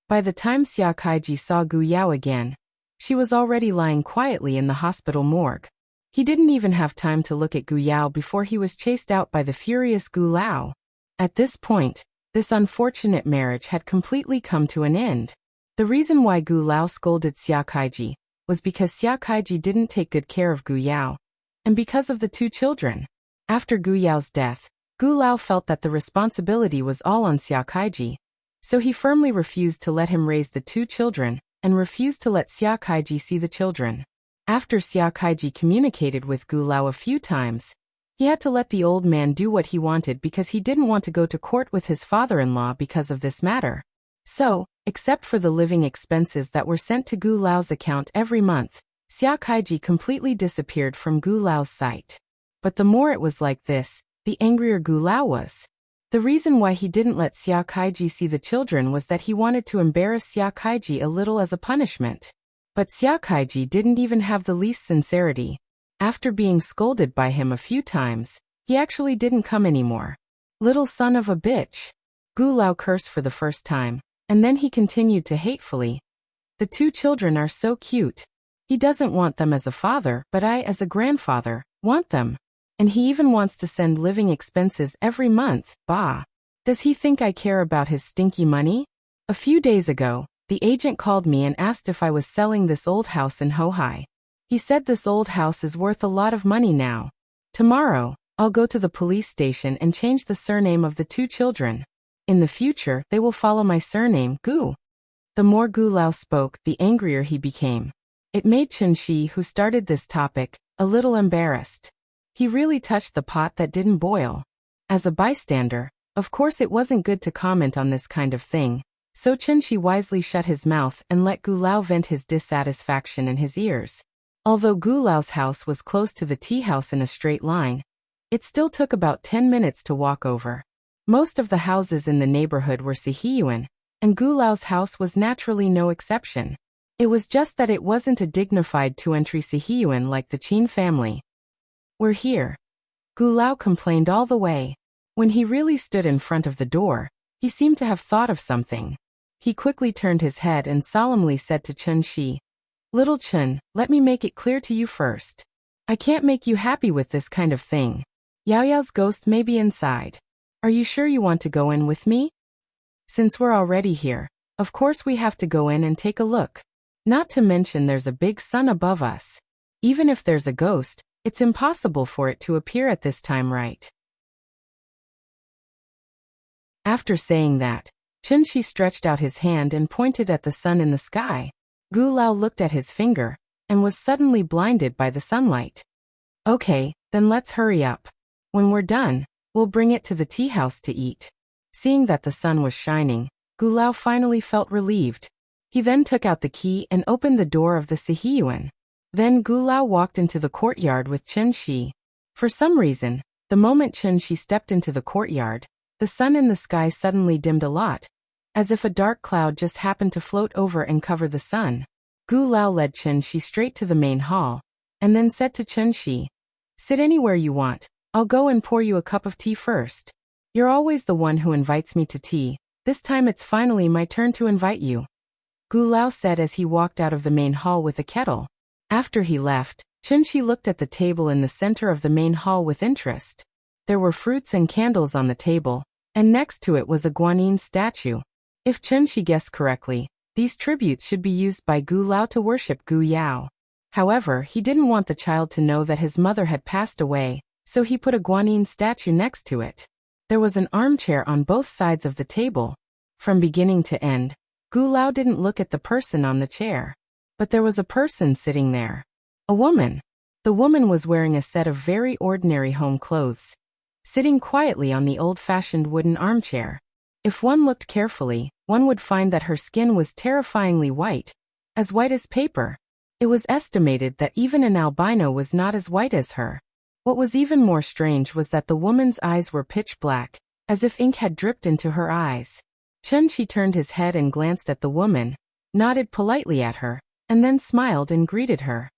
By the time Xia Kaiji saw Gu Yao again, she was already lying quietly in the hospital morgue. He didn't even have time to look at Gu Yao before he was chased out by the furious Gu Lao. At this point, this unfortunate marriage had completely come to an end. The reason why Gu Lao scolded Xia Kaiji was because Xia Kaiji didn't take good care of Gu Yao, and because of the two children. After Gu Yao's death, Gu Lao felt that the responsibility was all on Xia Kaiji, so he firmly refused to let him raise the two children, and refused to let Xia Kaiji see the children. After Xia Kaiji communicated with Gu Lao a few times, he had to let the old man do what he wanted because he didn't want to go to court with his father-in-law because of this matter. So, except for the living expenses that were sent to Gu Lao's account every month, Xia Kaiji completely disappeared from Gu Lao's sight. But the more it was like this, the angrier Gu Lao was. The reason why he didn't let Xia Kaiji see the children was that he wanted to embarrass Xia Kaiji a little as a punishment. But Xia Kaiji didn't even have the least sincerity. After being scolded by him a few times, he actually didn't come anymore. Little son of a bitch. Gu Lao cursed for the first time, and then he continued to hatefully. The two children are so cute. He doesn't want them as a father, but I, as a grandfather, want them. And he even wants to send living expenses every month. Bah! Does he think I care about his stinky money? A few days ago, the agent called me and asked if I was selling this old house in Hohai. He said this old house is worth a lot of money now. Tomorrow, I'll go to the police station and change the surname of the two children. In the future, they will follow my surname, Gu. The more Gu Lao spoke, the angrier he became. It made Chen Shi, who started this topic, a little embarrassed. He really touched the pot that didn't boil. As a bystander, of course it wasn't good to comment on this kind of thing, so Chen Shi wisely shut his mouth and let Gu Lao vent his dissatisfaction in his ears. Although Gu Lao's house was close to the tea house in a straight line, it still took about 10 minutes to walk over. Most of the houses in the neighborhood were Sihiyuan, and Gu Lao's house was naturally no exception. It was just that it wasn't a dignified two-entry Sihiyuan like the Qin family. We're here. Gu Lao complained all the way. When he really stood in front of the door, he seemed to have thought of something. He quickly turned his head and solemnly said to Chen Shi, "Little Chen, let me make it clear to you first. I can't make you happy with this kind of thing. Yao Yao's ghost may be inside. Are you sure you want to go in with me? Since we're already here, of course we have to go in and take a look. Not to mention there's a big sun above us. Even if there's a ghost, it's impossible for it to appear at this time, right?" After saying that, Chen Shi stretched out his hand and pointed at the sun in the sky. Gu Lao looked at his finger, and was suddenly blinded by the sunlight. "Okay, then let's hurry up. When we're done, we'll bring it to the tea house to eat." Seeing that the sun was shining, Gu Lao finally felt relieved. He then took out the key and opened the door of the Sihiyuan. Then Gu Lao walked into the courtyard with Chen Shi. For some reason, the moment Chen Shi stepped into the courtyard, the sun in the sky suddenly dimmed a lot, as if a dark cloud just happened to float over and cover the sun. Gu Lao led Chen Shi straight to the main hall, and then said to Chen Shi, "Sit anywhere you want, I'll go and pour you a cup of tea first. You're always the one who invites me to tea, this time it's finally my turn to invite you," Gu Lao said as he walked out of the main hall with a kettle. After he left, Chen Shi looked at the table in the center of the main hall with interest. There were fruits and candles on the table, and next to it was a guanyin statue. If Chen Shi guessed correctly, these tributes should be used by Gu Lao to worship Gu Yao. However, he didn't want the child to know that his mother had passed away, so he put a guanyin statue next to it. There was an armchair on both sides of the table. From beginning to end, Gu Lao didn't look at the person on the chair. But there was a person sitting there. A woman. The woman was wearing a set of very ordinary home clothes, sitting quietly on the old-fashioned wooden armchair. If one looked carefully, one would find that her skin was terrifyingly white as paper. It was estimated that even an albino was not as white as her. What was even more strange was that the woman's eyes were pitch black, as if ink had dripped into her eyes. Chen-Shi turned his head and glanced at the woman, nodded politely at her, and then smiled and greeted her.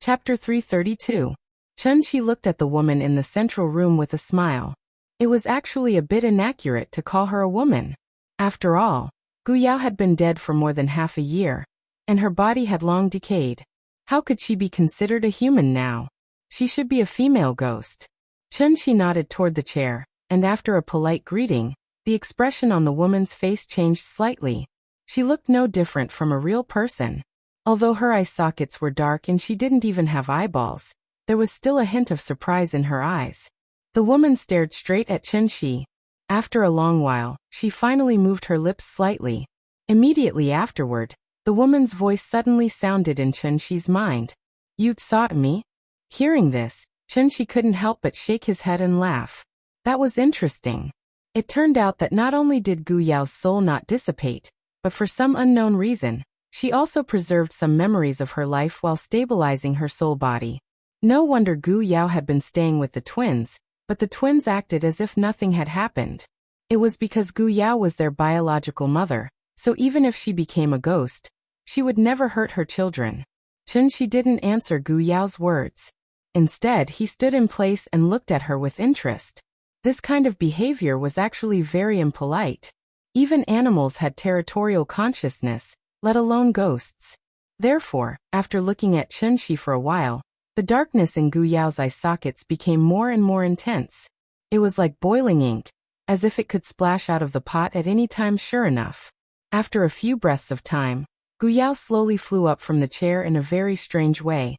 Chapter 332. Chen-Shi looked at the woman in the central room with a smile. It was actually a bit inaccurate to call her a woman. After all, Gu Yao had been dead for more than half a year, and her body had long decayed. How could she be considered a human now? She should be a female ghost. Chen-Shi nodded toward the chair, and after a polite greeting, the expression on the woman's face changed slightly. She looked no different from a real person. Although her eye sockets were dark and she didn't even have eyeballs, there was still a hint of surprise in her eyes. The woman stared straight at Chen-Shi. After a long while, she finally moved her lips slightly. Immediately afterward, the woman's voice suddenly sounded in Chen-Shi's mind. "You sought me?" Hearing this, Chen-Shi couldn't help but shake his head and laugh. That was interesting. It turned out that not only did Gu Yao's soul not dissipate, but for some unknown reason, she also preserved some memories of her life while stabilizing her soul body. No wonder Gu Yao had been staying with the twins, but the twins acted as if nothing had happened. It was because Gu Yao was their biological mother, so even if she became a ghost, she would never hurt her children. Chen-Shi didn't answer Gu Yao's words. Instead, he stood in place and looked at her with interest. This kind of behavior was actually very impolite. Even animals had territorial consciousness, let alone ghosts. Therefore, after looking at Chen-Shi for a while, the darkness in Gu Yao's eye sockets became more and more intense. It was like boiling ink, as if it could splash out of the pot at any time. Sure enough. After a few breaths of time, Gu Yao slowly flew up from the chair in a very strange way,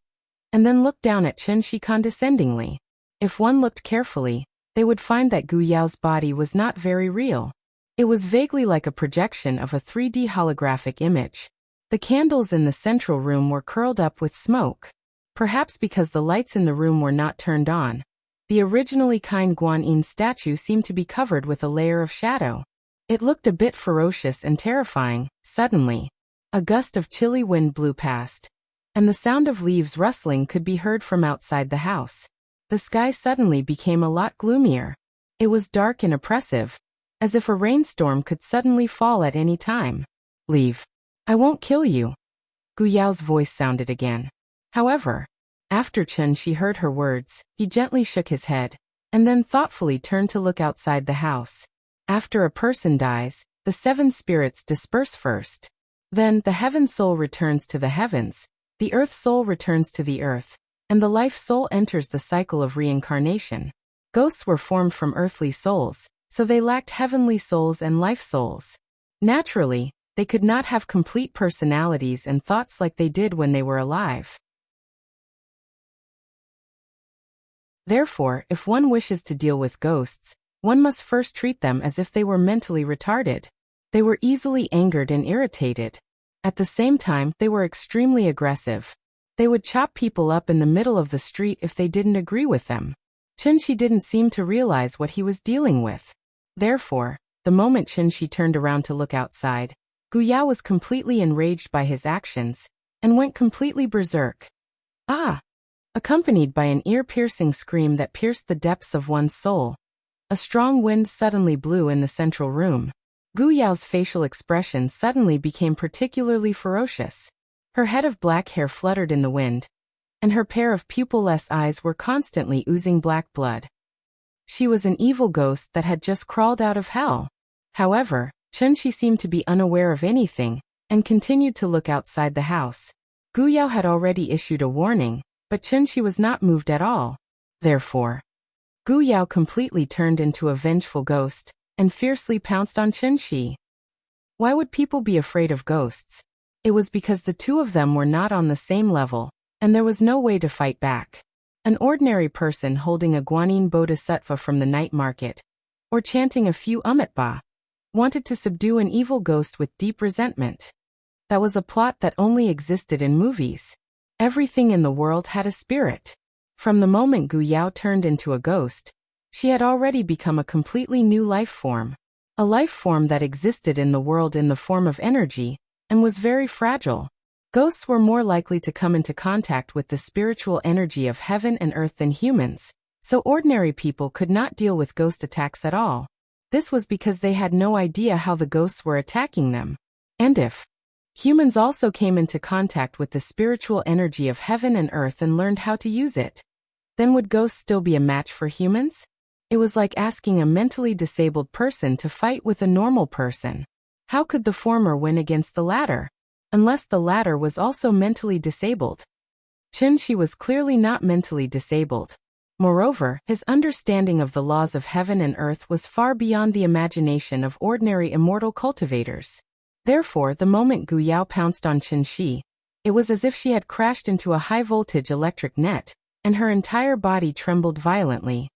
and then looked down at Chen-Shi condescendingly. If one looked carefully, they would find that Gu Yao's body was not very real. It was vaguely like a projection of a 3D holographic image. The candles in the central room were curled up with smoke. Perhaps because the lights in the room were not turned on, the originally kind guanyin statue seemed to be covered with a layer of shadow. It looked a bit ferocious and terrifying. Suddenly, a gust of chilly wind blew past, and the sound of leaves rustling could be heard from outside the house. The sky suddenly became a lot gloomier. It was dark and oppressive, as if a rainstorm could suddenly fall at any time. "Leave. I won't kill you." Gu Yao's voice sounded again. However, after Chen-Shi heard her words, he gently shook his head, and then thoughtfully turned to look outside the house. After a person dies, the 7 spirits disperse first. Then, the heaven soul returns to the heavens, the earth soul returns to the earth, and the life soul enters the cycle of reincarnation. Ghosts were formed from earthly souls, so they lacked heavenly souls and life souls. Naturally, they could not have complete personalities and thoughts like they did when they were alive. Therefore, if one wishes to deal with ghosts, one must first treat them as if they were mentally retarded. They were easily angered and irritated. At the same time, they were extremely aggressive. They would chop people up in the middle of the street if they didn't agree with them. Chen-Shi didn't seem to realize what he was dealing with. Therefore, the moment Chen-Shi turned around to look outside, Gu Yao was completely enraged by his actions, and went completely berserk. "Ah!" Accompanied by an ear-piercing scream that pierced the depths of one's soul. A strong wind suddenly blew in the central room. Gu Yao's facial expression suddenly became particularly ferocious. Her head of black hair fluttered in the wind, and her pair of pupil-less eyes were constantly oozing black blood. She was an evil ghost that had just crawled out of hell. However, Chen-Shi seemed to be unaware of anything, and continued to look outside the house. Gu Yao had already issued a warning, but Chen-Shi was not moved at all. Therefore, Gu Yao completely turned into a vengeful ghost, and fiercely pounced on Chen-Shi. Why would people be afraid of ghosts? It was because the two of them were not on the same level, and there was no way to fight back. An ordinary person holding a Guanyin bodhisattva from the night market, or chanting a few Ba, wanted to subdue an evil ghost with deep resentment. That was a plot that only existed in movies. Everything in the world had a spirit. From the moment Gu Yao turned into a ghost, she had already become a completely new life form. A life form that existed in the world in the form of energy, and was very fragile. Ghosts were more likely to come into contact with the spiritual energy of heaven and earth than humans, so ordinary people could not deal with ghost attacks at all. This was because they had no idea how the ghosts were attacking them. And if humans also came into contact with the spiritual energy of heaven and earth and learned how to use it, then would ghosts still be a match for humans? It was like asking a mentally disabled person to fight with a normal person. How could the former win against the latter? Unless the latter was also mentally disabled. Chen Shi was clearly not mentally disabled. Moreover, his understanding of the laws of heaven and earth was far beyond the imagination of ordinary immortal cultivators. Therefore, the moment Gu Yao pounced on Chen Shi, it was as if she had crashed into a high-voltage electric net, and her entire body trembled violently.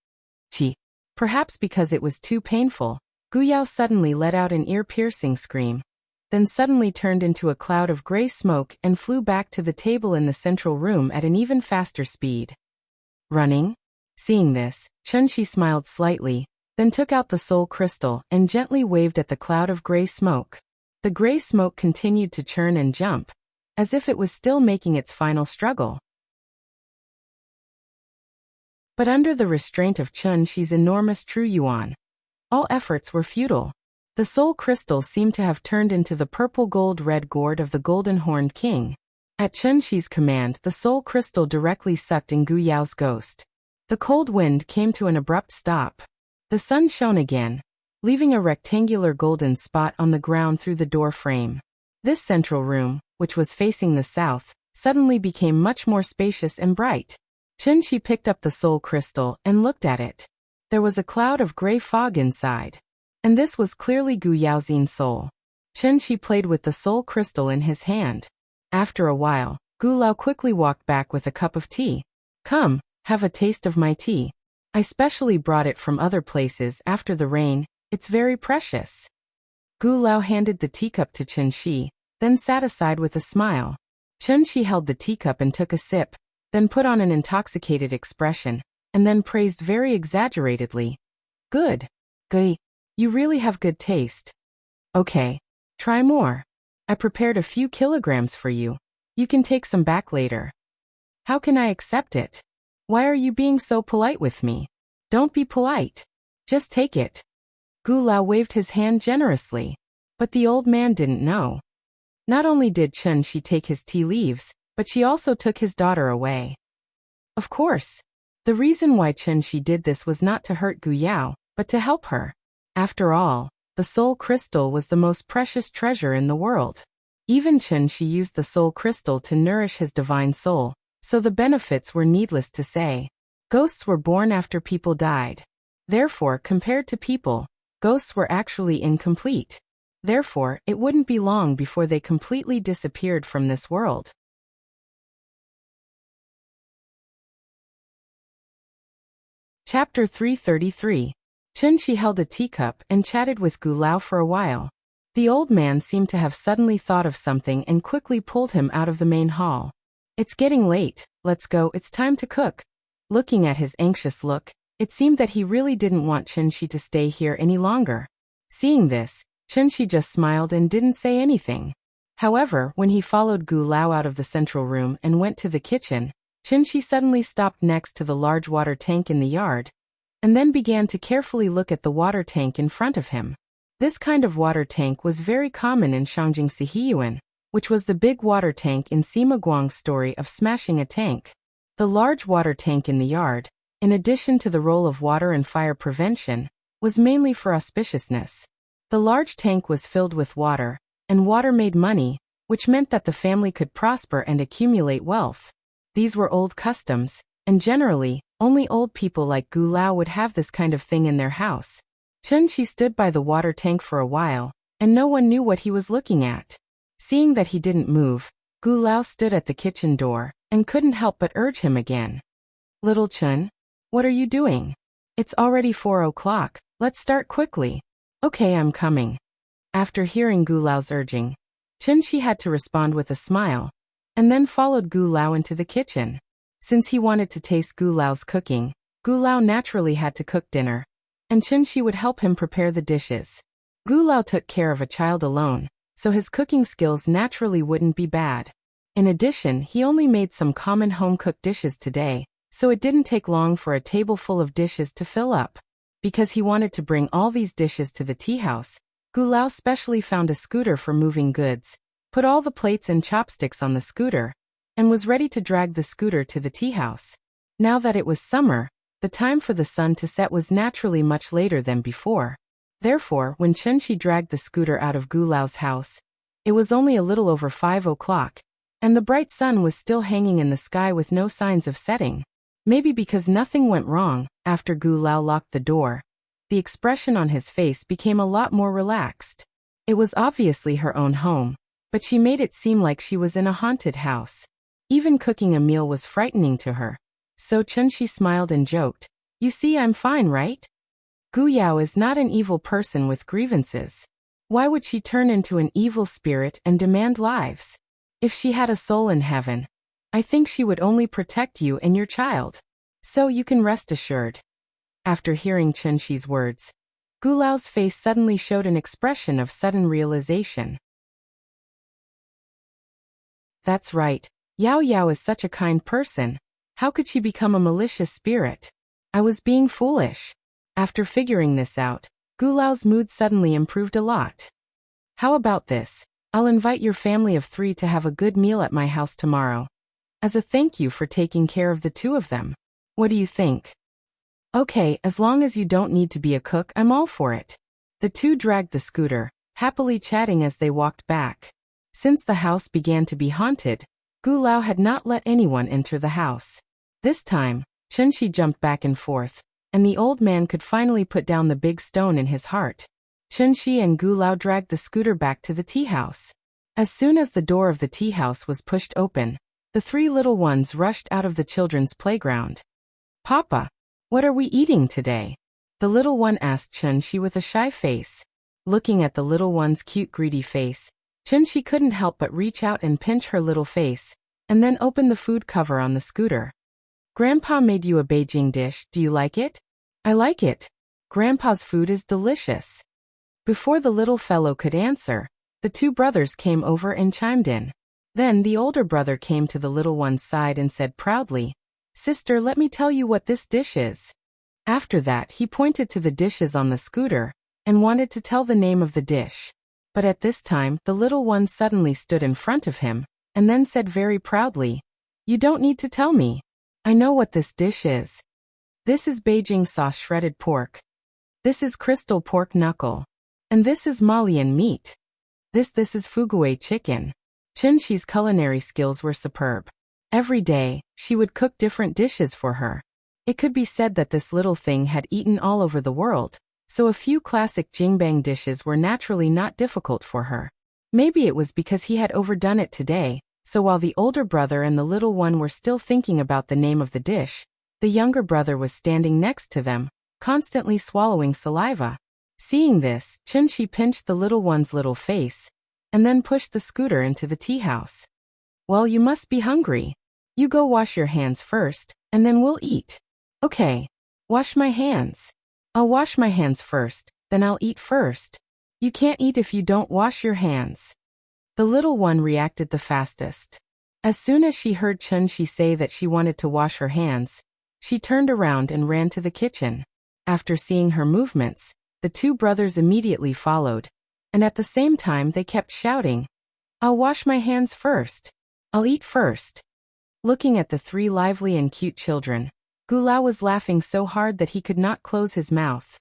Perhaps because it was too painful, Gu Yao suddenly let out an ear-piercing scream, then suddenly turned into a cloud of gray smoke and flew back to the table in the central room at an even faster speed. Running? Seeing this, Chen Shi smiled slightly, then took out the soul crystal and gently waved at the cloud of gray smoke. The gray smoke continued to churn and jump, as if it was still making its final struggle. But under the restraint of Chen Shi's enormous true yuan, all efforts were futile. The soul crystal seemed to have turned into the purple-gold-red gourd of the golden-horned king. At Chen Shi's command, the soul crystal directly sucked in Gu Yao's ghost. The cold wind came to an abrupt stop. The sun shone again, leaving a rectangular golden spot on the ground through the door frame. This central room, which was facing the south, suddenly became much more spacious and bright. Chen Shi picked up the soul crystal and looked at it. There was a cloud of gray fog inside. And this was clearly Gu Yaozin's soul. Chen Shi played with the soul crystal in his hand. After a while, Gu Lao quickly walked back with a cup of tea. Come, have a taste of my tea. I specially brought it from other places after the rain, it's very precious. Gu Lao handed the teacup to Chen Shi, then sat aside with a smile. Chen Shi held the teacup and took a sip, then put on an intoxicated expression, and then praised very exaggeratedly. Good. Gui. You really have good taste. Okay. Try more. I prepared a few kilograms for you. You can take some back later. How can I accept it? Why are you being so polite with me? Don't be polite. Just take it. Gu Lao waved his hand generously. But the old man didn't know. Not only did Chen Shi take his tea leaves, but she also took his daughter away. Of course. The reason why Chen Shi did this was not to hurt Gu Yao, but to help her. After all, the soul crystal was the most precious treasure in the world. Even Chen Shi used the soul crystal to nourish his divine soul, so the benefits were needless to say. Ghosts were born after people died. Therefore, compared to people, ghosts were actually incomplete. Therefore, it wouldn't be long before they completely disappeared from this world. Chapter 333. Chen Shi held a teacup and chatted with Gu Lao for a while. The old man seemed to have suddenly thought of something and quickly pulled him out of the main hall. It's getting late, let's go, it's time to cook. Looking at his anxious look, it seemed that he really didn't want Chen Shi to stay here any longer. Seeing this, Chen Shi just smiled and didn't say anything. However, when he followed Gu Lao out of the central room and went to the kitchen, Chen Shi suddenly stopped next to the large water tank in the yard, and then began to carefully look at the water tank in front of him. This kind of water tank was very common in Shangjing Sihiyuan, which was the big water tank in Sima Guang's story of smashing a tank. The large water tank in the yard, in addition to the role of water and fire prevention, was mainly for auspiciousness. The large tank was filled with water, and water made money, which meant that the family could prosper and accumulate wealth. These were old customs, and generally, only old people like Gu Lao would have this kind of thing in their house. Chen Shi stood by the water tank for a while, and no one knew what he was looking at. Seeing that he didn't move, Gu Lao stood at the kitchen door, and couldn't help but urge him again. Little Chun, what are you doing? It's already 4 o'clock, let's start quickly. Okay, I'm coming. After hearing Gu Lao's urging, Chun-Shi had to respond with a smile, and then followed Gu Lao into the kitchen. Since he wanted to taste Gu Lao's cooking, Gu Lao naturally had to cook dinner, and Chun-Shi would help him prepare the dishes. Gu Lao took care of a child alone, so his cooking skills naturally wouldn't be bad. In addition, he only made some common home-cooked dishes today, so it didn't take long for a table full of dishes to fill up. Because he wanted to bring all these dishes to the tea house, Gu Lao specially found a scooter for moving goods, put all the plates and chopsticks on the scooter, and was ready to drag the scooter to the tea house. Now that it was summer, the time for the sun to set was naturally much later than before. Therefore, when Chun-Shi dragged the scooter out of Gu Lao's house, it was only a little over 5 o'clock, and the bright sun was still hanging in the sky with no signs of setting. Maybe because nothing went wrong, after Gu Lao locked the door, the expression on his face became a lot more relaxed. It was obviously her own home, but she made it seem like she was in a haunted house. Even cooking a meal was frightening to her. So Chun-Shi smiled and joked, "You see, I'm fine, right? Gu Yao is not an evil person with grievances. Why would she turn into an evil spirit and demand lives? If she had a soul in heaven, I think she would only protect you and your child. So you can rest assured." After hearing Chun-Shi's words, Gu Lao's face suddenly showed an expression of sudden realization. That's right, Yao Yao is such a kind person. How could she become a malicious spirit? I was being foolish. After figuring this out, Gu Lao's mood suddenly improved a lot. How about this? I'll invite your family of 3 to have a good meal at my house tomorrow, as a thank you for taking care of the 2 of them. What do you think? Okay, as long as you don't need to be a cook, I'm all for it. The 2 dragged the scooter, happily chatting as they walked back. Since the house began to be haunted, Gu Lao had not let anyone enter the house. This time, Chun-Shi jumped back and forth, and the old man could finally put down the big stone in his heart. Chun-Shi and Gu Lao dragged the scooter back to the tea house. As soon as the door of the tea house was pushed open, the 3 little ones rushed out of the children's playground. "Papa, what are we eating today?" the little one asked Chun-Shi with a shy face. Looking at the little one's cute greedy face, Chun-Shi couldn't help but reach out and pinch her little face, and then open the food cover on the scooter. "Grandpa made you a Beijing dish, do you like it?" "I like it. Grandpa's food is delicious." Before the little fellow could answer, the 2 brothers came over and chimed in. Then the older brother came to the little one's side and said proudly, "Sister, let me tell you what this dish is." After that, he pointed to the dishes on the scooter, and wanted to tell the name of the dish. But at this time, the little one suddenly stood in front of him, and then said very proudly, "You don't need to tell me. I know what this dish is. This is Beijing sauce shredded pork. This is crystal pork knuckle. And this is Malian meat. This is Fuguo chicken." Chun-Shi's culinary skills were superb. Every day, she would cook different dishes for her. It could be said that this little thing had eaten all over the world, so a few classic Jingbang dishes were naturally not difficult for her. Maybe it was because he had overdone it today, so while the older brother and the little one were still thinking about the name of the dish, the younger brother was standing next to them, constantly swallowing saliva. Seeing this, Chun-Shi pinched the little one's little face, and then pushed the scooter into the tea house. "Well, you must be hungry. You go wash your hands first, and then we'll eat." "Okay. Wash my hands." "I'll wash my hands first, then I'll eat first." "You can't eat if you don't wash your hands." The little one reacted the fastest. As soon as she heard Chun-Shi say that she wanted to wash her hands, she turned around and ran to the kitchen. After seeing her movements, the 2 brothers immediately followed, and at the same time they kept shouting, "I'll wash my hands first. I'll eat first." Looking at the 3 lively and cute children, Gu Lao was laughing so hard that he could not close his mouth.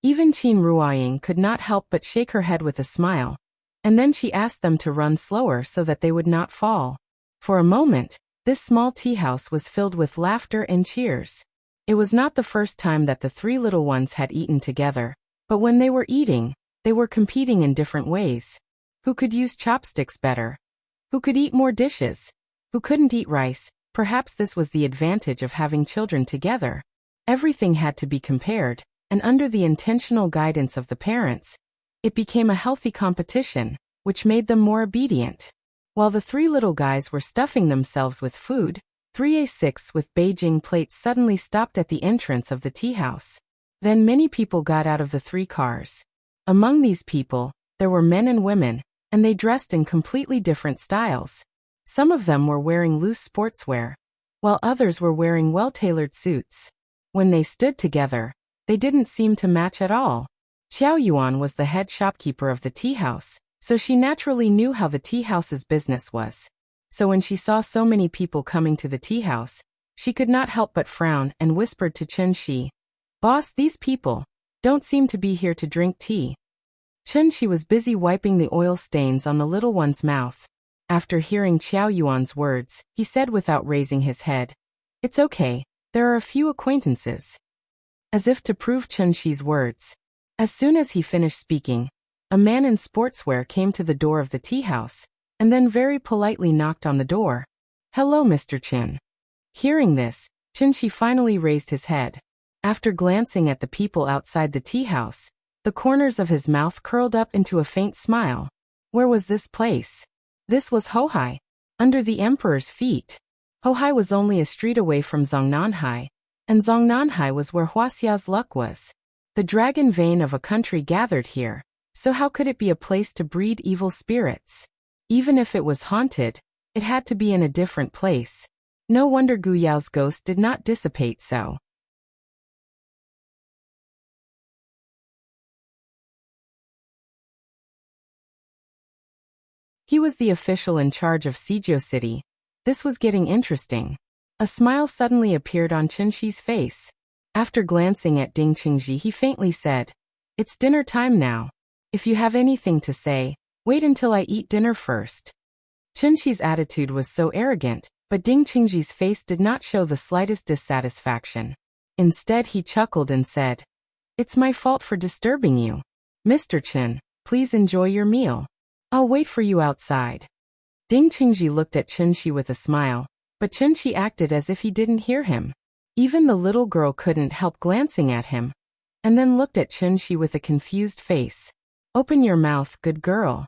Even Qin Ruoying could not help but shake her head with a smile, and then she asked them to run slower so that they would not fall. For a moment, this small tea house was filled with laughter and cheers. It was not the first time that the 3 little ones had eaten together, But when they were eating, they were competing in different ways. Who could use chopsticks better? Who could eat more dishes? Who couldn't eat rice? Perhaps this was the advantage of having children together. Everything had to be compared, and under the intentional guidance of the parents, it became a healthy competition, which made them more obedient. While the three little guys were stuffing themselves with food, 3A6 with Beijing plates suddenly stopped at the entrance of the tea house. Then many people got out of the three cars. Among these people, there were men and women, and they dressed in completely different styles. Some of them were wearing loose sportswear, while others were wearing well-tailored suits. When they stood together, they didn't seem to match at all. Xiao Yuan was the head shopkeeper of the tea house, so she naturally knew how the tea house's business was. So when she saw so many people coming to the tea house, she could not help but frown and whispered to Chen Shi, "Boss, these people don't seem to be here to drink tea." Chen Shi was busy wiping the oil stains on the little one's mouth. After hearing Xiao Yuan's words, he said without raising his head, "It's okay, there are a few acquaintances." As if to prove Chen Shi's words. As soon as he finished speaking, a man in sportswear came to the door of the tea house, and then very politely knocked on the door. "Hello, Mr. Chen." Hearing this, Chen Shi finally raised his head. After glancing at the people outside the tea house, the corners of his mouth curled up into a faint smile. Where was this place? This was Hohai, under the emperor's feet. Hohai was only a street away from Zongnanhai, and Zongnanhai was where Wuxia's luck was. The dragon vein of a country gathered here, so how could it be a place to breed evil spirits? Even if it was haunted, it had to be in a different place. No wonder Gu Yao's ghost did not dissipate so. He was the official in charge of Sijio City. This was getting interesting. A smile suddenly appeared on Chen Shi's face. After glancing at Ding Qingji, he faintly said, "It's dinner time now. If you have anything to say, wait until I eat dinner first." Chen Shi's attitude was so arrogant, but Ding Qingji's face did not show the slightest dissatisfaction. Instead, he chuckled and said, "It's my fault for disturbing you. Mr. Chen, please enjoy your meal. I'll wait for you outside." Ding Qingji looked at Chen Shi with a smile, but Chen Shi acted as if he didn't hear him. Even the little girl couldn't help glancing at him, and then looked at Chen Shi with a confused face. "Open your mouth, good girl."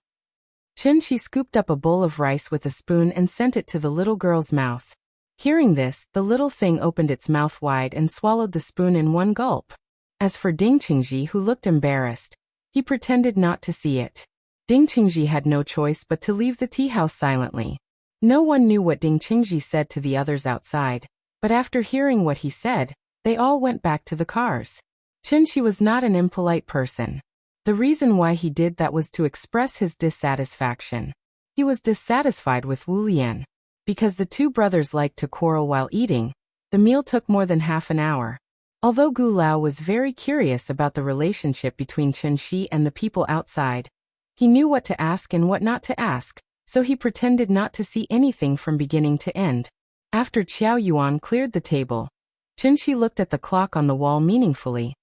Chen Shi scooped up a bowl of rice with a spoon and sent it to the little girl's mouth. Hearing this, the little thing opened its mouth wide and swallowed the spoon in one gulp. As for Ding Qingji, who looked embarrassed, he pretended not to see it. Ding Qingji had no choice but to leave the tea house silently. No one knew what Ding Qingji said to the others outside, but after hearing what he said, they all went back to the cars. Chen Shi was not an impolite person. The reason why he did that was to express his dissatisfaction. He was dissatisfied with Wu Lian. Because the two brothers liked to quarrel while eating, the meal took more than half an hour. Although Gu Lao was very curious about the relationship between Chen Shi and the people outside, he knew what to ask and what not to ask, so he pretended not to see anything from beginning to end. After Xiao Yuan cleared the table, Chen Shi looked at the clock on the wall meaningfully,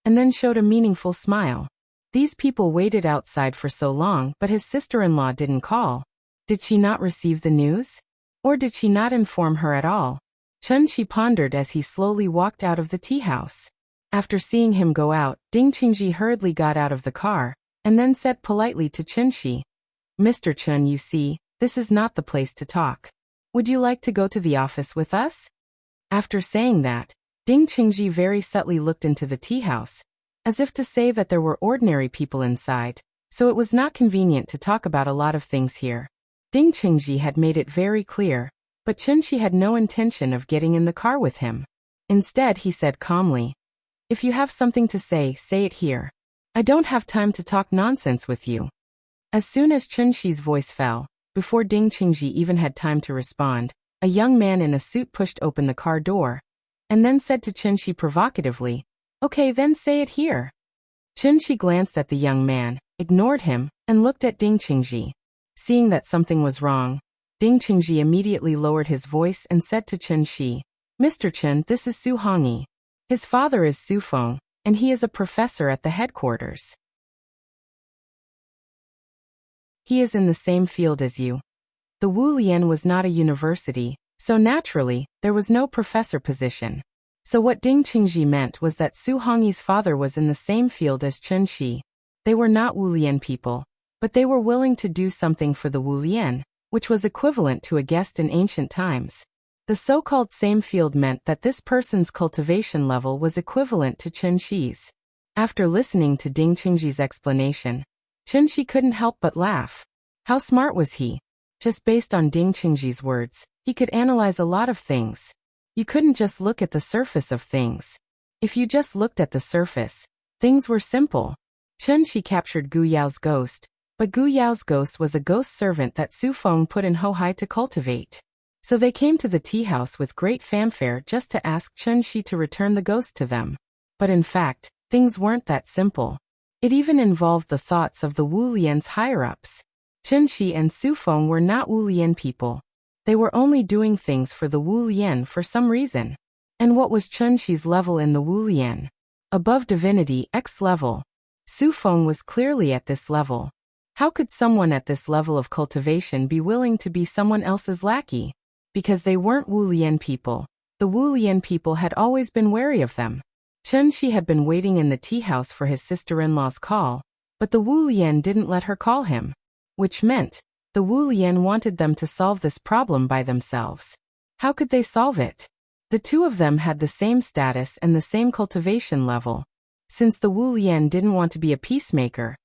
and then showed a meaningful smile. These people waited outside for so long, but his sister-in-law didn't call. Did she not receive the news? Or did she not inform her at all? Chen Shi pondered as he slowly walked out of the tea house. After seeing him go out, Ding Qingji hurriedly got out of the car, and then said politely to Chen Shi, "Mr. Chen, you see, this is not the place to talk. Would you like to go to the office with us?" After saying that, Ding Qingji very subtly looked into the tea house, as if to say that there were ordinary people inside, so it was not convenient to talk about a lot of things here. Ding Qingji had made it very clear, but Chen Shi had no intention of getting in the car with him. Instead, he said calmly, "If you have something to say it here. I don't have time to talk nonsense with you." As soon as Chen Shi's voice fell, before Ding Qingji even had time to respond, a young man in a suit pushed open the car door, and then said to Chen Shi provocatively, "Okay, then say it here." Chen Shi glanced at the young man, ignored him, and looked at Ding Qingji. Seeing that something was wrong, Ding Qingji immediately lowered his voice and said to Chen Shi, "Mr. Chen, this is Su Hongyi. His father is Su Feng, and he is a professor at the headquarters. He is in the same field as you. The Wulian was not a university, so naturally, there was no professor position. So what Ding Qingji meant was that Su Hongyi's father was in the same field as Chen Shi. They were not Wulian people, but they were willing to do something for the Wulian, which was equivalent to a guest in ancient times. The so-called same field meant that this person's cultivation level was equivalent to Chen Shi's. After listening to Ding Qingji's explanation, Chen Shi couldn't help but laugh. How smart was he? Just based on Ding Qingji's words, he could analyze a lot of things. You couldn't just look at the surface of things. If you just looked at the surface, things were simple. Chen Shi captured Gu Yao's ghost, but Gu Yao's ghost was a ghost servant that Su Feng put in Hohai to cultivate. So they came to the tea house with great fanfare just to ask Chen Shi to return the ghost to them. But in fact, things weren't that simple. It even involved the thoughts of the Wulian's higher-ups. Chen Shi and Su Feng were not Wulian people. They were only doing things for the Wulian for some reason. And what was Chen Shi's level in the Wulian? Above divinity X level. Su Feng was clearly at this level. How could someone at this level of cultivation be willing to be someone else's lackey? Because they weren't Wulian people. The Wulian people had always been wary of them. Chen Shi had been waiting in the tea house for his sister-in-law's call, but the Wulian didn't let her call him. Which meant, the Wulian wanted them to solve this problem by themselves. How could they solve it? The two of them had the same status and the same cultivation level. Since the Wulian didn't want to be a peacemaker,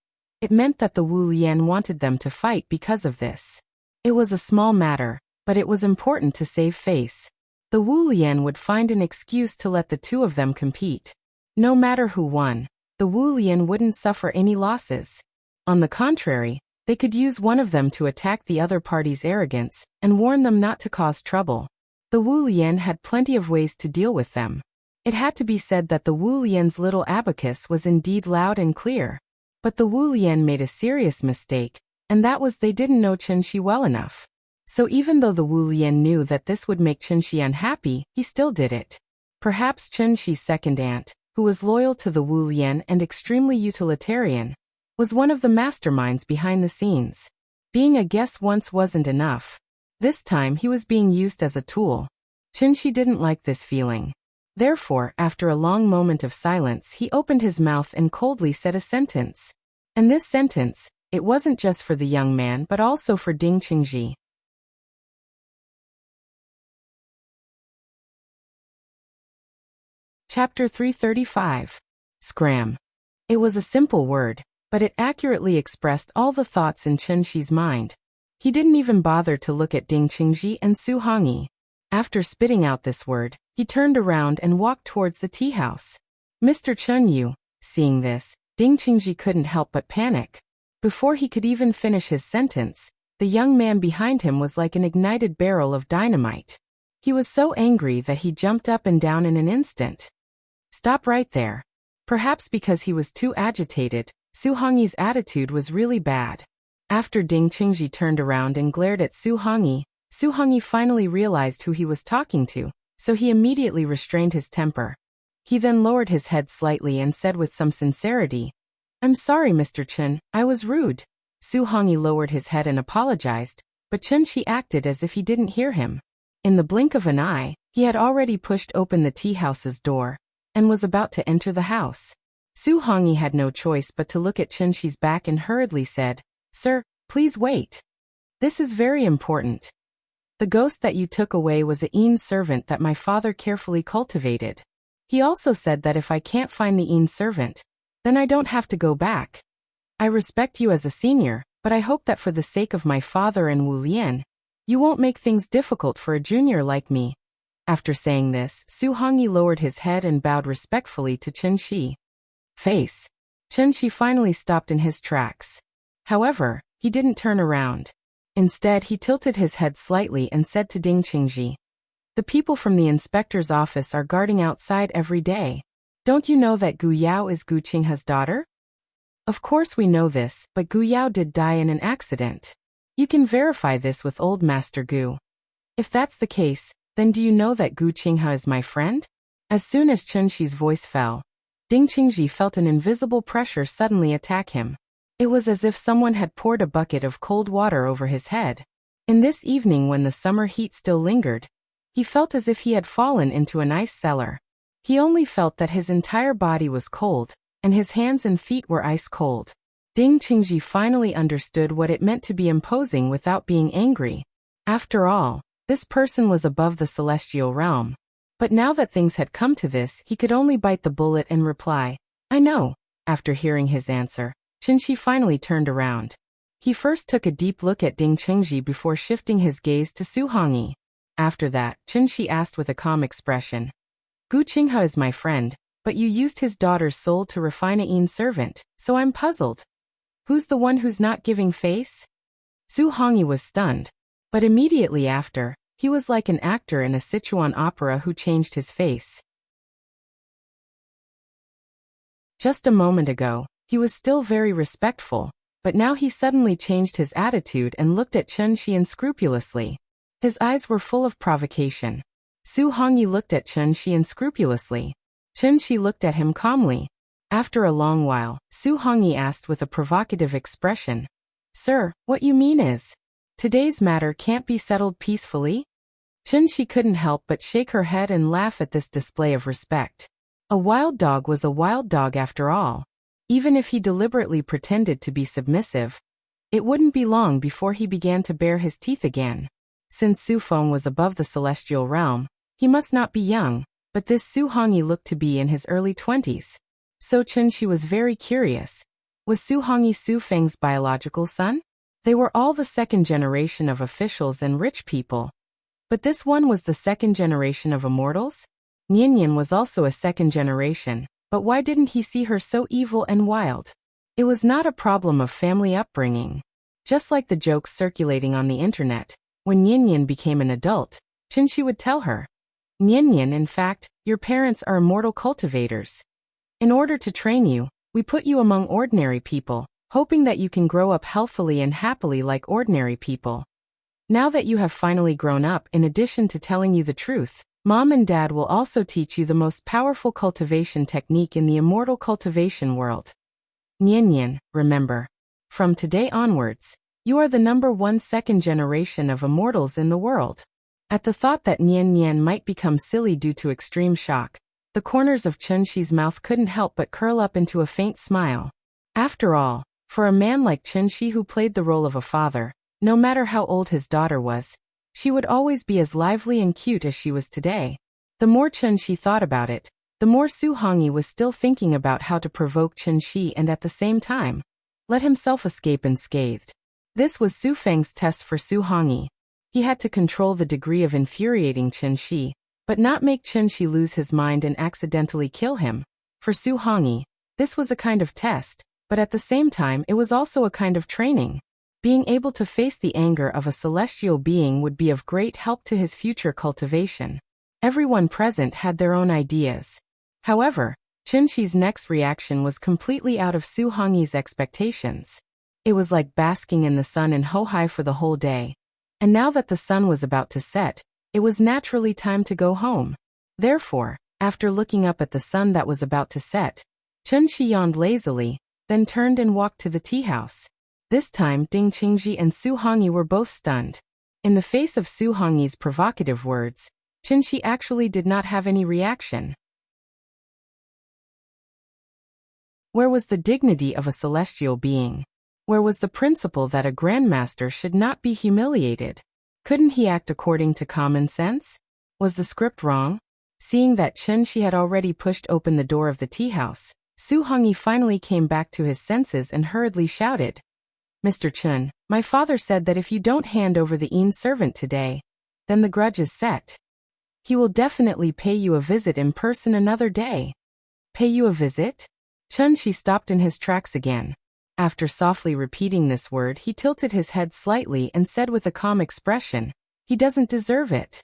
it meant that the Wulian wanted them to fight because of this. It was a small matter, but it was important to save face. The Wulian would find an excuse to let the two of them compete. No matter who won, the Wulian wouldn't suffer any losses. On the contrary, they could use one of them to attack the other party's arrogance and warn them not to cause trouble. The Wulian had plenty of ways to deal with them. It had to be said that the Wulian's little abacus was indeed loud and clear. But the Wulian made a serious mistake, and that was they didn't know Chen Shi well enough. So even though the Wulian knew that this would make Chen Shi unhappy, he still did it. Perhaps Chen Shi's second aunt, who was loyal to the Wulian and extremely utilitarian, was one of the masterminds behind the scenes. Being a guest once wasn't enough. This time he was being used as a tool. Chen Shi didn't like this feeling. Therefore, after a long moment of silence, he opened his mouth and coldly said a sentence. And this sentence, it wasn't just for the young man but also for Ding Qingji. Chapter 335. Scram. It was a simple word, but it accurately expressed all the thoughts in Chen Shi's mind. He didn't even bother to look at Ding Qingji and Su Hongyi. After spitting out this word, he turned around and walked towards the tea house. Mr. Chen Yu, seeing this, Ding Qingji couldn't help but panic. Before he could even finish his sentence, the young man behind him was like an ignited barrel of dynamite. He was so angry that he jumped up and down in an instant. Stop right there. Perhaps because he was too agitated, Su Hongyi's attitude was really bad. After Ding Qingji turned around and glared at Su Hongyi finally realized who he was talking to, so he immediately restrained his temper. He then lowered his head slightly and said with some sincerity, "I'm sorry, Mr. Chen, I was rude." Su Hongyi lowered his head and apologized, but Chen Shi acted as if he didn't hear him. In the blink of an eye, he had already pushed open the tea house's door and was about to enter the house. Su Hongyi had no choice but to look at Chen Shi's back and hurriedly said, "Sir, please wait. This is very important. The ghost that you took away was a Yin servant that my father carefully cultivated. He also said that if I can't find the Yin servant, then I don't have to go back. I respect you as a senior, but I hope that for the sake of my father and Wu Lian, you won't make things difficult for a junior like me." After saying this, Su Hongyi lowered his head and bowed respectfully to Chen Shi. Face. Chen Shi finally stopped in his tracks. However, he didn't turn around. Instead, he tilted his head slightly and said to Ding Qingji, "The people from the inspector's office are guarding outside every day. Don't you know that Gu Yao is Gu Qingha's daughter?" "Of course we know this, but Gu Yao did die in an accident. You can verify this with old Master Gu. If that's the case, then do you know that Gu Qingha is my friend?" As soon as Chen Shi's voice fell, Ding Qingji felt an invisible pressure suddenly attack him. It was as if someone had poured a bucket of cold water over his head. In this evening when the summer heat still lingered, he felt as if he had fallen into an ice cellar. He only felt that his entire body was cold, and his hands and feet were ice cold. Ding Qingji finally understood what it meant to be imposing without being angry. After all, this person was above the celestial realm. But now that things had come to this, he could only bite the bullet and reply, "I know." After hearing his answer, Qingji finally turned around. He first took a deep look at Ding Qingji before shifting his gaze to Su Hongyi. After that, Qingji asked with a calm expression, "Gu Qinghe is my friend, but you used his daughter's soul to refine a Yin servant, so I'm puzzled. Who's the one who's not giving face?" Su Hongyi was stunned, but immediately after, he was like an actor in a Sichuan opera who changed his face. Just a moment ago, he was still very respectful, but now he suddenly changed his attitude and looked at Qingji unscrupulously. His eyes were full of provocation. Su Hongyi looked at Qingji unscrupulously. Qingji looked at him calmly. After a long while, Su Hongyi asked with a provocative expression, "Sir, what you mean is, today's matter can't be settled peacefully?" Qingji couldn't help but shake her head and laugh at this display of respect. A wild dog was a wild dog after all. Even if he deliberately pretended to be submissive, it wouldn't be long before he began to bare his teeth again. Since Su Feng was above the celestial realm, he must not be young, but this Su Hongyi looked to be in his early 20s. So Qingji was very curious. Was Su Hongyi Su Feng's biological son? They were all the second generation of officials and rich people. But this one was the second generation of immortals? Nianyan was also a second generation, but why didn't he see her so evil and wild? It was not a problem of family upbringing. Just like the jokes circulating on the internet, when Nianyan became an adult, Qingji would tell her, "Nianyan, in fact, your parents are immortal cultivators. In order to train you, we put you among ordinary people, hoping that you can grow up healthfully and happily like ordinary people. Now that you have finally grown up, in addition to telling you the truth, Mom and Dad will also teach you the most powerful cultivation technique in the immortal cultivation world. Nianyan, remember, from today onwards, you are the #1 second generation of immortals in the world." At the thought that Nianyan might become silly due to extreme shock, the corners of Qingji's mouth couldn't help but curl up into a faint smile. After all, for a man like Qingji who played the role of a father, no matter how old his daughter was, she would always be as lively and cute as she was today. The more Qingji thought about it, the more Su Hongyi was still thinking about how to provoke Qingji and at the same time, let himself escape unscathed. This was Su Feng's test for Su Hongyi. He had to control the degree of infuriating Qingji, but not make Qingji lose his mind and accidentally kill him. For Su Hongyi, this was a kind of test, but at the same time it was also a kind of training. Being able to face the anger of a celestial being would be of great help to his future cultivation. Everyone present had their own ideas. However, Qingji's next reaction was completely out of Su Hongyi's expectations. It was like basking in the sun in Hohai for the whole day. And now that the sun was about to set, it was naturally time to go home. Therefore, after looking up at the sun that was about to set, Qingji yawned lazily, then turned and walked to the tea house. This time Ding Qingji and Su Hongyi were both stunned. In the face of Su Hongyi's provocative words, Qingji actually did not have any reaction. Where was the dignity of a celestial being? Where was the principle that a grandmaster should not be humiliated? Couldn't he act according to common sense? Was the script wrong? Seeing that Qingji had already pushed open the door of the tea house, Su Hongyi finally came back to his senses and hurriedly shouted, "Mr. Chen, my father said that if you don't hand over the Yin servant today, then the grudge is set. He will definitely pay you a visit in person another day." "Pay you a visit?" Qingji stopped in his tracks again. After softly repeating this word, he tilted his head slightly and said with a calm expression, "He doesn't deserve it."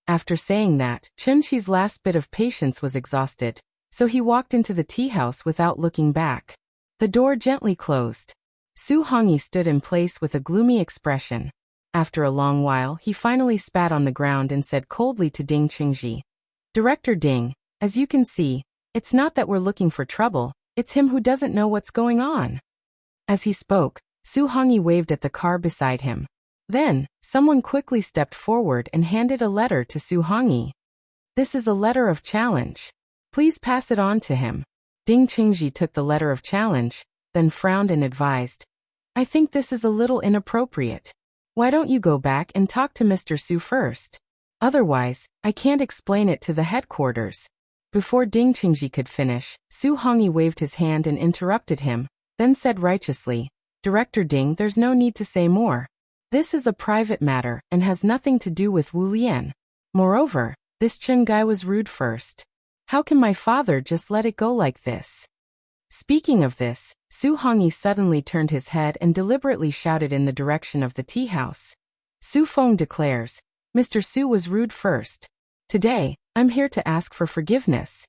After saying that, Qingji's last bit of patience was exhausted, so he walked into the tea house without looking back. The door gently closed. Su Hongyi stood in place with a gloomy expression. After a long while, he finally spat on the ground and said coldly to Ding Qingji, "Director Ding, as you can see, It's not that we're looking for trouble, it's him who doesn't know what's going on." As he spoke, Su Hongyi waved at the car beside him. Then, someone quickly stepped forward and handed a letter to Su Hongyi. "This is a letter of challenge. Please pass it on to him." Ding Qingji took the letter of challenge, then frowned and advised, "I think this is a little inappropriate. Why don't you go back and talk to Mr. Su first? Otherwise, I can't explain it to the headquarters." Before Ding Qingji could finish, Su Hongyi waved his hand and interrupted him, then said righteously, "Director Ding, there's no need to say more. This is a private matter and has nothing to do with Wu Lian. Moreover, this Chen guy was rude first. How can my father just let it go like this?" Speaking of this, Su Hongyi suddenly turned his head and deliberately shouted in the direction of the tea house. "Su Feng declares, Mr. Su was rude first. Today, I'm here to ask for forgiveness.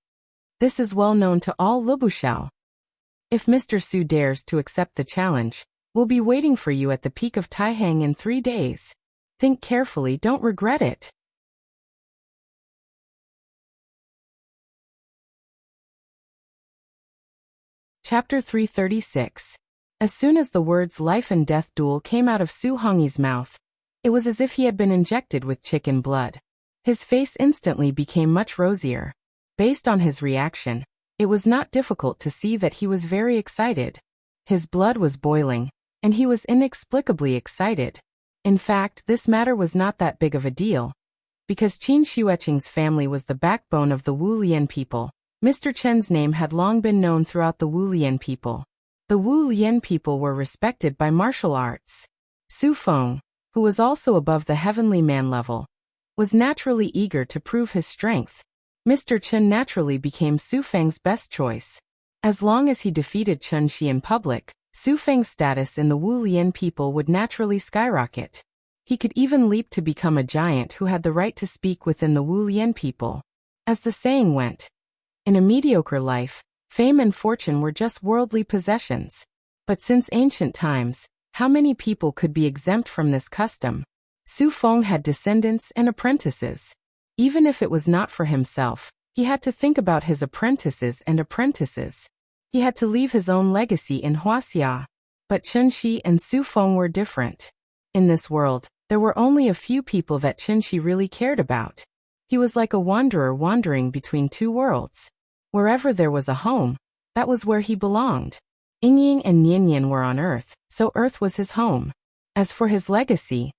This is well known to all Lubushao. If Mr. Su dares to accept the challenge, we'll be waiting for you at the peak of Taihang in 3 days. Think carefully, don't regret it." Chapter 336. As soon as the words life and death duel came out of Su Hongyi's mouth, it was as if he had been injected with chicken blood. His face instantly became much rosier. Based on his reaction, it was not difficult to see that he was very excited. His blood was boiling, and he was inexplicably excited. In fact, this matter was not that big of a deal. Because Qin Xueqing's family was the backbone of the Wu Lian people, Mr. Chen's name had long been known throughout the Wu Lian people. The Wu Lian people were respected by martial arts. Su Feng, who was also above the heavenly man level, was naturally eager to prove his strength. Mr. Chen naturally became Su Feng's best choice. As long as he defeated Chen Shi in public, Su Feng's status in the Wu Lian people would naturally skyrocket. He could even leap to become a giant who had the right to speak within the Wu Lian people. As the saying went, in a mediocre life, fame and fortune were just worldly possessions. But since ancient times, how many people could be exempt from this custom? Su Feng had descendants and apprentices. Even if it was not for himself, he had to think about his apprentices and apprentices. He had to leave his own legacy in Wuxia. But Chen Shi and Su Feng were different. In this world, there were only a few people that Chen Shi really cared about. He was like a wanderer wandering between 2 worlds. Wherever there was a home, that was where he belonged. Yingying and Nianyan were on Earth, so Earth was his home. As for his legacy,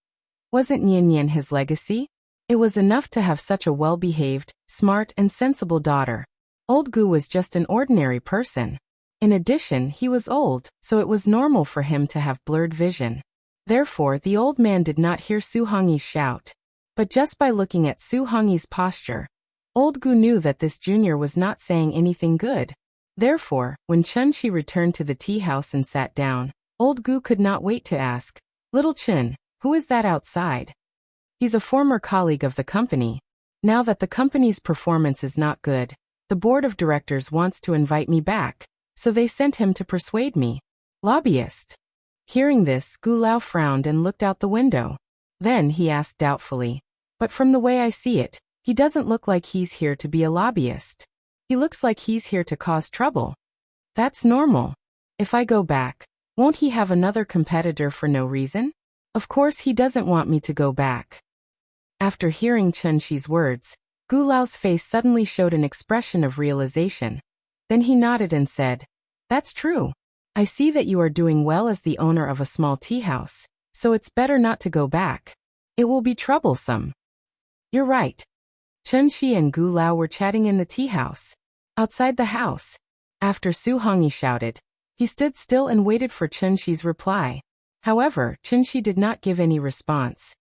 wasn't Nianyan his legacy? It was enough to have such a well-behaved, smart and sensible daughter. Old Gu was just an ordinary person. In addition, he was old, so it was normal for him to have blurred vision. Therefore, the old man did not hear Su Hongyi's shout. But just by looking at Su Hongyi's posture, Old Gu knew that this junior was not saying anything good. Therefore, when Chen Shi returned to the tea house and sat down, Old Gu could not wait to ask, "Little Chen, who is that outside?" "He's a former colleague of the company. Now that the company's performance is not good, the board of directors wants to invite me back, so they sent him to persuade me." "Lobbyist." Hearing this, Gu Lao frowned and looked out the window. Then he asked doubtfully, "But from the way I see it, he doesn't look like he's here to be a lobbyist. He looks like he's here to cause trouble." "That's normal. If I go back, won't he have another competitor for no reason? Of course he doesn't want me to go back." After hearing Chen Shi's words, Gu Lao's face suddenly showed an expression of realization. Then he nodded and said, "That's true. I see that you are doing well as the owner of a small tea house, so it's better not to go back. It will be troublesome." "You're right." Chen Shi and Gu Lao were chatting in the tea house. Outside the house, after Su Hongyi shouted, he stood still and waited for Chen Shi's reply. However, Chen Shi did not give any response.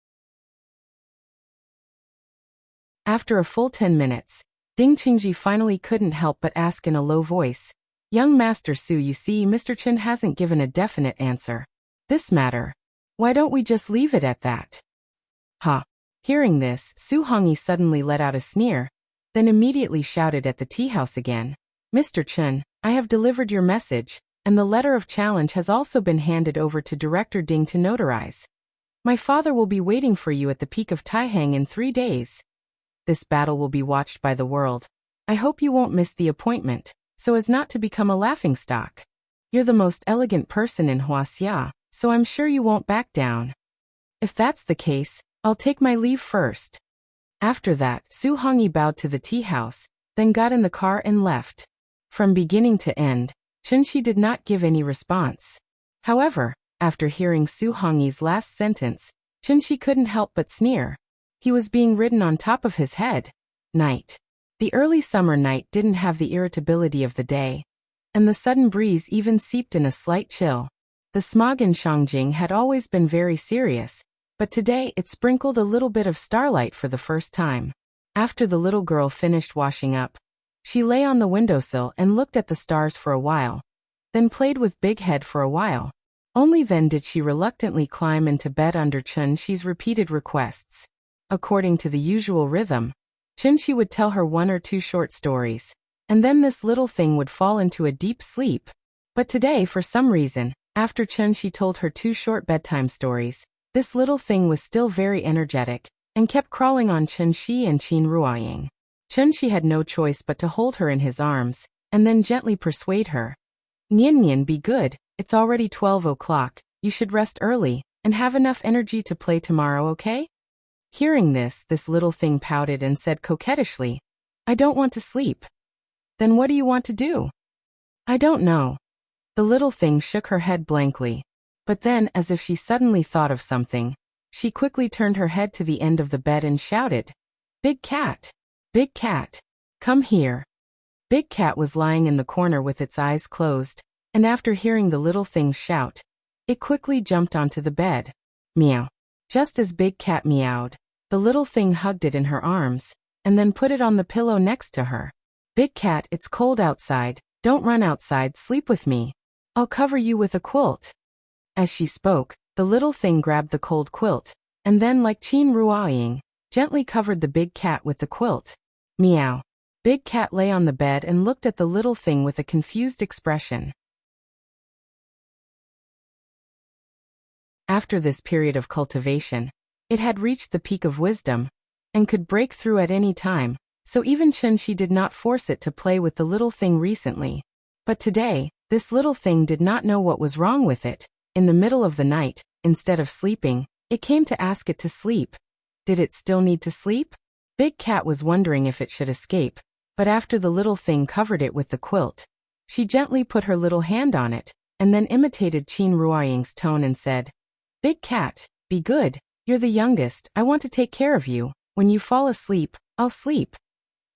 After a full 10 minutes, Ding Qingji finally couldn't help but ask in a low voice, "Young Master Su, you see Mr. Chen hasn't given a definite answer. This matter, why don't we just leave it at that?" "Ha." Hearing this, Su Hongyi suddenly let out a sneer, then immediately shouted at the tea house again, "Mr. Chen, I have delivered your message, and the letter of challenge has also been handed over to Director Ding to notarize. My father will be waiting for you at the peak of Taihang in 3 days. This battle will be watched by the world. I hope you won't miss the appointment, so as not to become a laughingstock. You're the most elegant person in Wuxia, so I'm sure you won't back down. If that's the case, I'll take my leave first. After that, Su Hongyi bowed to the tea house, then got in the car and left. From beginning to end, Chunxi did not give any response. However, after hearing Su Hongyi's last sentence, Chunxi couldn't help but sneer. He was being ridden on top of his head. Night. The early summer night didn't have the irritability of the day, and the sudden breeze even seeped in a slight chill. The smog in Shangjing had always been very serious, but today it sprinkled a little bit of starlight for the first time. After the little girl finished washing up, she lay on the windowsill and looked at the stars for a while, then played with Big Head for a while. Only then did she reluctantly climb into bed under Chunxi's repeated requests. According to the usual rhythm, Chunxi would tell her 1 or 2 short stories, and then this little thing would fall into a deep sleep. But today, for some reason, after Chunxi told her 2 short bedtime stories, this little thing was still very energetic, and kept crawling on Chunxi and Qin Ruoying. Chunxi had no choice but to hold her in his arms, and then gently persuade her. Nian Nian, be good, it's already 12 o'clock, you should rest early, and have enough energy to play tomorrow, okay? Hearing this little thing pouted and said coquettishly, I don't want to sleep. Then what do you want to do? I don't know. The little thing shook her head blankly. But then, as if she suddenly thought of something, she quickly turned her head to the end of the bed and shouted, Big Cat! Big Cat! Come here! Big Cat was lying in the corner with its eyes closed, and after hearing the little thing shout, it quickly jumped onto the bed. Meow. Just as Big Cat meowed, the little thing hugged it in her arms, and then put it on the pillow next to her. Big Cat, it's cold outside, don't run outside, sleep with me. I'll cover you with a quilt. As she spoke, the little thing grabbed the cold quilt, and then like Qin Ruoying, gently covered the Big Cat with the quilt. Meow. Big Cat lay on the bed and looked at the little thing with a confused expression. After this period of cultivation, it had reached the peak of wisdom, and could break through at any time, so even Chunxi did not force it to play with the little thing recently. But today, this little thing did not know what was wrong with it. In the middle of the night, instead of sleeping, it came to ask it to sleep. Did it still need to sleep? Big Cat was wondering if it should escape, but after the little thing covered it with the quilt, she gently put her little hand on it, and then imitated Qin Ruoying's tone and said, Big Cat, be good, you're the youngest, I want to take care of you, when you fall asleep, I'll sleep.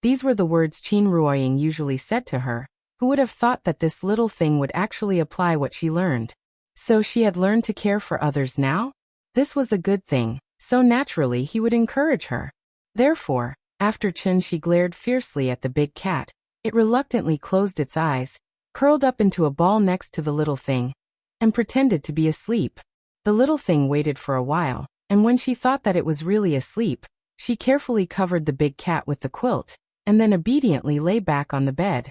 These were the words Qin Ruoying usually said to her. Who would have thought that this little thing would actually apply what she learned? So she had learned to care for others now? This was a good thing, so naturally he would encourage her. Therefore, after Chunxi glared fiercely at the Big Cat, it reluctantly closed its eyes, curled up into a ball next to the little thing, and pretended to be asleep. The little thing waited for a while, and when she thought that it was really asleep, she carefully covered the Big Cat with the quilt, and then obediently lay back on the bed.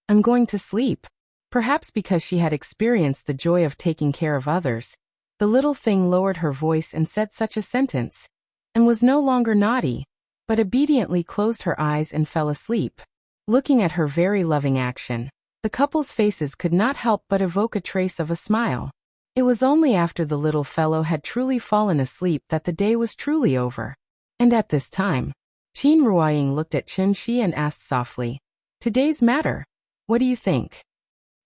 I'm going to sleep. Perhaps because she had experienced the joy of taking care of others, the little thing lowered her voice and said such a sentence, and was no longer naughty, but obediently closed her eyes and fell asleep. Looking at her very loving action, the couple's faces could not help but evoke a trace of a smile. It was only after the little fellow had truly fallen asleep that the day was truly over. And at this time, Qin Ruoying looked at Chunxi and asked softly, Today's matter? What do you think?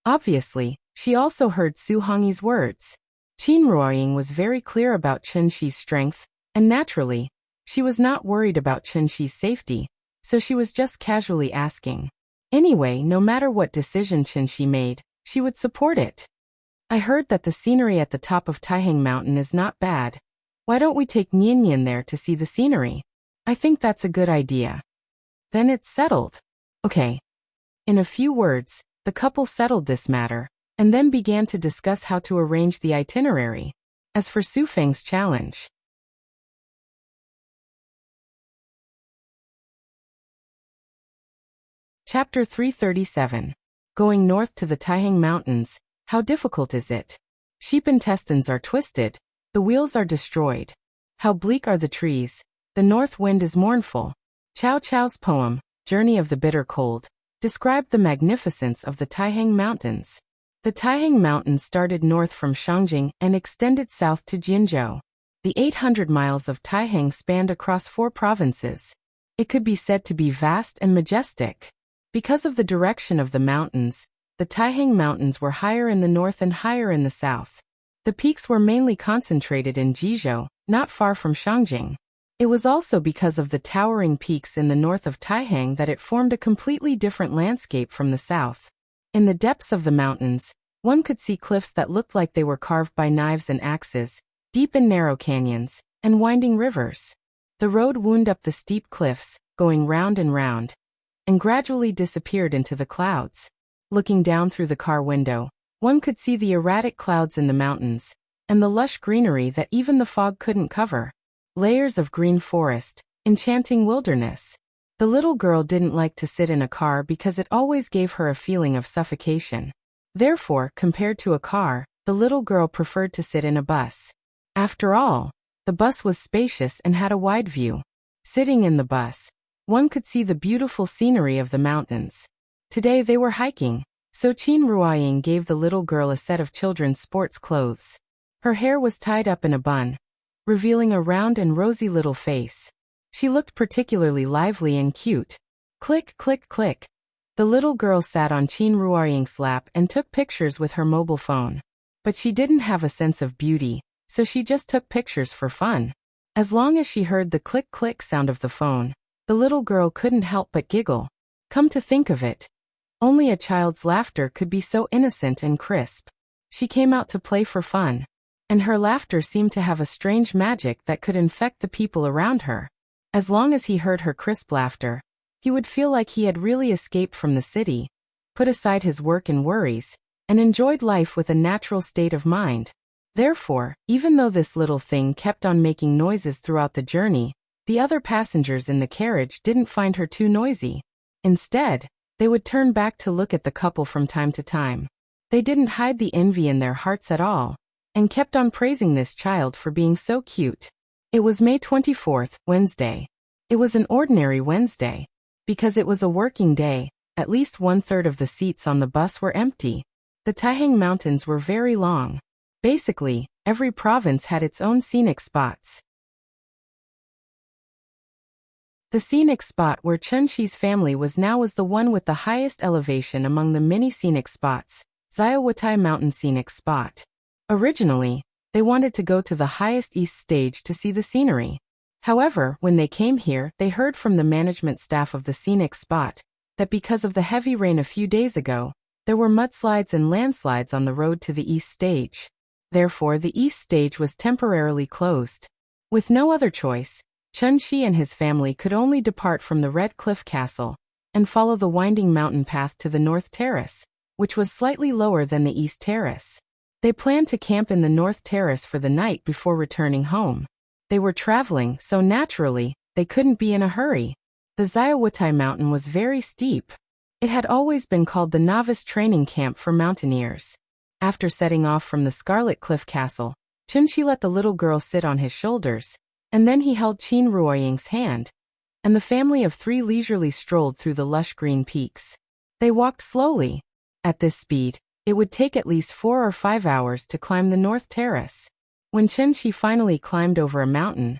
Obviously, she also heard Su Hongyi's words. Qin Ruoying was very clear about Chunxi's strength, and naturally, she was not worried about Chunxi's safety, so she was just casually asking. Anyway, no matter what decision Chunxi made, she would support it. I heard that the scenery at the top of Taihang Mountain is not bad. Why don't we take Nian Nian there to see the scenery? I think that's a good idea. Then it's settled. Okay. In a few words, the couple settled this matter, and then began to discuss how to arrange the itinerary. As for Su Feng's challenge, Chapter 337. Going north to the Taihang Mountains, how difficult is it? Sheep intestines are twisted, the wheels are destroyed. How bleak are the trees, the north wind is mournful. Chow Chow's poem, Journey of the Bitter Cold, described the magnificence of the Taihang Mountains. The Taihang Mountains started north from Shangjing and extended south to Jinzhou. The 800 miles of Taihang spanned across 4 provinces. It could be said to be vast and majestic. Because of the direction of the mountains, the Taihang Mountains were higher in the north and higher in the south. The peaks were mainly concentrated in Jizhou, not far from Shangjing. It was also because of the towering peaks in the north of Taihang that it formed a completely different landscape from the south. In the depths of the mountains, one could see cliffs that looked like they were carved by knives and axes, deep and narrow canyons, and winding rivers. The road wound up the steep cliffs, going round, and gradually disappeared into the clouds. Looking down through the car window, one could see the erratic clouds in the mountains, and the lush greenery that even the fog couldn't cover. Layers of green forest, enchanting wilderness. The little girl didn't like to sit in a car because it always gave her a feeling of suffocation. Therefore, compared to a car, the little girl preferred to sit in a bus. After all, the bus was spacious and had a wide view. Sitting in the bus, one could see the beautiful scenery of the mountains. Today they were hiking, so Qin Ruoying gave the little girl a set of children's sports clothes. Her hair was tied up in a bun, revealing a round and rosy little face. She looked particularly lively and cute. Click, click, click. The little girl sat on Qin Ruoying's lap and took pictures with her mobile phone. But she didn't have a sense of beauty, so she just took pictures for fun. As long as she heard the click-click sound of the phone, the little girl couldn't help but giggle. Come to think of it, only a child's laughter could be so innocent and crisp. She came out to play for fun, and her laughter seemed to have a strange magic that could infect the people around her. As long as he heard her crisp laughter, he would feel like he had really escaped from the city, put aside his work and worries, and enjoyed life with a natural state of mind. Therefore, even though this little thing kept on making noises throughout the journey, the other passengers in the carriage didn't find her too noisy. Instead, they would turn back to look at the couple from time to time. They didn't hide the envy in their hearts at all, and kept on praising this child for being so cute. It was May 24th, Wednesday. It was an ordinary Wednesday. Because it was a working day, at least 1/3 of the seats on the bus were empty. The Taihang Mountains were very long. Basically, every province had its own scenic spots. The scenic spot where Chen Shi's family was now was the one with the highest elevation among the many scenic spots, Xiaowutai Mountain Scenic Spot. Originally, they wanted to go to the highest east stage to see the scenery. However, when they came here, they heard from the management staff of the scenic spot that because of the heavy rain a few days ago, there were mudslides and landslides on the road to the east stage. Therefore, the east stage was temporarily closed. With no other choice, Chen Shi and his family could only depart from the Red Cliff Castle and follow the winding mountain path to the North Terrace, which was slightly lower than the East Terrace. They planned to camp in the North Terrace for the night before returning home. They were traveling, so naturally, they couldn't be in a hurry. The Xiaowutai Mountain was very steep. It had always been called the novice training camp for mountaineers. After setting off from the Scarlet Cliff Castle, Chen Shi let the little girl sit on his shoulders, and then he held Qin Ruoying's hand, and the family of 3 leisurely strolled through the lush green peaks. They walked slowly. At this speed, it would take at least 4 or 5 hours to climb the North Terrace. When Chen Shi finally climbed over a mountain,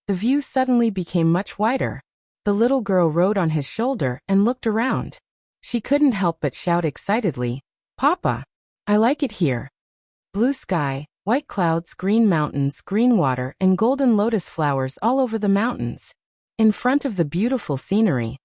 the view suddenly became much wider. The little girl rode on his shoulder and looked around. She couldn't help but shout excitedly, "Papa! I like it here." Blue sky, white clouds, green mountains, green water, and golden lotus flowers all over the mountains. In front of the beautiful scenery,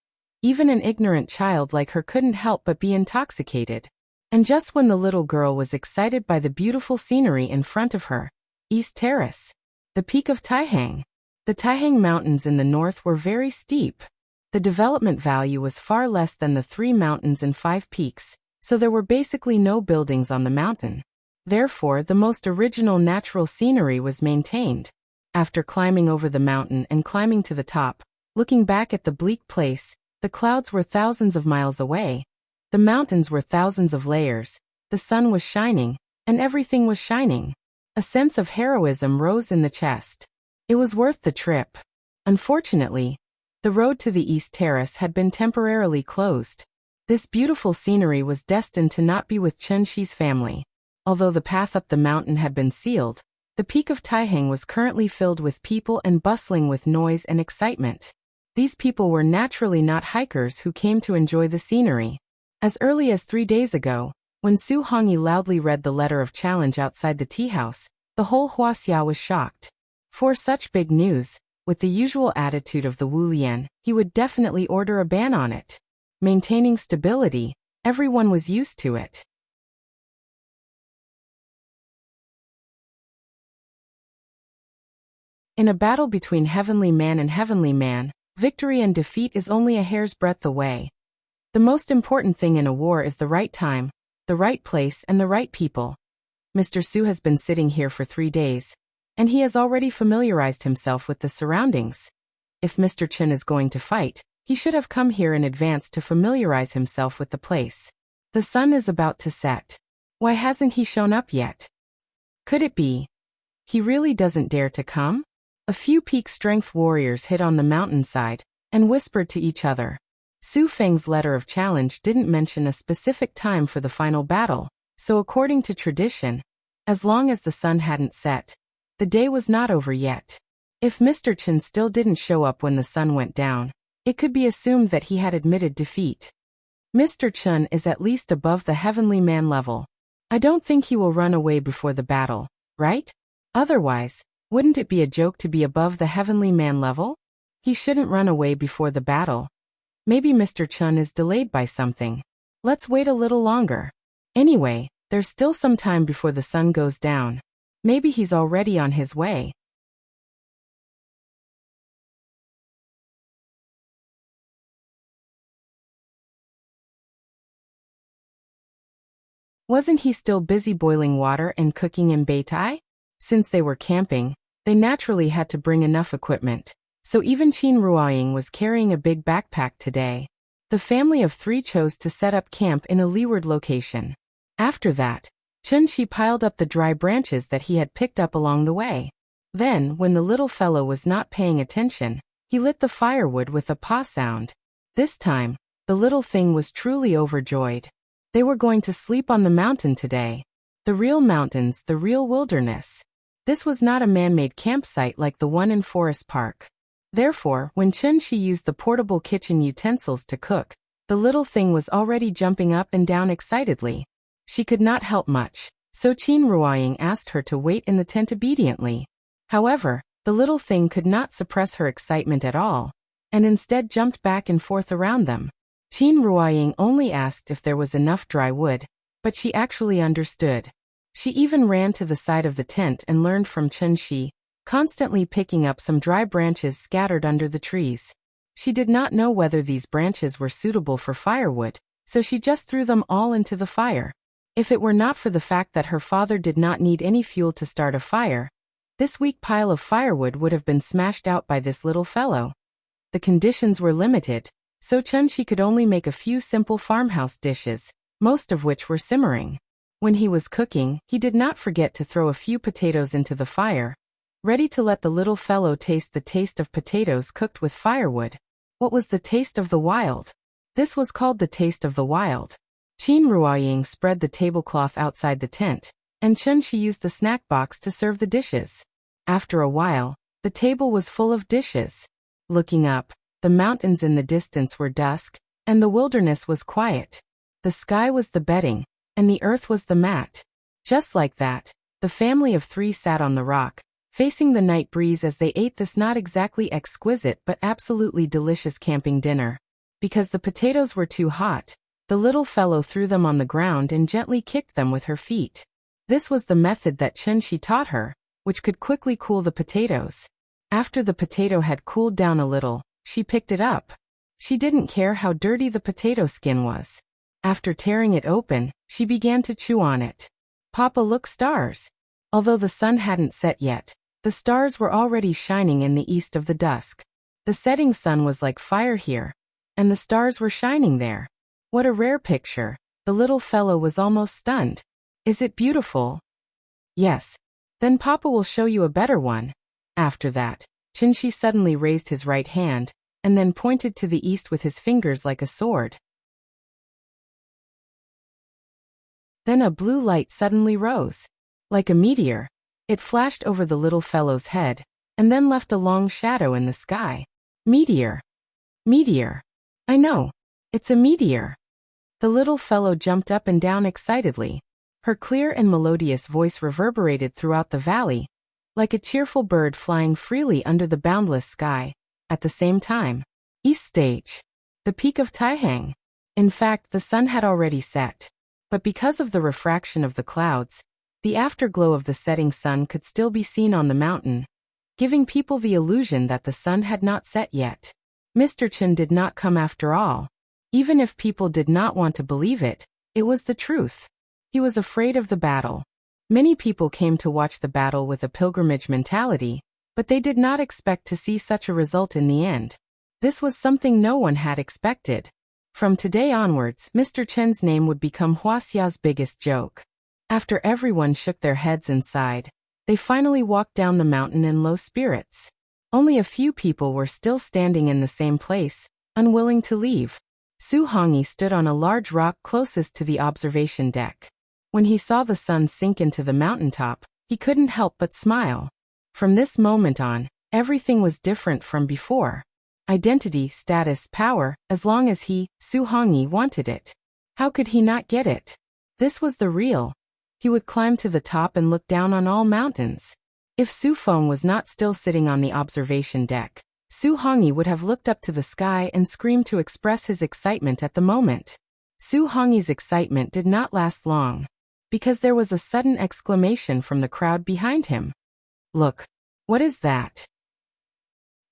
even an ignorant child like her couldn't help but be intoxicated. And just when the little girl was excited by the beautiful scenery in front of her, East Terrace, the peak of Taihang. The Taihang Mountains in the north were very steep. The development value was far less than the 3 mountains and 5 peaks, so there were basically no buildings on the mountain. Therefore, the most original natural scenery was maintained. After climbing over the mountain and climbing to the top, looking back at the bleak place, the clouds were thousands of miles away. The mountains were thousands of layers, the sun was shining, and everything was shining. A sense of heroism rose in the chest. It was worth the trip. Unfortunately, The road to the East Terrace had been temporarily closed. This beautiful scenery was destined to not be with Chen Shi's family. Although the path up the mountain had been sealed, the peak of Taihang was currently filled with people and bustling with noise and excitement. These people were naturally not hikers who came to enjoy the scenery. As early as 3 days ago, when Su Hongyi loudly read the letter of challenge outside the tea house, the whole Wuxia was shocked. For such big news, with the usual attitude of the Wu Lian, he would definitely order a ban on it. Maintaining stability, everyone was used to it. In a battle between Heavenly Man and Heavenly Man, victory and defeat is only a hair's breadth away. The most important thing in a war is the right time, the right place and the right people. Mr. Su has been sitting here for 3 days, and he has already familiarized himself with the surroundings. If Mr. Chen is going to fight, he should have come here in advance to familiarize himself with the place. The sun is about to set. Why hasn't he shown up yet? Could it be he really doesn't dare to come? A few peak strength warriors hid on the mountainside and whispered to each other. Su Feng's letter of challenge didn't mention a specific time for the final battle, so according to tradition, as long as the sun hadn't set, the day was not over yet. If Mr. Chen still didn't show up when the sun went down, it could be assumed that he had admitted defeat. Mr. Chen is at least above the Heavenly Man level. I don't think he will run away before the battle, right? Otherwise, wouldn't it be a joke to be above the Heavenly Man level? He shouldn't run away before the battle. Maybe Mr. Chen is delayed by something. Let's wait a little longer. Anyway, there's still some time before the sun goes down. Maybe he's already on his way. Wasn't he still busy boiling water and cooking in Beitai? Since they were camping, they naturally had to bring enough equipment, so even Qin Ruoying was carrying a big backpack today. The family of 3 chose to set up camp in a leeward location. After that, Chen Shi piled up the dry branches that he had picked up along the way. Then, when the little fellow was not paying attention, he lit the firewood with a paw sound. This time, the little thing was truly overjoyed. They were going to sleep on the mountain today. The real mountains, the real wilderness. This was not a man-made campsite like the one in Forest Park. Therefore, when Chen Shi used the portable kitchen utensils to cook, the little thing was already jumping up and down excitedly. She could not help much, so Qin Ruoying asked her to wait in the tent obediently. However, the little thing could not suppress her excitement at all, and instead jumped back and forth around them. Qin Ruoying only asked if there was enough dry wood, but she actually understood. She even ran to the side of the tent and learned from Chen Shi, constantly picking up some dry branches scattered under the trees. She did not know whether these branches were suitable for firewood, so she just threw them all into the fire. If it were not for the fact that her father did not need any fuel to start a fire, this weak pile of firewood would have been smashed out by this little fellow. The conditions were limited, so Chen Shi could only make a few simple farmhouse dishes, most of which were simmering. When he was cooking, he did not forget to throw a few potatoes into the fire, ready to let the little fellow taste the taste of potatoes cooked with firewood. What was the taste of the wild? This was called the taste of the wild. Qin Ruoying spread the tablecloth outside the tent, and Chen Shi used the snack box to serve the dishes. After a while, the table was full of dishes. Looking up, the mountains in the distance were dusk, and the wilderness was quiet. The sky was the bedding, and the earth was the mat. Just like that, the family of 3 sat on the rock, facing the night breeze as they ate this not exactly exquisite but absolutely delicious camping dinner. Because the potatoes were too hot, the little fellow threw them on the ground and gently kicked them with her feet. This was the method that Chen Shi taught her, which could quickly cool the potatoes. After the potato had cooled down a little, she picked it up. She didn't care how dirty the potato skin was. After tearing it open, she began to chew on it. Papa, look, stars. Although the sun hadn't set yet, the stars were already shining in the east of the dusk. The setting sun was like fire here, and the stars were shining there. What a rare picture. The little fellow was almost stunned. Is it beautiful? Yes. Then Papa will show you a better one. After that, Chen Shi suddenly raised his right hand, and then pointed to the east with his fingers like a sword. Then a blue light suddenly rose. Like a meteor, it flashed over the little fellow's head, and then left a long shadow in the sky. Meteor. Meteor. I know. It's a meteor. The little fellow jumped up and down excitedly. Her clear and melodious voice reverberated throughout the valley, like a cheerful bird flying freely under the boundless sky. At the same time, east stage. The peak of Taihang. In fact, the sun had already set. But because of the refraction of the clouds, the afterglow of the setting sun could still be seen on the mountain, giving people the illusion that the sun had not set yet. Mr. Chen did not come after all. Even if people did not want to believe it, it was the truth. He was afraid of the battle. Many people came to watch the battle with a pilgrimage mentality, but they did not expect to see such a result in the end. This was something no one had expected. From today onwards, Mr. Chen's name would become Wuxia's biggest joke. After everyone shook their heads and sighed, they finally walked down the mountain in low spirits. Only a few people were still standing in the same place, unwilling to leave. Su Hongyi stood on a large rock closest to the observation deck. When he saw the sun sink into the mountaintop, he couldn't help but smile. From this moment on, everything was different from before. Identity, status, power, as long as he, Su Hongyi, wanted it. How could he not get it? This was the real. He would climb to the top and look down on all mountains. If Su Feng was not still sitting on the observation deck, Su Hongyi would have looked up to the sky and screamed to express his excitement at the moment. Su Hongyi's excitement did not last long, because there was a sudden exclamation from the crowd behind him. Look, what is that?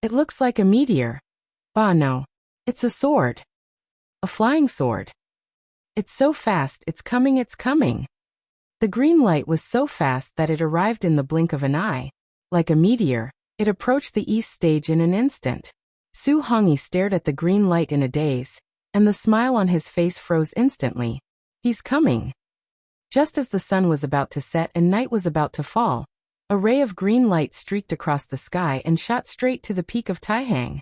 It looks like a meteor. Bah no, it's a sword. A flying sword. It's so fast, it's coming, it's coming. The green light was so fast that it arrived in the blink of an eye. Like a meteor, it approached the east stage in an instant. Su Hongyi stared at the green light in a daze, and the smile on his face froze instantly. He's coming. Just as the sun was about to set and night was about to fall, a ray of green light streaked across the sky and shot straight to the peak of Taihang.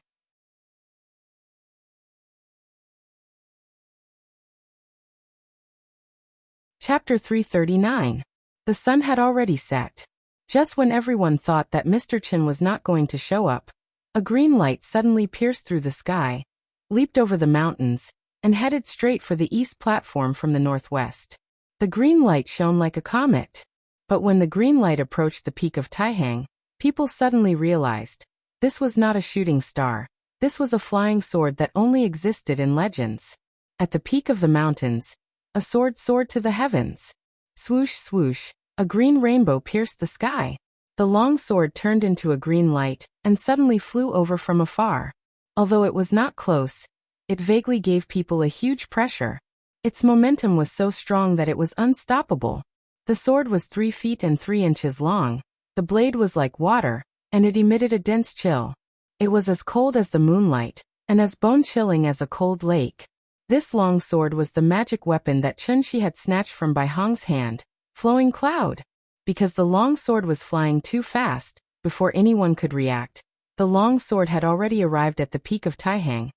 Chapter 339. The sun had already set. Just when everyone thought that Mr. Chen was not going to show up, a green light suddenly pierced through the sky, leaped over the mountains, and headed straight for the east platform from the northwest. The green light shone like a comet. But when the green light approached the peak of Taihang, people suddenly realized, this was not a shooting star. This was a flying sword that only existed in legends. At the peak of the mountains, a sword soared to the heavens. Swoosh, swoosh, a green rainbow pierced the sky. The long sword turned into a green light and suddenly flew over from afar. Although it was not close, it vaguely gave people a huge pressure. Its momentum was so strong that it was unstoppable. The sword was 3 feet and 3 inches long. The blade was like water, and it emitted a dense chill. It was as cold as the moonlight, and as bone-chilling as a cold lake. This long sword was the magic weapon that Chunxi had snatched from Bai Hong's hand, Flowing Cloud. Because the long sword was flying too fast, before anyone could react, the long sword had already arrived at the peak of Taihang,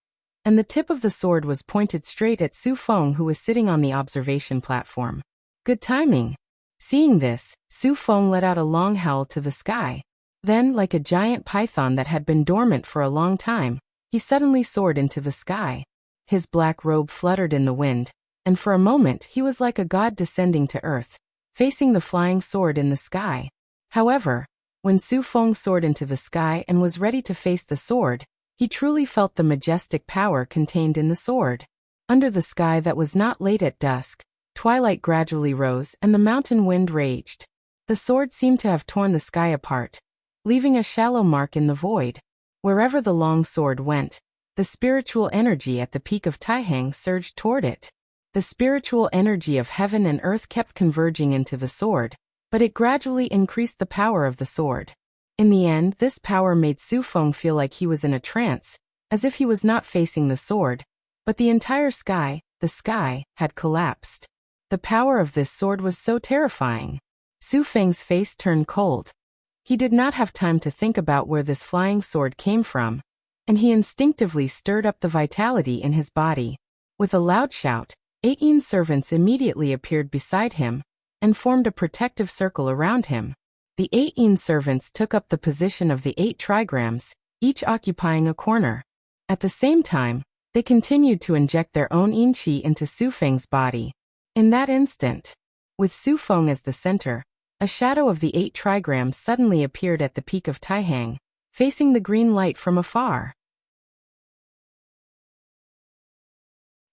and the tip of the sword was pointed straight at Su Feng, who was sitting on the observation platform. Good timing. Seeing this, Su Feng let out a long howl to the sky. Then, like a giant python that had been dormant for a long time, he suddenly soared into the sky. His black robe fluttered in the wind, and for a moment he was like a god descending to earth, facing the flying sword in the sky. However, when Su Feng soared into the sky and was ready to face the sword, he truly felt the majestic power contained in the sword. Under the sky that was not late at dusk, twilight gradually rose and the mountain wind raged. The sword seemed to have torn the sky apart, leaving a shallow mark in the void. Wherever the long sword went, the spiritual energy at the peak of Taihang surged toward it. The spiritual energy of heaven and earth kept converging into the sword, but it gradually increased the power of the sword. In the end, this power made Su Feng feel like he was in a trance, as if he was not facing the sword, but the entire sky, the sky, had collapsed. The power of this sword was so terrifying. Su Feng's face turned cold. He did not have time to think about where this flying sword came from. and he instinctively stirred up the vitality in his body. With a loud shout, 18 servants immediately appeared beside him and formed a protective circle around him. The 18 servants took up the position of the 8 trigrams, each occupying a corner. At the same time, they continued to inject their own yin qi into Su Feng's body. In that instant, with Su Feng as the center, a shadow of the 8 trigrams suddenly appeared at the peak of Taihang, facing the green light from afar.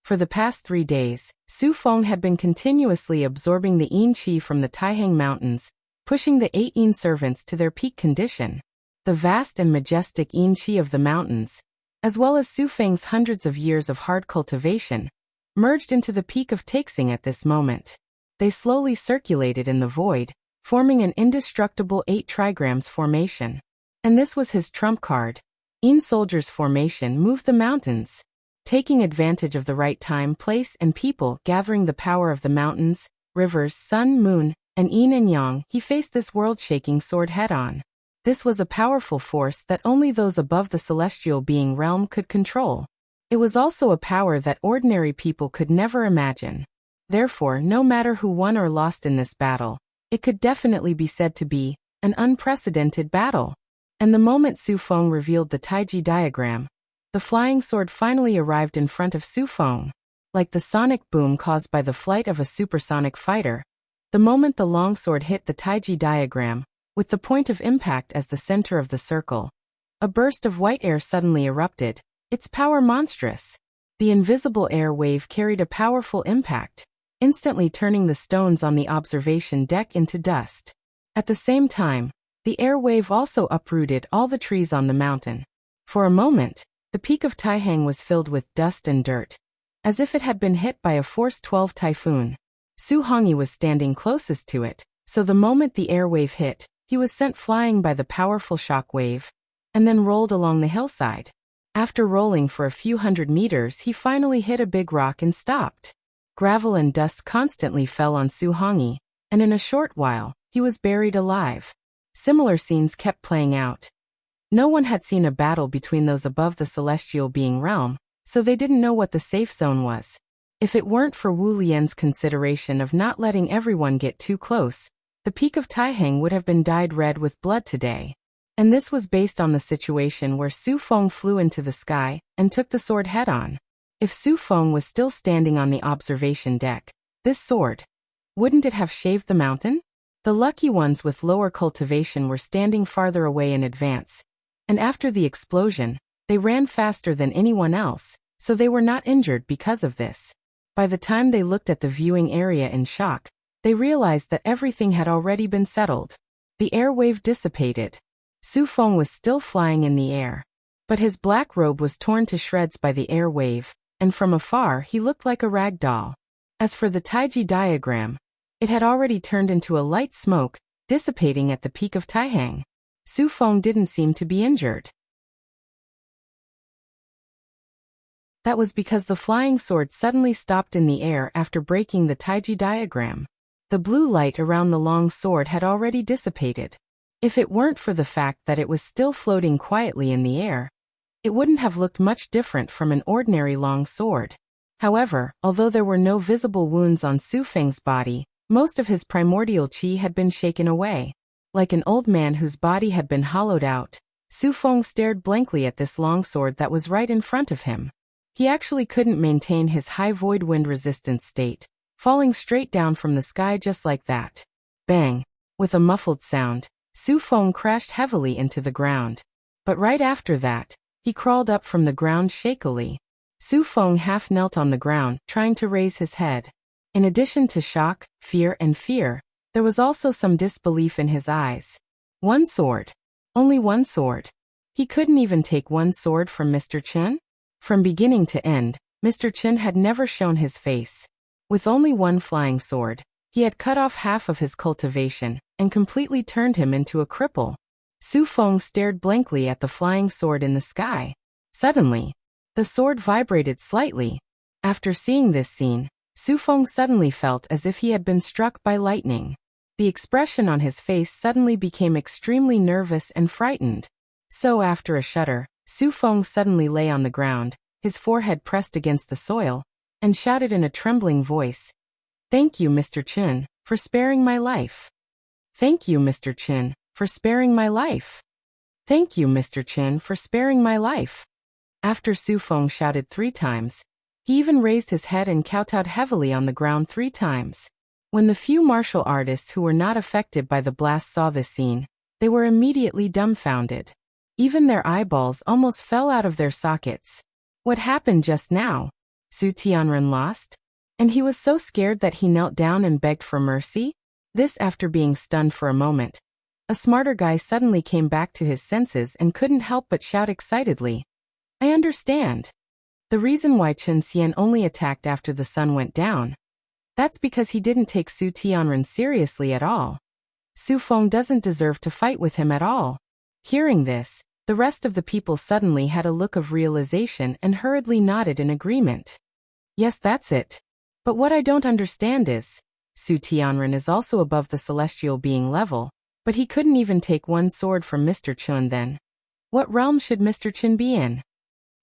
For the past 3 days, Su Feng had been continuously absorbing the yin qi from the Taihang Mountains, pushing the 18 servants to their peak condition. The vast and majestic yin qi of the mountains, as well as Su Feng's hundreds of years of hard cultivation, merged into the peak of Taixing at this moment. They slowly circulated in the void, forming an indestructible 8 trigrams formation. And this was his trump card. Yin Soldier's formation moved the mountains, taking advantage of the right time, place, and people, gathering the power of the mountains, rivers, sun, moon, and yin and yang. He faced this world-shaking sword head-on. This was a powerful force that only those above the celestial being realm could control. It was also a power that ordinary people could never imagine. Therefore, no matter who won or lost in this battle, it could definitely be said to be an unprecedented battle. And the moment Su Feng revealed the Taiji diagram, the flying sword finally arrived in front of Su Feng. Like the sonic boom caused by the flight of a supersonic fighter, the moment the longsword hit the Taiji diagram, with the point of impact as the center of the circle, a burst of white air suddenly erupted, its power monstrous. The invisible air wave carried a powerful impact, instantly turning the stones on the observation deck into dust. At the same time, the air wave also uprooted all the trees on the mountain. For a moment, the peak of Taihang was filled with dust and dirt, as if it had been hit by a Force 12 typhoon. Su Hongyi was standing closest to it, so the moment the air wave hit, he was sent flying by the powerful shock wave, and then rolled along the hillside. After rolling for a few hundred meters, he finally hit a big rock and stopped. Gravel and dust constantly fell on Su Hongyi, and in a short while, he was buried alive. Similar scenes kept playing out. No one had seen a battle between those above the celestial being realm, so they didn't know what the safe zone was. If it weren't for Wu Lian's consideration of not letting everyone get too close, the peak of Taihang would have been dyed red with blood today. And this was based on the situation where Su Feng flew into the sky and took the sword head-on. If Su Feng was still standing on the observation deck, this sword, wouldn't it have shaved the mountain? The lucky ones with lower cultivation were standing farther away in advance, and after the explosion, they ran faster than anyone else, so they were not injured because of this. By the time they looked at the viewing area in shock, they realized that everything had already been settled. The air wave dissipated. Su Feng was still flying in the air, but his black robe was torn to shreds by the air wave, and from afar he looked like a rag doll. As for the Taiji diagram, it had already turned into a light smoke, dissipating at the peak of Taihang. Su Feng didn't seem to be injured. That was because the flying sword suddenly stopped in the air after breaking the Taiji diagram. The blue light around the long sword had already dissipated. If it weren't for the fact that it was still floating quietly in the air, it wouldn't have looked much different from an ordinary long sword. However, although there were no visible wounds on Su Feng's body, most of his primordial qi had been shaken away. Like an old man whose body had been hollowed out, Su Feng stared blankly at this longsword that was right in front of him. He actually couldn't maintain his high void wind resistance state, falling straight down from the sky just like that. Bang! With a muffled sound, Su Feng crashed heavily into the ground. But right after that, he crawled up from the ground shakily. Su Feng half knelt on the ground, trying to raise his head. In addition to shock, fear, there was also some disbelief in his eyes. One sword. Only one sword. He couldn't even take one sword from Mr. Chen? From beginning to end, Mr. Chen had never shown his face. With only one flying sword, he had cut off half of his cultivation and completely turned him into a cripple. Su Feng stared blankly at the flying sword in the sky. Suddenly, the sword vibrated slightly. After seeing this scene, Su Feng suddenly felt as if he had been struck by lightning. The expression on his face suddenly became extremely nervous and frightened. So after a shudder, Su Feng suddenly lay on the ground, his forehead pressed against the soil, and shouted in a trembling voice, "Thank you, Mr. Chen, for sparing my life. Thank you, Mr. Chen, for sparing my life. Thank you, Mr. Chen, for sparing my life." After Su Feng shouted 3 times, he even raised his head and kowtowed heavily on the ground 3 times. When the few martial artists who were not affected by the blast saw this scene, they were immediately dumbfounded. Even their eyeballs almost fell out of their sockets. What happened just now? Su Tianren lost? And he was so scared that he knelt down and begged for mercy? This after being stunned for a moment. A smarter guy suddenly came back to his senses and couldn't help but shout excitedly, "I understand. The reason why Chen Xian only attacked after the sun went down. That's because he didn't take Su Tianren seriously at all. Su Feng doesn't deserve to fight with him at all." Hearing this, the rest of the people suddenly had a look of realization and hurriedly nodded in agreement. "Yes, that's it. But what I don't understand is, Su Tianren is also above the celestial being level, but he couldn't even take one sword from Mr. Chen then. What realm should Mr. Chen be in?"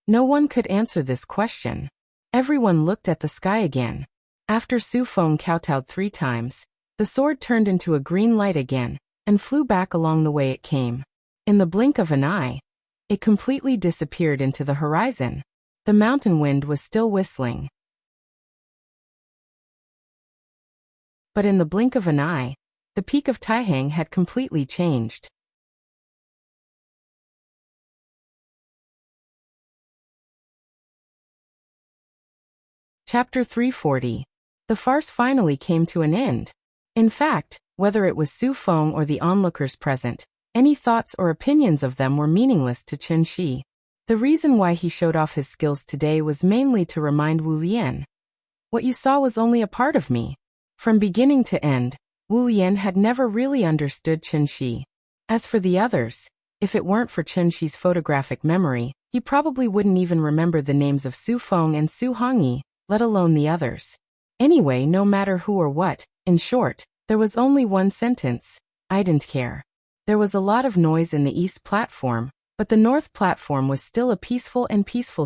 No one could answer this question. Everyone looked at the sky again. After Su Feng kowtowed 3 times, the sword turned into a green light again, and flew back along the way it came. In the blink of an eye, it completely disappeared into the horizon. The mountain wind was still whistling. But in the blink of an eye, the peak of Taihang had completely changed. Chapter 340. The farce finally came to an end. In fact, whether it was Su Feng or the onlookers present, any thoughts or opinions of them were meaningless to Chen Shi. The reason why he showed off his skills today was mainly to remind Wu Lian. What you saw was only a part of me. From beginning to end, Wu Lian had never really understood Chen Shi. As for the others, if it weren't for Chen Shi's photographic memory, he probably wouldn't even remember the names of Su Feng and Su Hongyi, let alone the others. Anyway, no matter who or what, in short, there was only one sentence: I didn't care. There was a lot of noise in the east platform, but the north platform was still a peaceful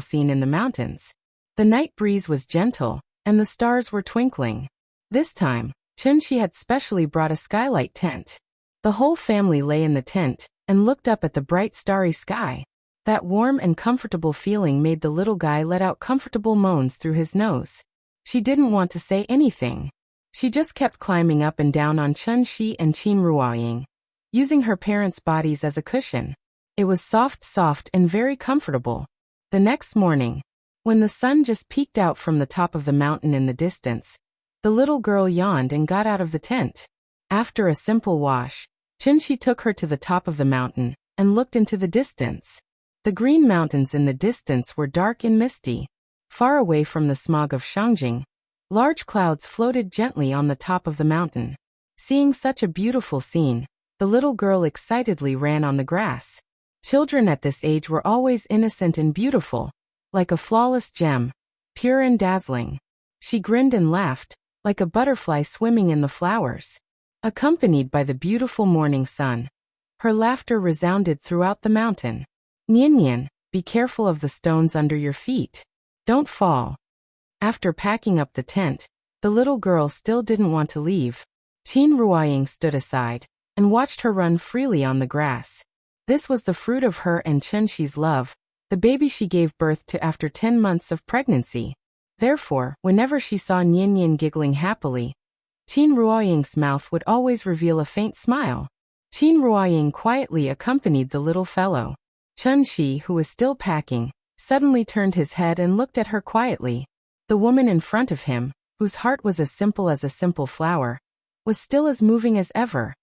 scene in the mountains. The night breeze was gentle, and the stars were twinkling. This time, Chen Shi had specially brought a skylight tent. The whole family lay in the tent and looked up at the bright starry sky. That warm and comfortable feeling made the little guy let out comfortable moans through his nose. She didn't want to say anything. She just kept climbing up and down on Chen Shi and Qin Ruoying, using her parents' bodies as a cushion. It was soft and very comfortable. The next morning, when the sun just peeked out from the top of the mountain in the distance, the little girl yawned and got out of the tent. After a simple wash, Chen Shi took her to the top of the mountain and looked into the distance. The green mountains in the distance were dark and misty. Far away from the smog of Shangjing, large clouds floated gently on the top of the mountain. Seeing such a beautiful scene, the little girl excitedly ran on the grass. Children at this age were always innocent and beautiful, like a flawless gem, pure and dazzling. She grinned and laughed, like a butterfly swimming in the flowers. Accompanied by the beautiful morning sun, her laughter resounded throughout the mountain. "Nian Nian, be careful of the stones under your feet. Don't fall." After packing up the tent, the little girl still didn't want to leave. Qin Ruoying stood aside and watched her run freely on the grass. This was the fruit of her and Chen Shi's love, the baby she gave birth to after 10 months of pregnancy. Therefore, whenever she saw Nian Nian giggling happily, Qin Ruoying's mouth would always reveal a faint smile. Qin Ruoying quietly accompanied the little fellow. Chen Shi, who was still packing, suddenly turned his head and looked at her quietly. The woman in front of him, whose heart was as simple as a simple flower, was still as moving as ever.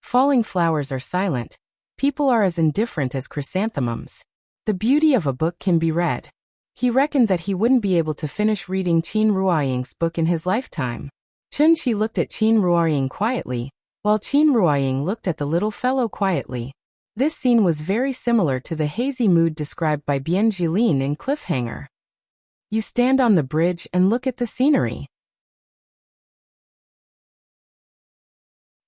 Falling flowers are silent. People are as indifferent as chrysanthemums. The beauty of a book can be read. He reckoned that he wouldn't be able to finish reading Qin Ruoying's book in his lifetime. Chen Shi looked at Qin Ruoying quietly, while Qin Ruoying looked at the little fellow quietly. This scene was very similar to the hazy mood described by Bian Jilin in Cliffhanger. You stand on the bridge and look at the scenery.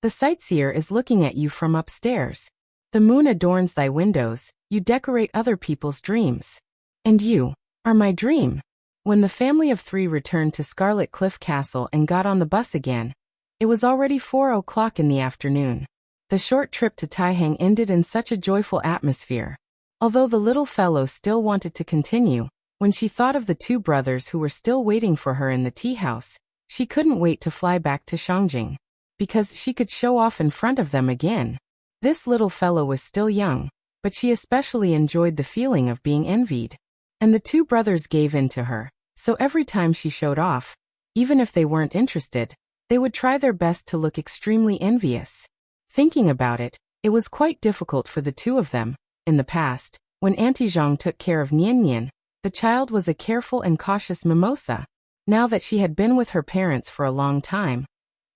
The sightseer is looking at you from upstairs. The moon adorns thy windows, you decorate other people's dreams. And you are my dream. When the family of 3 returned to Scarlet Cliff Castle and got on the bus again, it was already 4 o'clock in the afternoon. The short trip to Taihang ended in such a joyful atmosphere. Although the little fellow still wanted to continue, when she thought of the 2 brothers who were still waiting for her in the tea house, she couldn't wait to fly back to Shangjing, because she could show off in front of them again. This little fellow was still young, but she especially enjoyed the feeling of being envied. And the 2 brothers gave in to her, so every time she showed off, even if they weren't interested, they would try their best to look extremely envious. Thinking about it, it was quite difficult for the 2 of them. In the past, when Auntie Zhang took care of Nian Nian, the child was a careful and cautious mimosa. Now that she had been with her parents for a long time,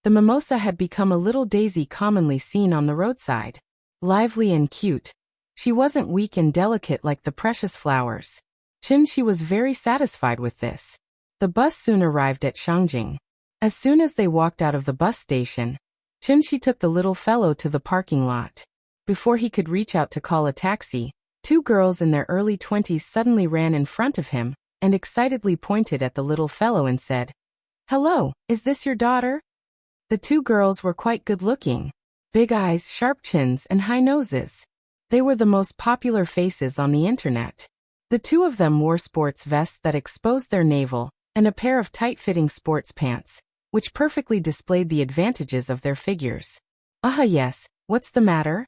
the mimosa had become a little daisy commonly seen on the roadside. Lively and cute, she wasn't weak and delicate like the precious flowers. She was very satisfied with this. The bus soon arrived at Shangjing. As soon as they walked out of the bus station, she took the little fellow to the parking lot. Before he could reach out to call a taxi, 2 girls in their early 20s suddenly ran in front of him and excitedly pointed at the little fellow and said, "Hello, is this your daughter?" The 2 girls were quite good-looking. Big eyes, sharp chins, and high noses. They were the most popular faces on the internet. The 2 of them wore sports vests that exposed their navel and a pair of tight-fitting sports pants, which perfectly displayed the advantages of their figures. Yes, what's the matter?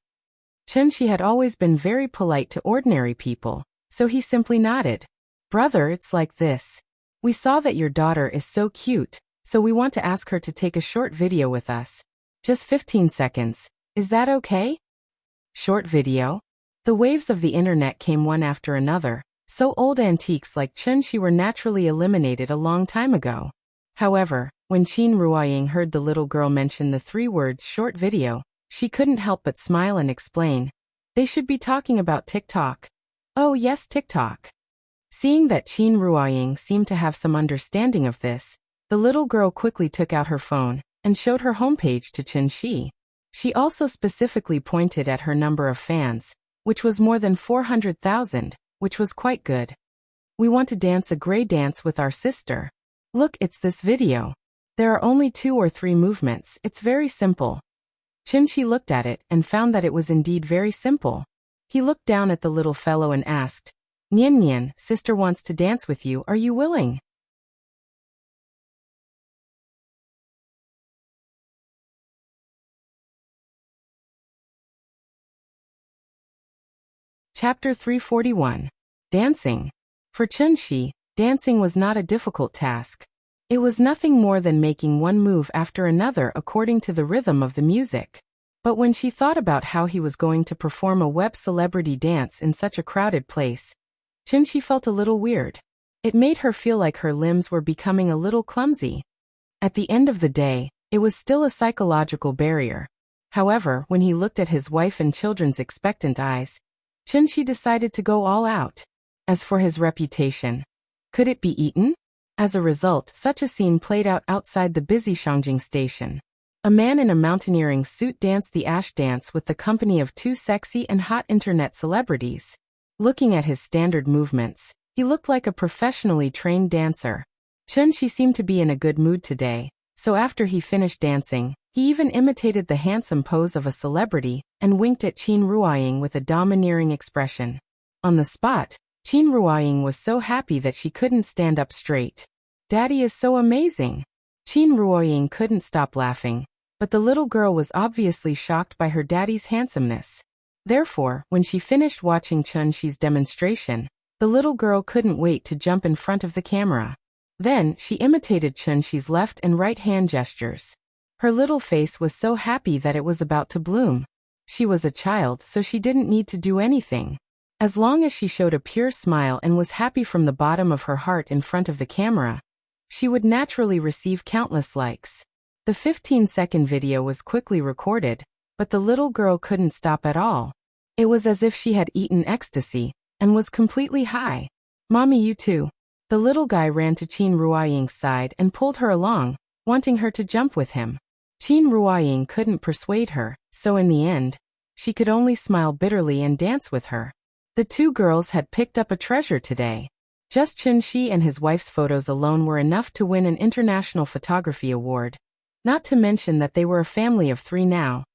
She had always been very polite to ordinary people, so he simply nodded. Brother, it's like this. We saw that your daughter is so cute, so we want to ask her to take a short video with us. Just 15 seconds. Is that okay? Short video? The waves of the internet came one after another, so old antiques like Shi were naturally eliminated a long time ago. However, when Qin Ruoying heard the little girl mention the 3 words short video, she couldn't help but smile and explain. They should be talking about TikTok. Oh yes, TikTok. Seeing that Qin Ruoying seemed to have some understanding of this, the little girl quickly took out her phone and showed her homepage to Qin Shi. She also specifically pointed at her number of fans, which was more than 400,000, which was quite good. We want to dance a gray dance with our sister. Look, it's this video. There are only 2 or 3 movements, it's very simple. Qin Shi looked at it and found that it was indeed very simple. He looked down at the little fellow and asked, "Nian Nian, sister wants to dance with you, are you willing?" Chapter 341. Dancing. For Qin Shi, dancing was not a difficult task. It was nothing more than making one move after another according to the rhythm of the music. But when she thought about how he was going to perform a web celebrity dance in such a crowded place, Qin Shi felt a little weird. It made her feel like her limbs were becoming a little clumsy. At the end of the day, it was still a psychological barrier. However, when he looked at his wife and children's expectant eyes, Qin Shi decided to go all out. As for his reputation, could it be eaten? As a result, such a scene played out outside the busy Shangjing station. A man in a mountaineering suit danced the ash dance with the company of 2 sexy and hot internet celebrities. Looking at his standard movements, he looked like a professionally trained dancer. Qin Shi seemed to be in a good mood today, so after he finished dancing, he even imitated the handsome pose of a celebrity and winked at Qin Ruoying with a domineering expression. On the spot, Qin Ruoying was so happy that she couldn't stand up straight. "Daddy is so amazing." Qin Ruoying couldn't stop laughing, but the little girl was obviously shocked by her daddy's handsomeness. Therefore, when she finished watching Qin Shi's demonstration, the little girl couldn't wait to jump in front of the camera. Then, she imitated Qin Shi's left and right hand gestures. Her little face was so happy that it was about to bloom. She was a child, so she didn't need to do anything. As long as she showed a pure smile and was happy from the bottom of her heart in front of the camera, she would naturally receive countless likes. The 15-second video was quickly recorded, but the little girl couldn't stop at all. It was as if she had eaten ecstasy and was completely high. "Mommy, you too." The little guy ran to Qin Ruoying's side and pulled her along, wanting her to jump with him. Qin Ruoying couldn't persuade her, so in the end, she could only smile bitterly and dance with her. The two girls had picked up a treasure today. Just Chunxi and his wife's photos alone were enough to win an international photography award. Not to mention that they were a family of 3 now.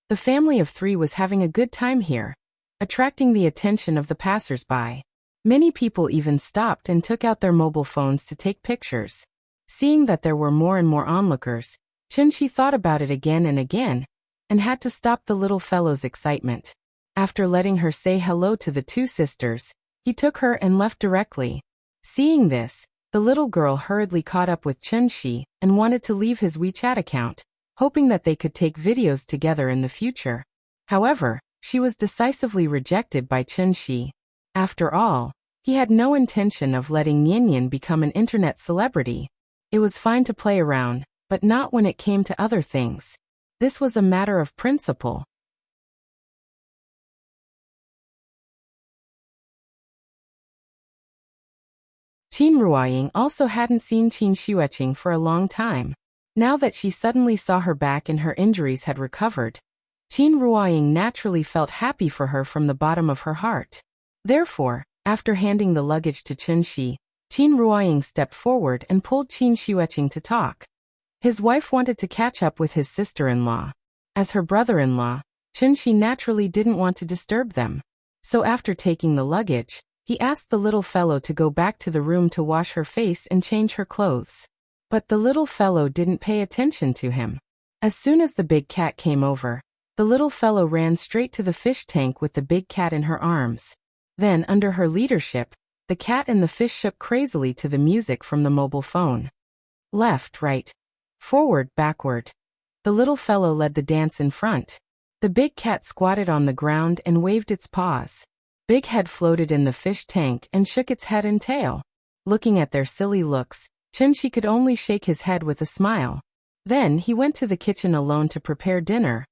The family of 3 was having a good time here, attracting the attention of the passers-by. Many people even stopped and took out their mobile phones to take pictures. Seeing that there were more and more onlookers, Chunxi thought about it again and again, and had to stop the little fellow's excitement. After letting her say hello to the 2 sisters, he took her and left directly. Seeing this, the little girl hurriedly caught up with Chunxi and wanted to leave his WeChat account, hoping that they could take videos together in the future. However, she was decisively rejected by Chunxi. After all, he had no intention of letting Niannian become an internet celebrity. It was fine to play around, but not when it came to other things. This was a matter of principle. Qin Ruoying also hadn't seen Qin Xueqing for a long time. Now that she suddenly saw her back and her injuries had recovered, Qin Ruoying naturally felt happy for her from the bottom of her heart. Therefore, after handing the luggage to Chunxi, Qin Ruoying stepped forward and pulled Qin Xueqing to talk. His wife wanted to catch up with his sister-in-law. As her brother-in-law, Chunxi naturally didn't want to disturb them. So after taking the luggage, he asked the little fellow to go back to the room to wash her face and change her clothes. But the little fellow didn't pay attention to him. As soon as the big cat came over, the little fellow ran straight to the fish tank with the big cat in her arms. Then, under her leadership, the cat and the fish shook crazily to the music from the mobile phone. Left, right, forward, backward. The little fellow led the dance in front. The big cat squatted on the ground and waved its paws. Big Head floated in the fish tank and shook its head and tail. Looking at their silly looks, Chunxi could only shake his head with a smile. Then he went to the kitchen alone to prepare dinner.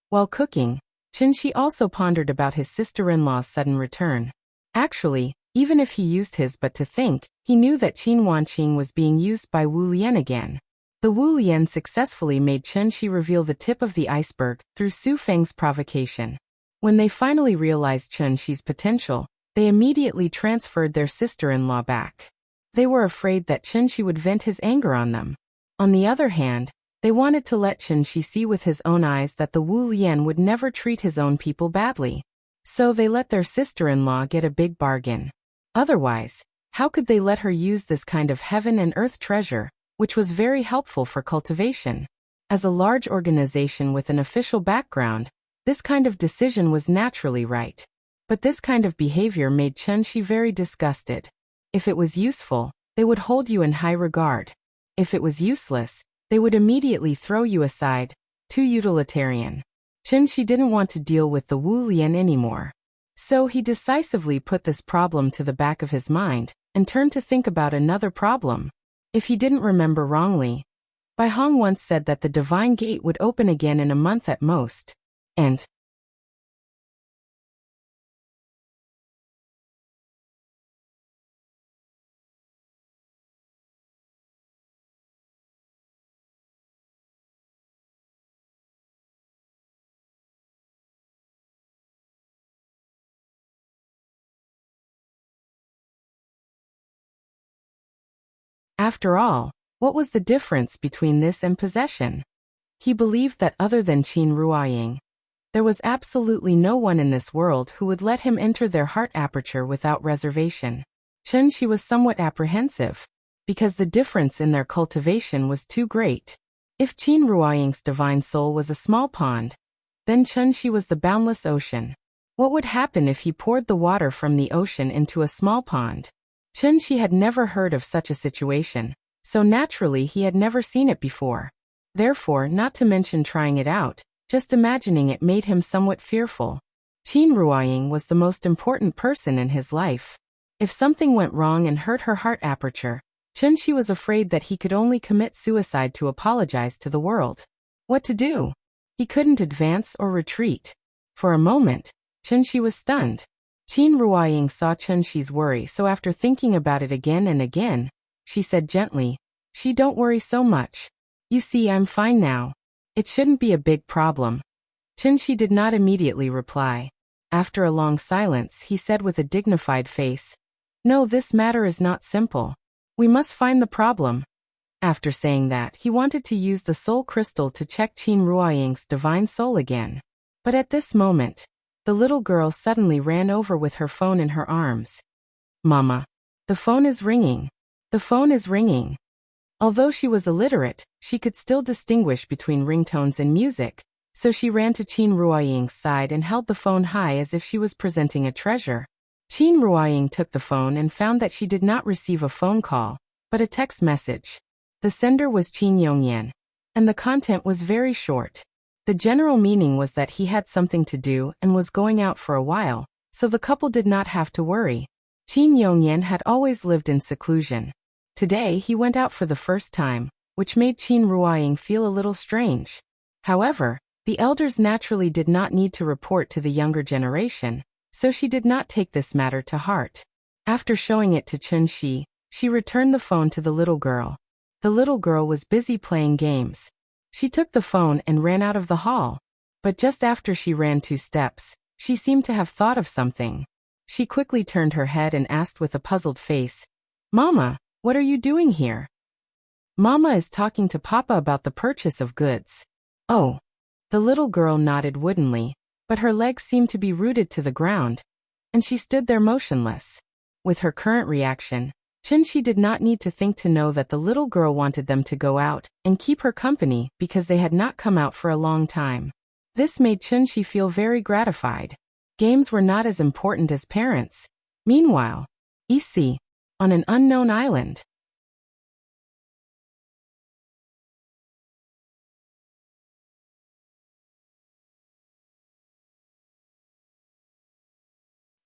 While cooking, Chunxi also pondered about his sister-in-law's sudden return. Actually, even if he used his but to think, he knew that Qin Wanqing was being used by Wu Lian again. The Wu Lian successfully made Chunxi reveal the tip of the iceberg through Su Feng's provocation. When they finally realized Chunxi's potential, they immediately transferred their sister-in-law back. They were afraid that Chunxi would vent his anger on them. On the other hand, they wanted to let Chunxi see with his own eyes that the Wu Lian would never treat his own people badly. So they let their sister-in-law get a big bargain. Otherwise, how could they let her use this kind of heaven and earth treasure, which was very helpful for cultivation? As a large organization with an official background, this kind of decision was naturally right. But this kind of behavior made Chunxi very disgusted. If it was useful, they would hold you in high regard. If it was useless, they would immediately throw you aside. Too utilitarian. Chunxi didn't want to deal with the Wu Lian anymore. So he decisively put this problem to the back of his mind, and turned to think about another problem. If he didn't remember wrongly, Bai Hong once said that the divine gate would open again in a month at most. And after all, what was the difference between this and possession? He believed that other than Qin Ruoying, there was absolutely no one in this world who would let him enter their heart aperture without reservation. Chunxi was somewhat apprehensive, because the difference in their cultivation was too great. If Qin Ruoying's divine soul was a small pond, then Chunxi was the boundless ocean. What would happen if he poured the water from the ocean into a small pond? Chunxi had never heard of such a situation, so naturally he had never seen it before. Therefore, not to mention trying it out, just imagining it made him somewhat fearful. Qin Ruoying was the most important person in his life. If something went wrong and hurt her heart aperture, Chunxi was afraid that he could only commit suicide to apologize to the world. What to do? He couldn't advance or retreat. For a moment, Chunxi was stunned. Qin Ruoying saw Chunxi's worry, so after thinking about it again and again, she said gently, don't worry so much. You see, I'm fine now. It shouldn't be a big problem. Chunxi did not immediately reply. After a long silence, he said with a dignified face, "No, this matter is not simple. We must find the problem." After saying that, he wanted to use the soul crystal to check Qin Ruoying's divine soul again. But at this moment, the little girl suddenly ran over with her phone in her arms. "Mama, the phone is ringing. The phone is ringing." Although she was illiterate, she could still distinguish between ringtones and music, so she ran to Qin Ruoying's side and held the phone high as if she was presenting a treasure. Qin Ruoying took the phone and found that she did not receive a phone call, but a text message. The sender was Qin Yongyan, and the content was very short. The general meaning was that he had something to do and was going out for a while, so the couple did not have to worry. Qin Yongyan had always lived in seclusion. Today he went out for the first time, which made Qin Ruoying feel a little strange. However, the elders naturally did not need to report to the younger generation, so she did not take this matter to heart. After showing it to Chunxi, she returned the phone to the little girl. The little girl was busy playing games. She took the phone and ran out of the hall. But just after she ran 2 steps, she seemed to have thought of something. She quickly turned her head and asked with a puzzled face, "Mama, what are you doing here?" "Mama is talking to Papa about the purchase of goods." "Oh." The little girl nodded woodenly, but her legs seemed to be rooted to the ground, and she stood there motionless. With her current reaction, Chunxi did not need to think to know that the little girl wanted them to go out and keep her company because they had not come out for a long time. This made Chunxi feel very gratified. Games were not as important as parents. Meanwhile, Isi, on an unknown island.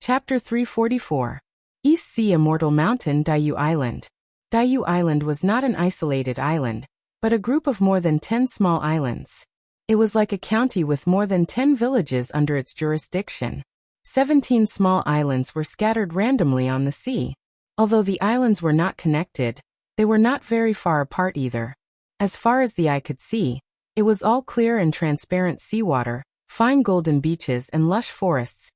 Chapter 344. East Sea Immortal Mountain Diyu Island. Diyu Island was not an isolated island, but a group of more than 10 small islands. It was like a county with more than 10 villages under its jurisdiction. 17 small islands were scattered randomly on the sea. Although the islands were not connected, they were not very far apart either. As far as the eye could see, it was all clear and transparent seawater, fine golden beaches and lush forests.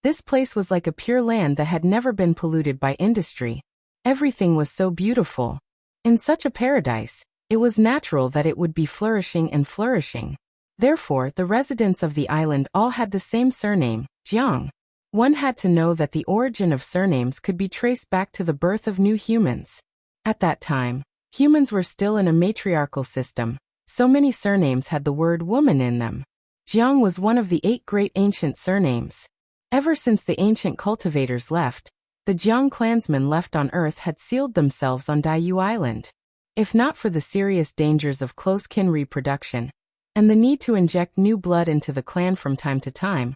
This place was like a pure land that had never been polluted by industry. Everything was so beautiful. In such a paradise, it was natural that it would be flourishing and flourishing. Therefore, the residents of the island all had the same surname, Jiang. One had to know that the origin of surnames could be traced back to the birth of new humans. At that time, humans were still in a matriarchal system, so many surnames had the word woman in them. Jiang was one of the 8 great ancient surnames. Ever since the ancient cultivators left, the Jiang clansmen left on Earth had sealed themselves on Diyu Island. If not for the serious dangers of close kin reproduction, and the need to inject new blood into the clan from time to time,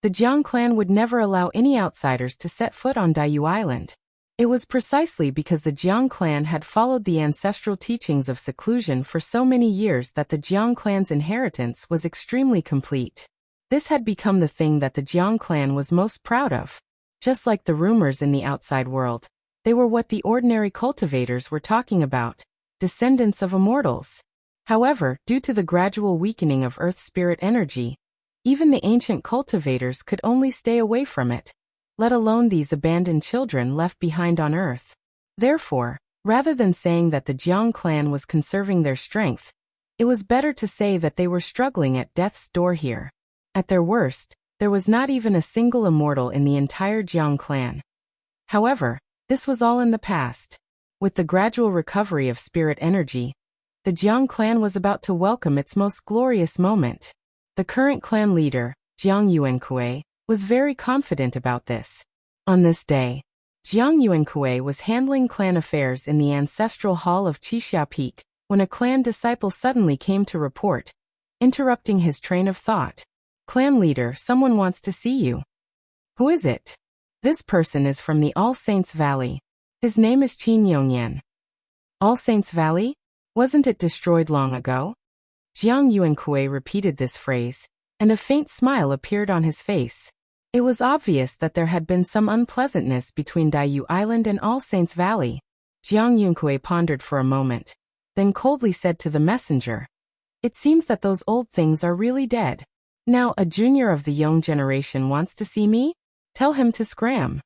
the Jiang clan would never allow any outsiders to set foot on Diyu Island. It was precisely because the Jiang clan had followed the ancestral teachings of seclusion for so many years that the Jiang clan's inheritance was extremely complete. This had become the thing that the Jiang clan was most proud of. Just like the rumors in the outside world, they were what the ordinary cultivators were talking about, descendants of immortals. However, due to the gradual weakening of Earth's spirit energy, even the ancient cultivators could only stay away from it, let alone these abandoned children left behind on Earth. Therefore, rather than saying that the Jiang clan was conserving their strength, it was better to say that they were struggling at death's door here. At their worst, there was not even a single immortal in the entire Jiang clan. However, this was all in the past. With the gradual recovery of spirit energy, the Jiang clan was about to welcome its most glorious moment. The current clan leader, Jiang Yuankui, was very confident about this. On this day, Jiang Yuankui was handling clan affairs in the ancestral hall of Qixia Peak when a clan disciple suddenly came to report, interrupting his train of thought. "Clan leader, someone wants to see you." "Who is it?" "This person is from the All Saints Valley. His name is Qin Yongyan." "All Saints Valley? Wasn't it destroyed long ago?" Jiang Yuankui repeated this phrase, and a faint smile appeared on his face. It was obvious that there had been some unpleasantness between Diyu Island and All Saints Valley. Jiang Yuankui pondered for a moment, then coldly said to the messenger, "It seems that those old things are really dead." Now a junior of the young generation wants to see me? Tell him to scram.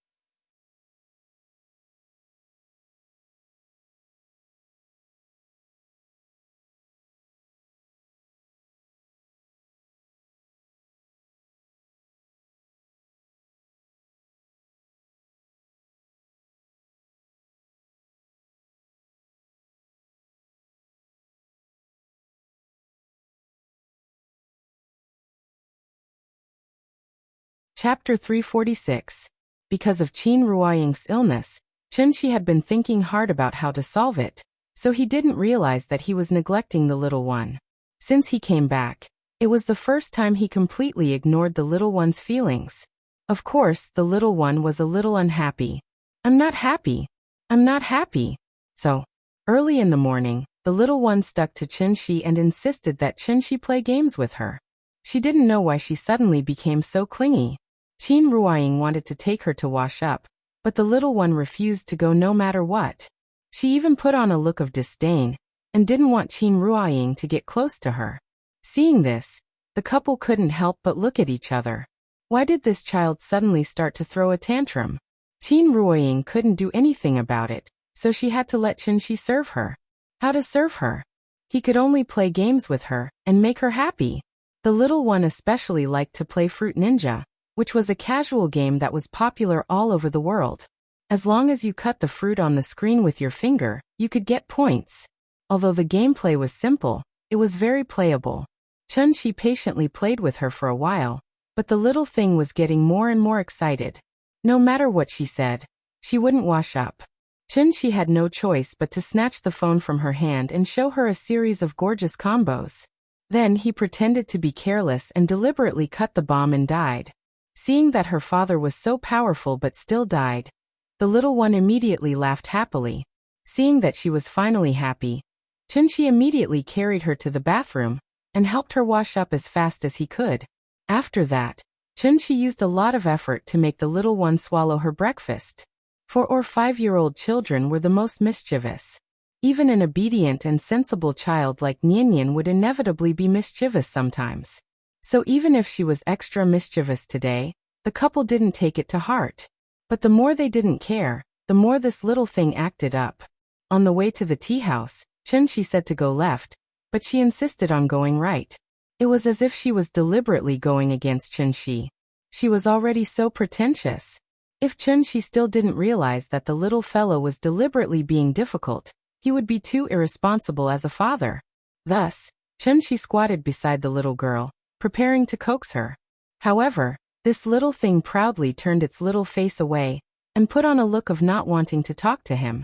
Chapter 346. Because of Qin Ruoying's illness, Chunxi had been thinking hard about how to solve it, so he didn't realize that he was neglecting the little one. Since he came back, it was the first time he completely ignored the little one's feelings. Of course, the little one was a little unhappy. I'm not happy. I'm not happy. So, early in the morning, the little one stuck to Chunxi and insisted that Chunxi play games with her. She didn't know why she suddenly became so clingy. Qin Ruoying wanted to take her to wash up, but the little one refused to go no matter what. She even put on a look of disdain, and didn't want Qin Ruoying to get close to her. Seeing this, the couple couldn't help but look at each other. Why did this child suddenly start to throw a tantrum? Qin Ruoying couldn't do anything about it, so she had to let Chunxi serve her. How to serve her? He could only play games with her, and make her happy. The little one especially liked to play Fruit Ninja, which was a casual game that was popular all over the world. As long as you cut the fruit on the screen with your finger, you could get points. Although the gameplay was simple, it was very playable. Chunxi patiently played with her for a while, but the little thing was getting more and more excited. No matter what she said, she wouldn't wash up. Chunxi had no choice but to snatch the phone from her hand and show her a series of gorgeous combos. Then he pretended to be careless and deliberately cut the bomb and died. Seeing that her father was so powerful but still died, the little one immediately laughed happily. Seeing that she was finally happy, Chunxi immediately carried her to the bathroom and helped her wash up as fast as he could. After that, Chunxi used a lot of effort to make the little one swallow her breakfast. 4 or 5-year-old children were the most mischievous. Even an obedient and sensible child like Nian would inevitably be mischievous sometimes. So even if she was extra mischievous today, the couple didn't take it to heart. But the more they didn't care, the more this little thing acted up. On the way to the tea house, Chunxi said to go left, but she insisted on going right. It was as if she was deliberately going against Chunxi. She was already so pretentious. If Chunxi still didn't realize that the little fellow was deliberately being difficult, he would be too irresponsible as a father. Thus, Chunxi squatted beside the little girl, preparing to coax her. However, this little thing proudly turned its little face away, and put on a look of not wanting to talk to him.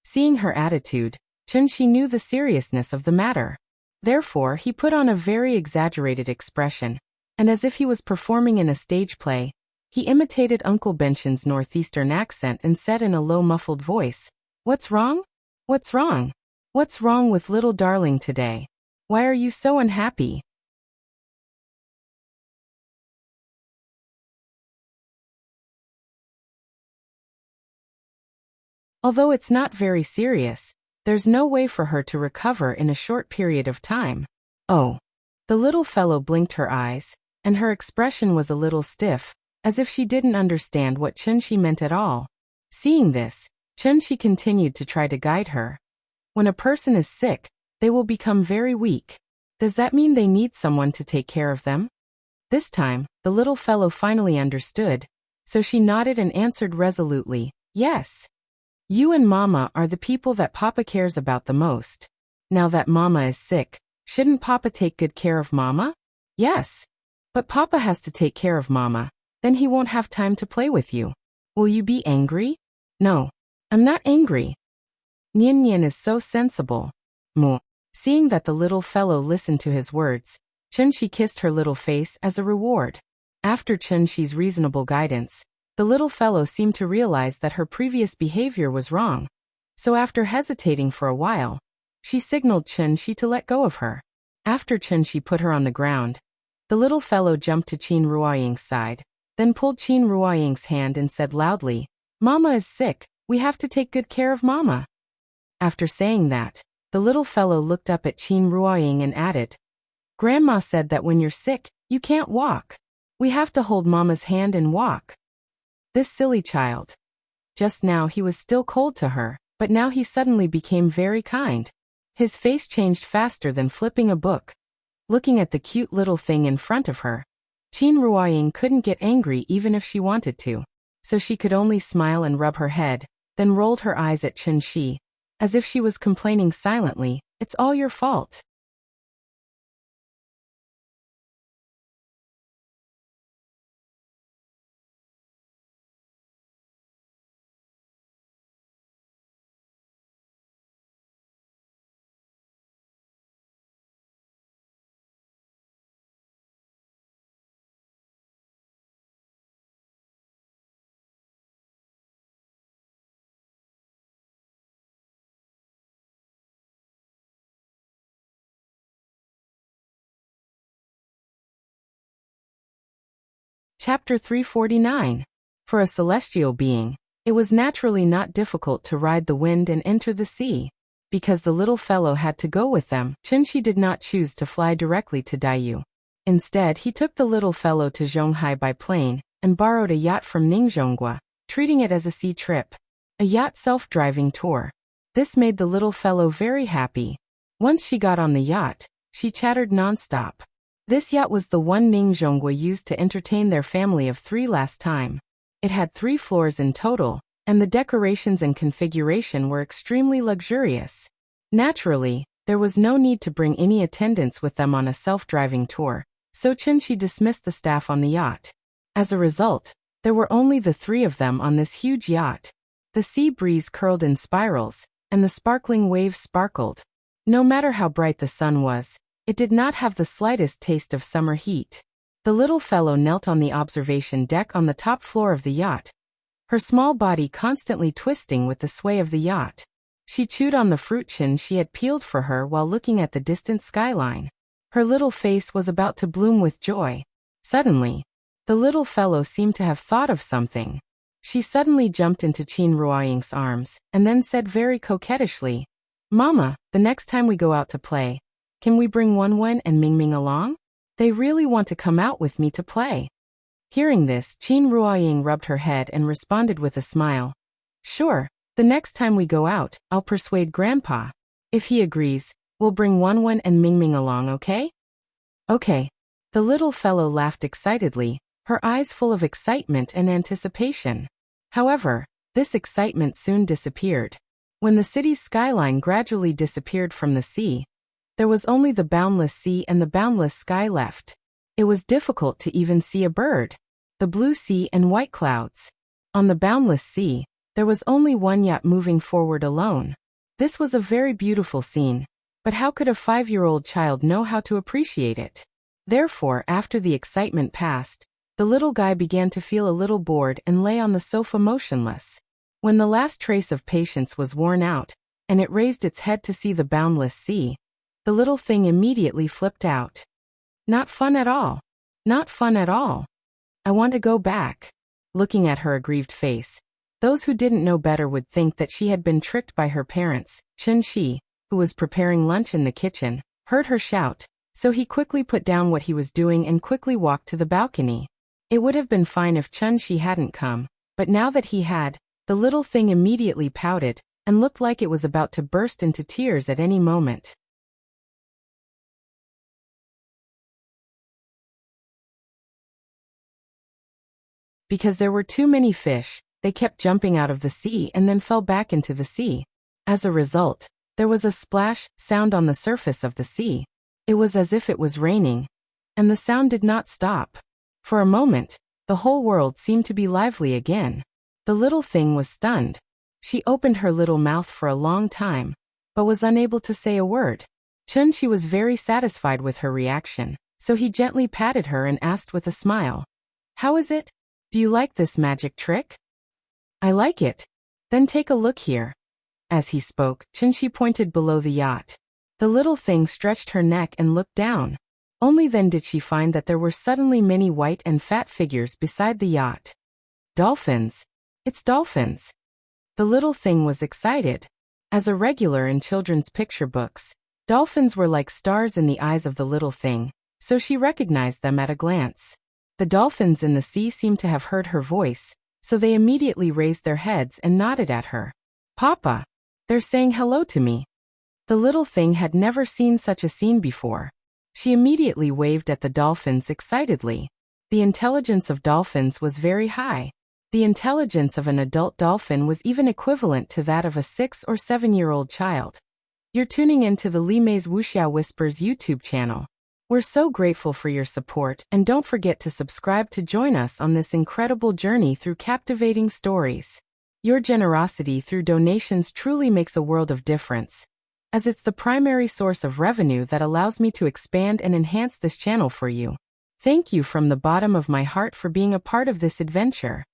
Seeing her attitude, Chunxi knew the seriousness of the matter. Therefore, he put on a very exaggerated expression, and as if he was performing in a stage play, he imitated Uncle Benshin's northeastern accent and said in a low muffled voice, "What's wrong? What's wrong? What's wrong with little darling today? Why are you so unhappy?" Although it's not very serious, there's no way for her to recover in a short period of time. Oh. The little fellow blinked her eyes, and her expression was a little stiff, as if she didn't understand what Chunxi meant at all. Seeing this, Chunxi continued to try to guide her. When a person is sick, they will become very weak. Does that mean they need someone to take care of them? This time, the little fellow finally understood, so she nodded and answered resolutely, "Yes. You and Mama are the people that Papa cares about the most. Now that Mama is sick, shouldn't Papa take good care of Mama?" "Yes. But Papa has to take care of Mama, then he won't have time to play with you. Will you be angry?" "No. I'm not angry. Nian is so sensible." Moo. Seeing that the little fellow listened to his words, Chunxi kissed her little face as a reward. After Chunxi's reasonable guidance, the little fellow seemed to realize that her previous behavior was wrong. So after hesitating for a while, she signaled Chunxi to let go of her. After Chunxi put her on the ground, the little fellow jumped to Qin Ruoying's side, then pulled Qin Ruoying's hand and said loudly, "Mama is sick, we have to take good care of Mama." After saying that, the little fellow looked up at Qin Ruoying and added, "Grandma said that when you're sick, You can't walk. We have to hold Mama's hand and walk. This silly child. Just now he was still cold to her, but now he suddenly became very kind. His face changed faster than flipping a book. Looking at the cute little thing in front of her, Qin Ruoying couldn't get angry even if she wanted to, so she could only smile and rub her head, then rolled her eyes at Chen Shi, as if she was complaining silently, "It's all your fault." Chapter 349. For a celestial being, it was naturally not difficult to ride the wind and enter the sea. Because the little fellow had to go with them, Chenxi did not choose to fly directly to Daiyu. Instead, he took the little fellow to Zhonghai by plane and borrowed a yacht from Ningzhonggua, treating it as a sea trip. A yacht self-driving tour. This made the little fellow very happy. Once she got on the yacht, she chattered nonstop. This yacht was the one Ningzhonggua used to entertain their family of 3 last time. It had 3 floors in total, and the decorations and configuration were extremely luxurious. Naturally, there was no need to bring any attendants with them on a self-driving tour, so Chenxi dismissed the staff on the yacht. As a result, there were only the 3 of them on this huge yacht. The sea breeze curled in spirals, and the sparkling waves sparkled. No matter how bright the sun was, it did not have the slightest taste of summer heat. The little fellow knelt on the observation deck on the top floor of the yacht, her small body constantly twisting with the sway of the yacht. She chewed on the fruit chin she had peeled for her while looking at the distant skyline. Her little face was about to bloom with joy. Suddenly, the little fellow seemed to have thought of something. She suddenly jumped into Qin Ruoying's arms, and then said very coquettishly, "Mama, the next time we go out to play, can we bring Wenwen and Mingming along? They really want to come out with me to play." Hearing this, Qin Ruoying rubbed her head and responded with a smile. "Sure, the next time we go out, I'll persuade Grandpa. If he agrees, we'll bring Wenwen and Mingming along, okay?" "Okay." The little fellow laughed excitedly, her eyes full of excitement and anticipation. However, this excitement soon disappeared. When the city's skyline gradually disappeared from the sea, there was only the boundless sea and the boundless sky left. It was difficult to even see a bird, the blue sea and white clouds. On the boundless sea, there was only one yacht moving forward alone. This was a very beautiful scene, but how could a 5-year-old child know how to appreciate it? Therefore, after the excitement passed, the little guy began to feel a little bored and lay on the sofa motionless. When the last trace of patience was worn out, and it raised its head to see the boundless sea, the little thing immediately flipped out. "Not fun at all. Not fun at all. I want to go back." Looking at her aggrieved face, those who didn't know better would think that she had been tricked by her parents. Chen Shi, who was preparing lunch in the kitchen, heard her shout, so he quickly put down what he was doing and quickly walked to the balcony. It would have been fine if Chen Shi hadn't come, but now that he had, the little thing immediately pouted, and looked like it was about to burst into tears at any moment. Because there were too many fish, they kept jumping out of the sea and then fell back into the sea. As a result, there was a splash sound on the surface of the sea. It was as if it was raining, and the sound did not stop. For a moment, the whole world seemed to be lively again. The little thing was stunned. She opened her little mouth for a long time, but was unable to say a word. Chen-Chi was very satisfied with her reaction, so he gently patted her and asked with a smile, "How is it? Do you like this magic trick?" "I like it." "Then take a look here." As he spoke, Chen-Chi pointed below the yacht. The little thing stretched her neck and looked down. Only then did she find that there were suddenly many white and fat figures beside the yacht. "Dolphins! It's dolphins!" The little thing was excited. As a regular in children's picture books, dolphins were like stars in the eyes of the little thing, so she recognized them at a glance. The dolphins in the sea seemed to have heard her voice, so they immediately raised their heads and nodded at her. "Papa! They're saying hello to me." The little thing had never seen such a scene before. She immediately waved at the dolphins excitedly. The intelligence of dolphins was very high. The intelligence of an adult dolphin was even equivalent to that of a 6 or 7-year-old child. You're tuning into the Limei's Wuxia Whispers YouTube channel. We're so grateful for your support, and don't forget to subscribe to join us on this incredible journey through captivating stories. Your generosity through donations truly makes a world of difference, as it's the primary source of revenue that allows me to expand and enhance this channel for you. Thank you from the bottom of my heart for being a part of this adventure.